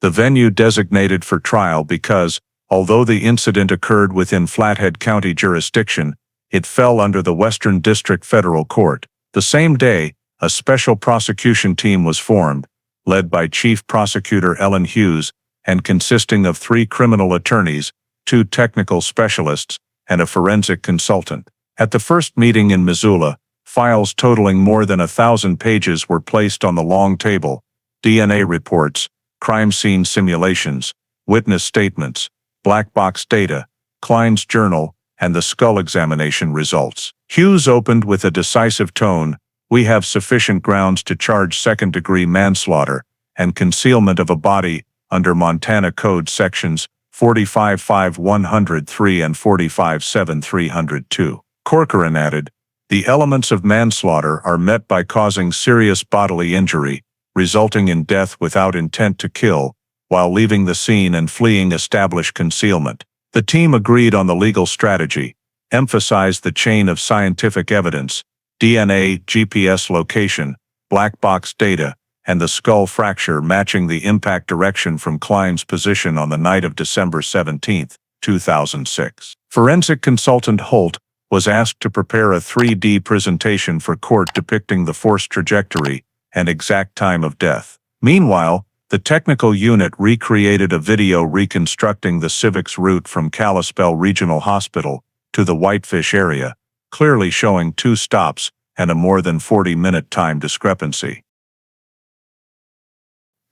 the venue designated for trial because, although the incident occurred within Flathead County jurisdiction, it fell under the Western District Federal Court. The same day, a special prosecution team was formed, led by Chief Prosecutor Ellen Hughes and consisting of 3 criminal attorneys, 2 technical specialists, and a forensic consultant. At the first meeting in Missoula, files totaling more than 1,000 pages were placed on the long table: DNA reports, crime scene simulations, witness statements, black box data, Klein's journal, and the skull examination results. Hughes opened with a decisive tone, "We have sufficient grounds to charge second-degree manslaughter and concealment of a body under Montana Code Sections 45.5.103 and 45.7.302. Corcoran added, "The elements of manslaughter are met by causing serious bodily injury, resulting in death without intent to kill, while leaving the scene and fleeing established concealment." The team agreed on the legal strategy, emphasized the chain of scientific evidence, DNA, GPS location, black box data, and the skull fracture matching the impact direction from Klein's position on the night of December 17, 2006. Forensic consultant Holt was asked to prepare a 3D presentation for court depicting the forced trajectory and exact time of death. Meanwhile, the technical unit recreated a video reconstructing the Civic's route from Kalispell Regional Hospital to the Whitefish area, clearly showing 2 stops and a more than 40-minute time discrepancy.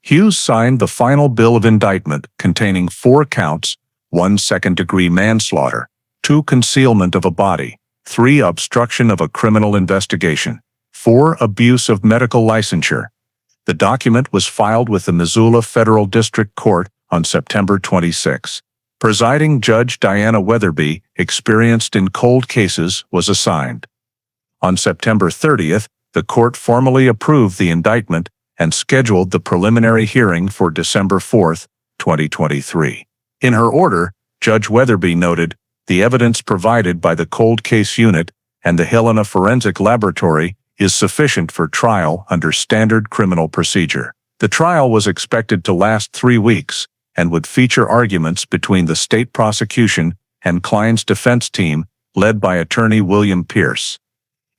Hughes signed the final bill of indictment containing 4 counts: 1 second-degree manslaughter, 2 concealment of a body, 3 obstruction of a criminal investigation, 4 abuse of medical licensure. The document was filed with the Missoula Federal District Court on September 26. Presiding Judge Diana Weatherby, experienced in cold cases, was assigned. On September 30th, the court formally approved the indictment and scheduled the preliminary hearing for December 4, 2023. In her order, Judge Weatherby noted, "The evidence provided by the cold case unit and the Helena Forensic Laboratory is sufficient for trial under standard criminal procedure." The trial was expected to last 3 weeks and would feature arguments between the state prosecution and Klein's defense team, led by attorney William Pierce.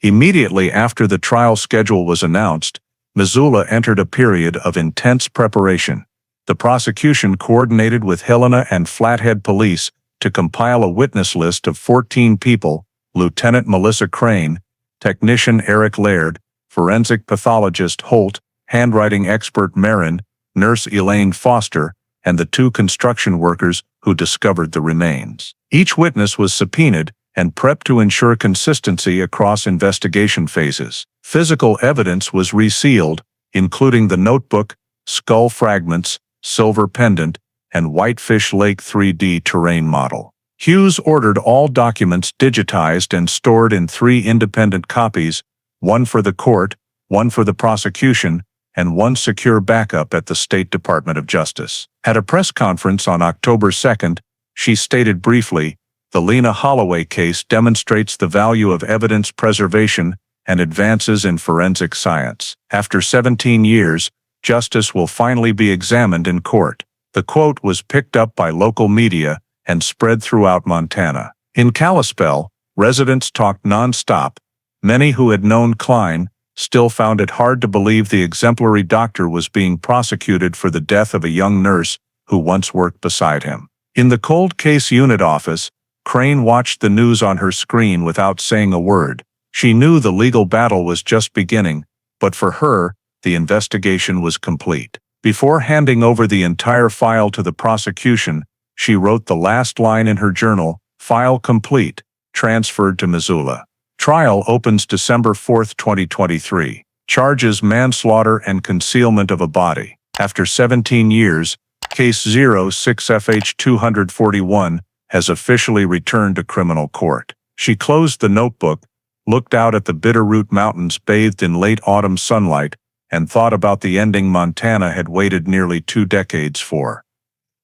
Immediately after the trial schedule was announced, Missoula entered a period of intense preparation. The prosecution coordinated with Helena and Flathead Police to compile a witness list of 14 people: Lieutenant Melissa Crane, Technician Eric Laird, Forensic Pathologist Holt, Handwriting Expert Marin, Nurse Elaine Foster, and the 2 construction workers who discovered the remains. Each witness was subpoenaed and prepped to ensure consistency across investigation phases. Physical evidence was resealed, including the notebook, skull fragments, silver pendant, and Whitefish Lake 3D terrain model. Hughes ordered all documents digitized and stored in 3 independent copies, 1 for the court, 1 for the prosecution, and 1 secure backup at the State Department of Justice. At a press conference on October 2, she stated briefly, "The Lena Holloway case demonstrates the value of evidence preservation and advances in forensic science. After 17 years, justice will finally be examined in court." The quote was picked up by local media and spread throughout Montana. In Kalispell, residents talked nonstop. Many who had known Klein still found it hard to believe the exemplary doctor was being prosecuted for the death of a young nurse who once worked beside him. In the cold case unit office, Crane watched the news on her screen without saying a word. She knew the legal battle was just beginning, but for her, the investigation was complete. Before handing over the entire file to the prosecution, she wrote the last line in her journal, "File complete, transferred to Missoula." Trial opens December 4, 2023. Charges manslaughter and concealment of a body. After 17 years, Case 06FH241 has officially returned to criminal court. She closed the notebook, looked out at the Bitterroot Mountains bathed in late autumn sunlight, and thought about the ending Montana had waited nearly 2 decades for.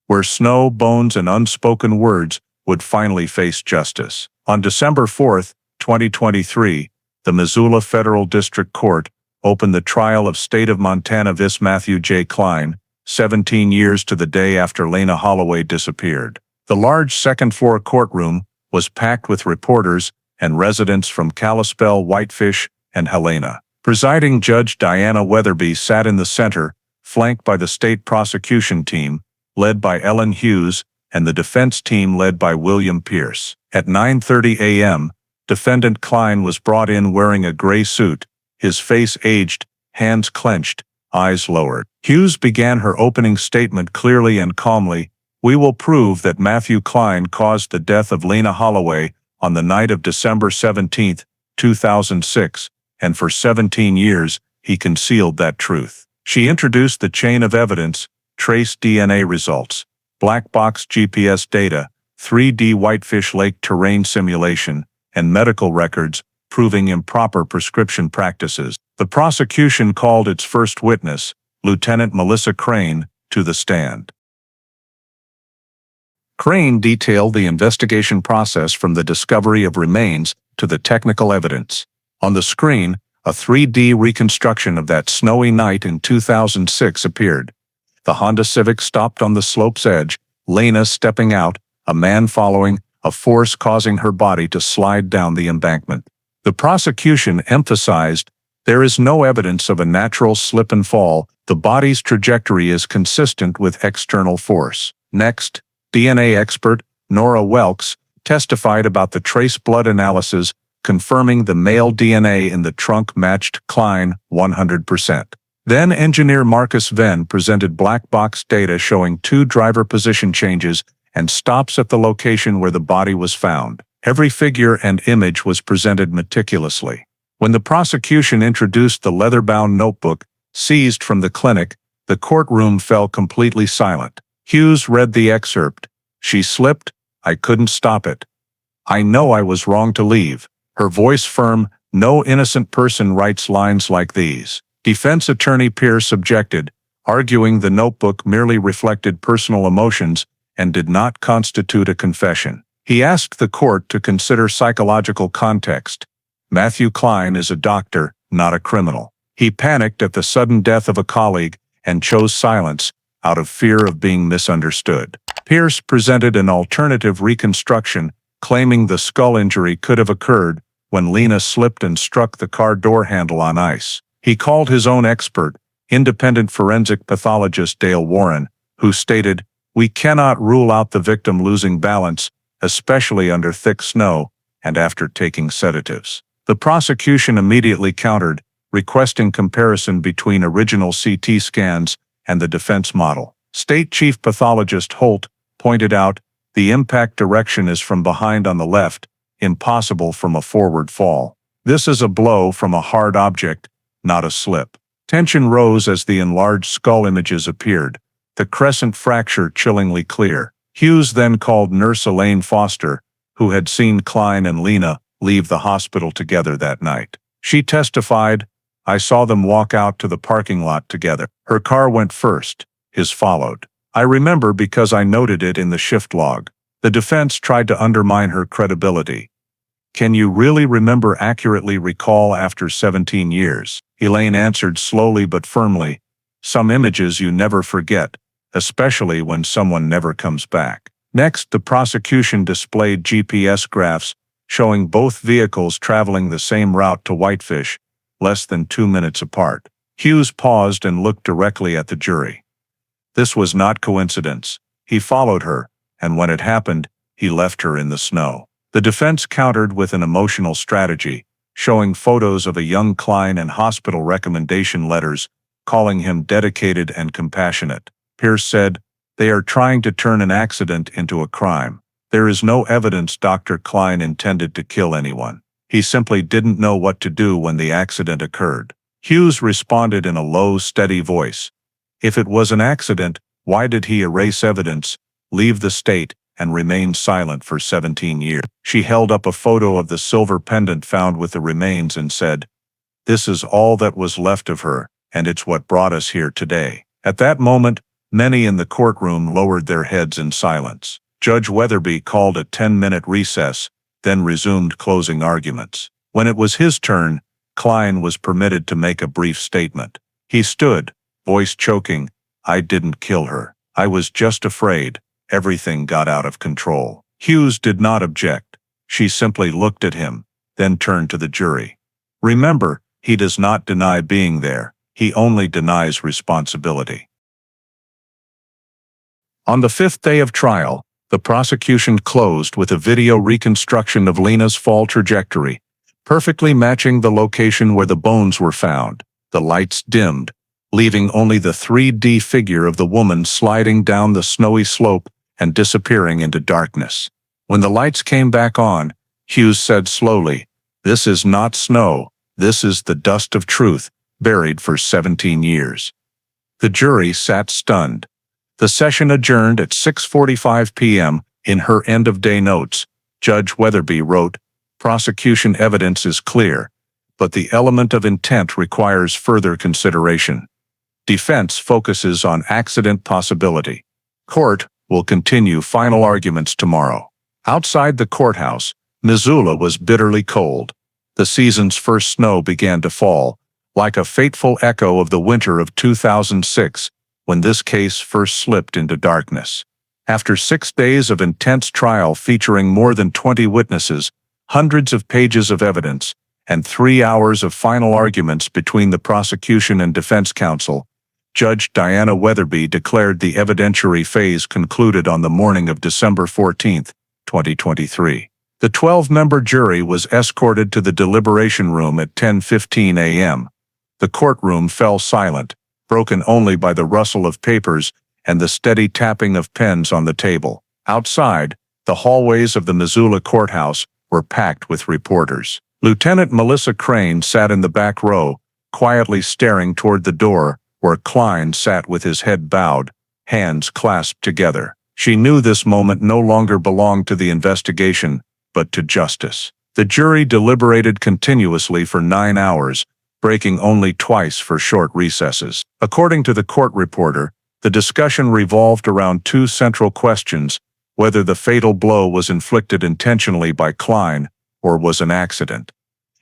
Where snow, bones, and unspoken words would finally face justice. On December 4, 2023, the Missoula Federal District Court opened the trial of State of Montana vis. Matthew J. Klein, 17 years to the day after Lena Holloway disappeared. The large second-floor courtroom was packed with reporters and residents from Kalispell, Whitefish, and Helena. Presiding Judge Diana Weatherby sat in the center, flanked by the state prosecution team, led by Ellen Hughes, and the defense team led by William Pierce. At 9:30 a.m., Defendant Klein was brought in wearing a gray suit, his face aged, hands clenched, eyes lowered. Hughes began her opening statement clearly and calmly. "We will prove that Matthew Klein caused the death of Lena Holloway on the night of December 17, 2006, and for 17 years, he concealed that truth." She introduced the chain of evidence, trace DNA results, black box GPS data, 3D Whitefish Lake terrain simulation, and medical records proving improper prescription practices. The prosecution called its first witness, Lieutenant Melissa Crane, to the stand. Crane detailed the investigation process from the discovery of remains to the technical evidence. On the screen, a 3D reconstruction of that snowy night in 2006 appeared. The Honda Civic stopped on the slope's edge, Lena stepping out, a man following, a force causing her body to slide down the embankment. The prosecution emphasized, there is no evidence of a natural slip and fall. The body's trajectory is consistent with external force. Next, DNA expert Nora Welks testified about the trace blood analysis, confirming the male DNA in the trunk matched Klein 100%. Then engineer Marcus Venn presented black box data showing 2 driver position changes and stops at the location where the body was found. Every figure and image was presented meticulously. When the prosecution introduced the leather-bound notebook seized from the clinic, the courtroom fell completely silent. Hughes read the excerpt. "She slipped. I couldn't stop it. I know I was wrong to leave." Her voice firm. No innocent person writes lines like these. Defense attorney Pierce objected, arguing the notebook merely reflected personal emotions and did not constitute a confession. He asked the court to consider psychological context. Matthew Klein is a doctor, not a criminal. He panicked at the sudden death of a colleague and chose silence out of fear of being misunderstood. Pierce presented an alternative reconstruction, claiming the skull injury could have occurred when Lena slipped and struck the car door handle on ice. He called his own expert, independent forensic pathologist Dale Warren, who stated, "We cannot rule out the victim losing balance, especially under thick snow and after taking sedatives." The prosecution immediately countered, requesting comparison between original CT scans and the defense model. State Chief Pathologist Holt pointed out, the impact direction is from behind on the left, impossible from a forward fall. This is a blow from a hard object, not a slip. Tension rose as the enlarged skull images appeared, the crescent fracture chillingly clear. Hughes then called Nurse Elaine Foster, who had seen Klein and Lena leave the hospital together that night. She testified, "I saw them walk out to the parking lot together. Her car went first, his followed. I remember because I noted it in the shift log." The defense tried to undermine her credibility. "Can you really remember accurately recall after 17 years? Elaine answered slowly but firmly, "Some images you never forget, especially when someone never comes back." Next, the prosecution displayed GPS graphs showing both vehicles traveling the same route to Whitefish, less than 2 minutes apart. Hughes paused and looked directly at the jury. This was not coincidence. He followed her, and when it happened, he left her in the snow. The defense countered with an emotional strategy, showing photos of a young Klein and hospital recommendation letters, calling him dedicated and compassionate. Pierce said, "They are trying to turn an accident into a crime. There is no evidence Dr. Klein intended to kill anyone. He simply didn't know what to do when the accident occurred." Hughes responded in a low, steady voice. "If it was an accident, why did he erase evidence, leave the state, and remain silent for 17 years? She held up a photo of the silver pendant found with the remains and said, "This is all that was left of her, and it's what brought us here today." At that moment, many in the courtroom lowered their heads in silence. Judge Weatherby called a 10-minute recess, then resumed closing arguments. When it was his turn, Klein was permitted to make a brief statement. He stood, voice choking, "I didn't kill her. I was just afraid. Everything got out of control." Hughes did not object. She simply looked at him, then turned to the jury. "Remember, he does not deny being there. He only denies responsibility." On the 5th day of trial, the prosecution closed with a video reconstruction of Lena's fall trajectory, perfectly matching the location where the bones were found. The lights dimmed, leaving only the 3D figure of the woman sliding down the snowy slope and disappearing into darkness. When the lights came back on, Hughes said slowly, "This is not snow. This is the dust of truth, buried for 17 years." The jury sat stunned. The session adjourned at 6:45 p.m. In her end-of-day notes, Judge Weatherby wrote, "Prosecution evidence is clear, but the element of intent requires further consideration. Defense focuses on accident possibility. Court will continue final arguments tomorrow." Outside the courthouse, Missoula was bitterly cold. The season's first snow began to fall, like a fateful echo of the winter of 2006, when this case first slipped into darkness. After 6 days of intense trial featuring more than 20 witnesses, hundreds of pages of evidence, and 3 hours of final arguments between the prosecution and defense counsel, Judge Diana Weatherby declared the evidentiary phase concluded on the morning of December 14, 2023. The 12-member jury was escorted to the deliberation room at 10:15 a.m. The courtroom fell silent, broken only by the rustle of papers and the steady tapping of pens on the table. Outside, the hallways of the Missoula courthouse were packed with reporters. Lieutenant Melissa Crane sat in the back row, quietly staring toward the door, where Klein sat with his head bowed, hands clasped together. She knew this moment no longer belonged to the investigation, but to justice. The jury deliberated continuously for 9 hours, breaking only twice for short recesses. According to the court reporter, the discussion revolved around 2 central questions: whether the fatal blow was inflicted intentionally by Klein or was an accident,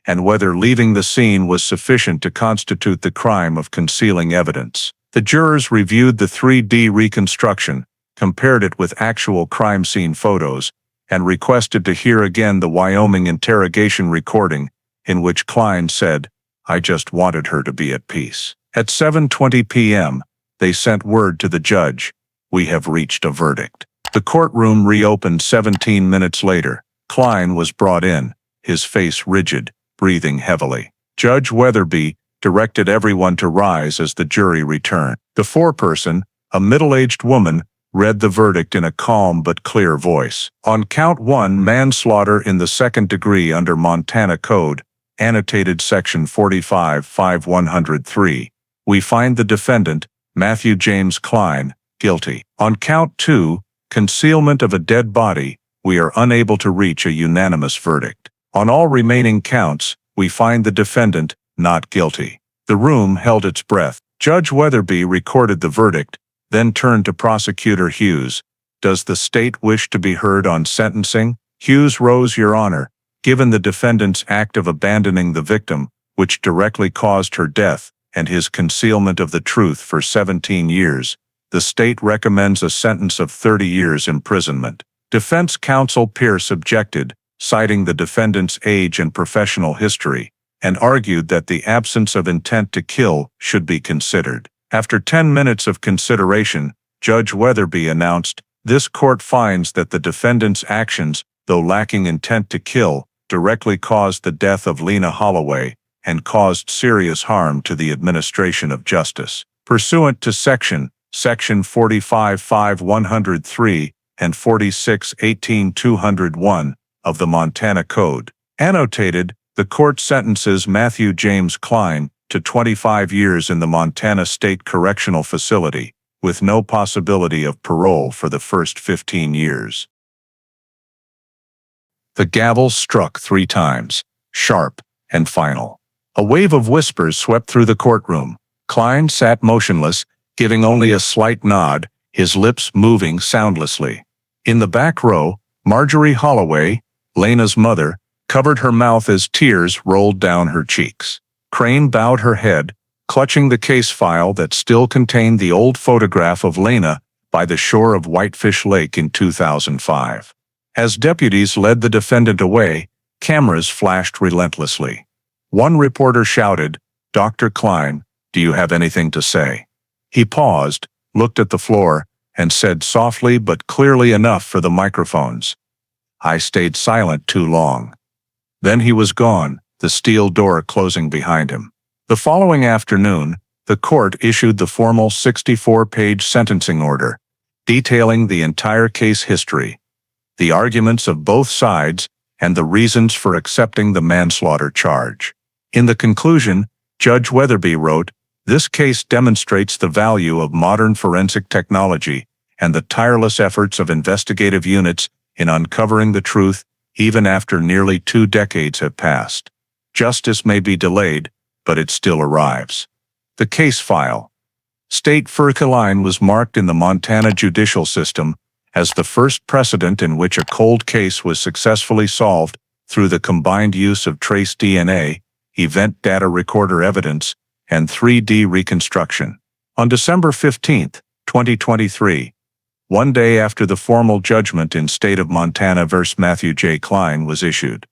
and whether leaving the scene was sufficient to constitute the crime of concealing evidence. The jurors reviewed the 3D reconstruction, compared it with actual crime scene photos, and requested to hear again the Wyoming interrogation recording, in which Klein said, "I just wanted her to be at peace." At 7:20 p.m., they sent word to the judge, "We have reached a verdict." The courtroom reopened 17 minutes later. Klein was brought in, his face rigid, breathing heavily. Judge Weatherby directed everyone to rise as the jury returned. The foreperson, a middle-aged woman, read the verdict in a calm but clear voice. On count 1, manslaughter in the second degree under Montana Code, annotated section 45-5103, we find the defendant, Matthew James Klein, guilty. On count 2, concealment of a dead body, we are unable to reach a unanimous verdict. On all remaining counts, we find the defendant not guilty. The room held its breath. Judge Weatherby recorded the verdict, then turned to Prosecutor Hughes. "Does the state wish to be heard on sentencing?" Hughes rose. "Your Honor, given the defendant's act of abandoning the victim, which directly caused her death, and his concealment of the truth for 17 years, the state recommends a sentence of 30 years imprisonment." Defense counsel Pierce objected, citing the defendant's age and professional history, and argued that the absence of intent to kill should be considered. After 10 minutes of consideration, Judge Weatherby announced, "This court finds that the defendant's actions, though lacking intent to kill, directly caused the death of Lena Holloway and caused serious harm to the administration of justice. Pursuant to Section 45-5103 and 46-18-201 of the Montana Code. Annotated, the court sentences Matthew James Klein to 25 years in the Montana State Correctional Facility, with no possibility of parole for the first 15 years. The gavel struck 3 times, sharp and final. A wave of whispers swept through the courtroom. Klein sat motionless, giving only a slight nod, his lips moving soundlessly. In the back row, Marjorie Holloway, Lena's mother, covered her mouth as tears rolled down her cheeks. Crane bowed her head, clutching the case file that still contained the old photograph of Lena by the shore of Whitefish Lake in 2005. As deputies led the defendant away, cameras flashed relentlessly. One reporter shouted, "Dr. Klein, do you have anything to say?" He paused, looked at the floor, and said softly but clearly enough for the microphones, "I stayed silent too long." Then he was gone, the steel door closing behind him. The following afternoon, the court issued the formal 64-page sentencing order, detailing the entire case history, the arguments of both sides, and the reasons for accepting the manslaughter charge. In the conclusion, Judge Weatherby wrote, "This case demonstrates the value of modern forensic technology and the tireless efforts of investigative units in uncovering the truth even after nearly 2 decades have passed. Justice may be delayed, but it still arrives." The case file. State Klein was marked in the Montana judicial system as the first precedent in which a cold case was successfully solved through the combined use of trace DNA, event data recorder evidence, and 3D reconstruction. On December 15, 2023, one day after the formal judgment in State of Montana vs. Matthew J. Klein was issued.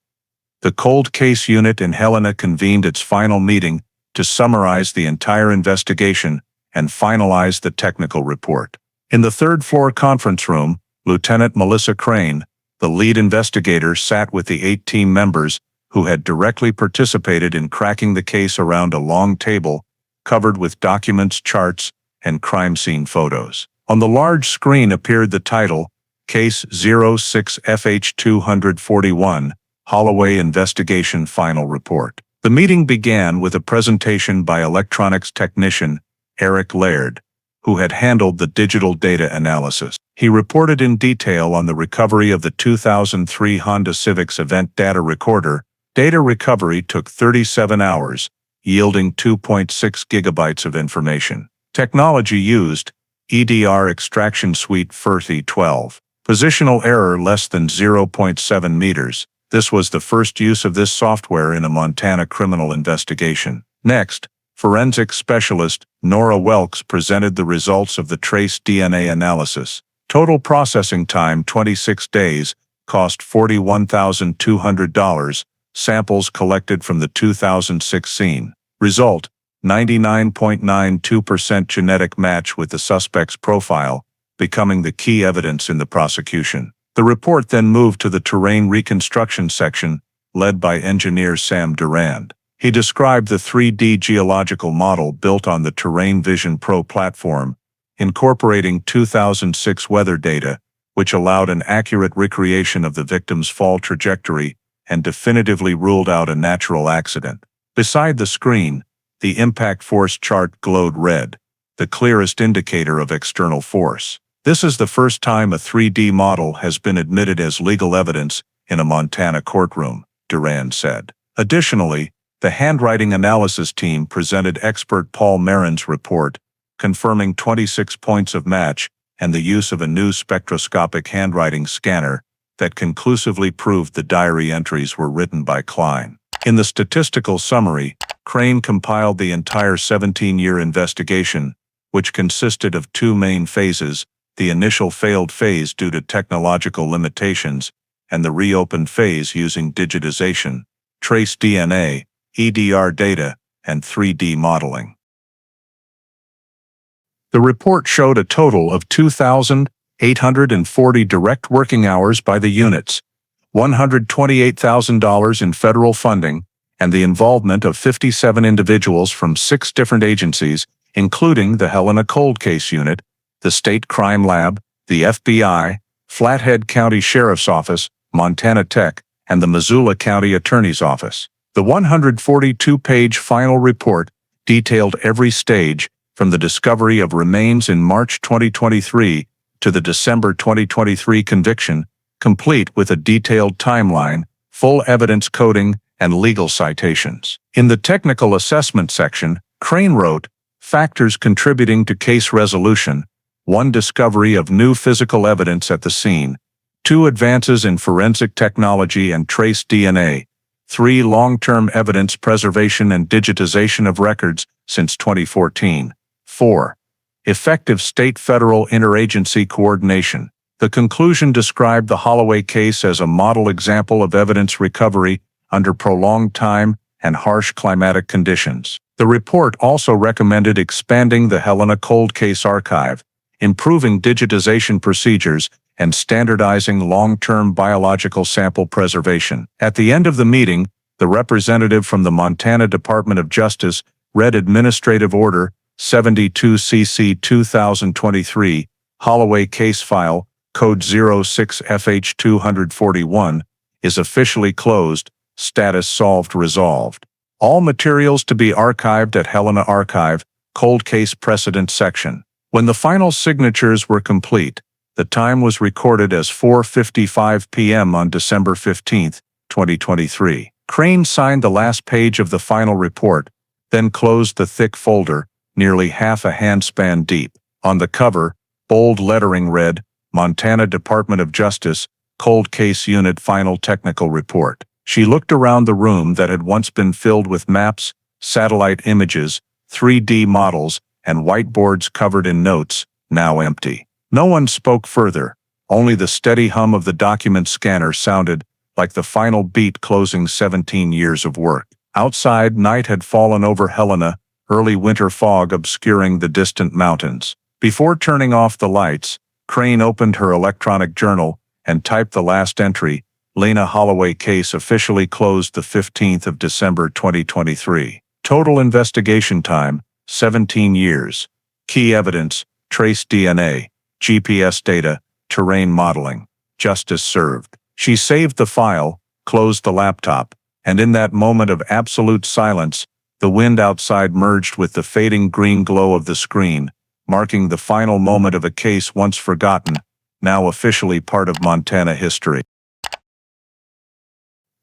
The cold case unit in Helena convened its final meeting to summarize the entire investigation and finalize the technical report. In the third-floor conference room, Lieutenant Melissa Crane, the lead investigator, sat with the 8 team members who had directly participated in cracking the case around a long table covered with documents, charts, and crime scene photos. On the large screen appeared the title, Case 06FH241, Holloway Investigation Final Report. The meeting began with a presentation by electronics technician Eric Laird, who had handled the digital data analysis. He reported in detail on the recovery of the 2003 Honda Civic's event data recorder. Data recovery took 37 hours, yielding 2.6 gigabytes of information. Technology used, EDR Extraction Suite FERTI-12. Positional error less than 0.7 meters. This was the first use of this software in a Montana criminal investigation. Next, forensic specialist Nora Welks presented the results of the trace DNA analysis. Total processing time 26 days, cost $41,200, samples collected from the 2006 scene. Result, 99.92% genetic match with the suspect's profile, becoming the key evidence in the prosecution. The report then moved to the terrain reconstruction section, led by engineer Sam Durand. He described the 3D geological model built on the Terrain Vision Pro platform, incorporating 2006 weather data, which allowed an accurate recreation of the victim's fall trajectory and definitively ruled out a natural accident. Beside the screen, the impact force chart glowed red, the clearest indicator of external force. This is the first time a 3D model has been admitted as legal evidence in a Montana courtroom, Durand said. Additionally, the handwriting analysis team presented expert Paul Marin's report, confirming 26 points of match and the use of a new spectroscopic handwriting scanner that conclusively proved the diary entries were written by Klein. In the statistical summary, Crane compiled the entire 17-year investigation, which consisted of 2 main phases, the initial failed phase due to technological limitations, and the reopened phase using digitization, trace DNA, EDR data, and 3D modeling. The report showed a total of 2,840 direct working hours by the units, $128,000 in federal funding, and the involvement of 57 individuals from 6 different agencies, including the Helena Cold Case Unit, the State Crime Lab, the FBI, Flathead County Sheriff's Office, Montana Tech, and the Missoula County Attorney's Office. The 142-page final report detailed every stage, from the discovery of remains in March 2023 to the December 2023 conviction, complete with a detailed timeline, full evidence coding, and legal citations. In the technical assessment section, Crane wrote, factors contributing to case resolution: 1 discovery of new physical evidence at the scene, 2 advances in forensic technology and trace DNA, 3 long-term evidence preservation and digitization of records since 2014, 4 effective state-federal interagency coordination. The conclusion described the Holloway case as a model example of evidence recovery under prolonged time and harsh climatic conditions. The report also recommended expanding the Helena Cold Case Archive, improving digitization procedures, and standardizing long-term biological sample preservation. At the end of the meeting, the representative from the Montana Department of Justice read Administrative Order 72cc 2023, Holloway Case File, Code 06FH241, is officially closed, status solved resolved. All materials to be archived at Helena Archive, Cold Case Precedent Section. When the final signatures were complete, the time was recorded as 4:55 p.m. on December 15, 2023. Crane signed the last page of the final report, then closed the thick folder, nearly half a handspan deep. On the cover, bold lettering read, Montana Department of Justice, Cold Case Unit Final Technical Report. She looked around the room that had once been filled with maps, satellite images, 3D models, and whiteboards covered in notes, now empty. No one spoke further. Only the steady hum of the document scanner sounded like the final beat closing 17 years of work. Outside, night had fallen over Helena, early winter fog obscuring the distant mountains. Before turning off the lights, Crane opened her electronic journal and typed the last entry. Lena Holloway case officially closed the 15th of December 2023. Total investigation time, 17 years. Key evidence, trace DNA, GPS data, terrain modeling. Justice served. She saved the file, closed the laptop, and in that moment of absolute silence, the wind outside merged with the fading green glow of the screen, marking the final moment of a case once forgotten, now officially part of Montana history.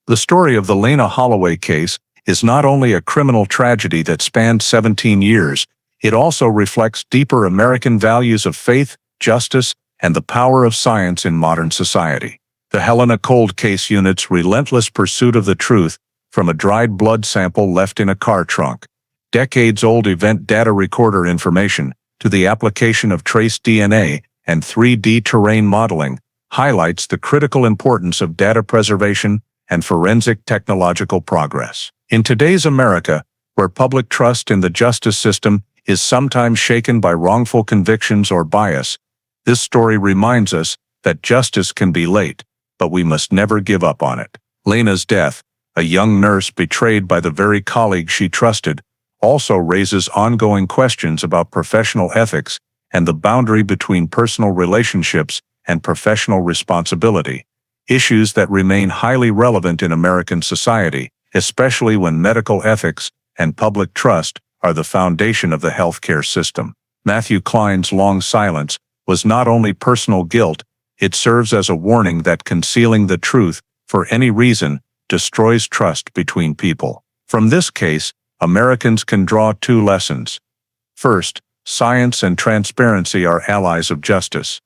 The story of the Lena Holloway case is not only a criminal tragedy that spanned 17 years, it also reflects deeper American values of faith, justice, and the power of science in modern society. The Helena Cold Case Unit's relentless pursuit of the truth, from a dried blood sample left in a car trunk, decades-old event data recorder information, to the application of trace DNA and 3D terrain modeling, highlights the critical importance of data preservation and forensic technological progress. In today's America, where public trust in the justice system is sometimes shaken by wrongful convictions or bias, this story reminds us that justice can be late, but we must never give up on it. Lena's death, a young nurse betrayed by the very colleague she trusted, also raises ongoing questions about professional ethics and the boundary between personal relationships and professional responsibility, issues that remain highly relevant in American society, especially when medical ethics and public trust are the foundation of the healthcare system. Matthew Klein's long silence was not only personal guilt, it serves as a warning that concealing the truth, for any reason, destroys trust between people. From this case, Americans can draw two lessons. First, science and transparency are allies of justice.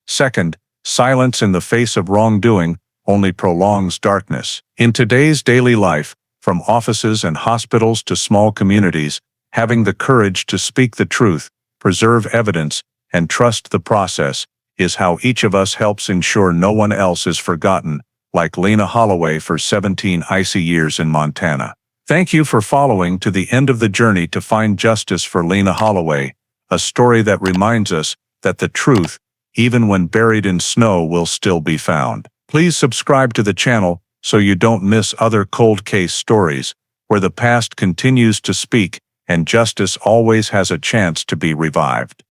Second, silence in the face of wrongdoing only prolongs darkness. In today's daily life, from offices and hospitals to small communities, having the courage to speak the truth, preserve evidence, and trust the process is how each of us helps ensure no one else is forgotten, like Lena Holloway for 17 icy years in Montana. Thank you for following to the end of the journey to find justice for Lena Holloway, a story that reminds us that the truth, even when buried in snow, will still be found. Please subscribe to the channel so you don't miss other cold case stories, where the past continues to speak and justice always has a chance to be revived.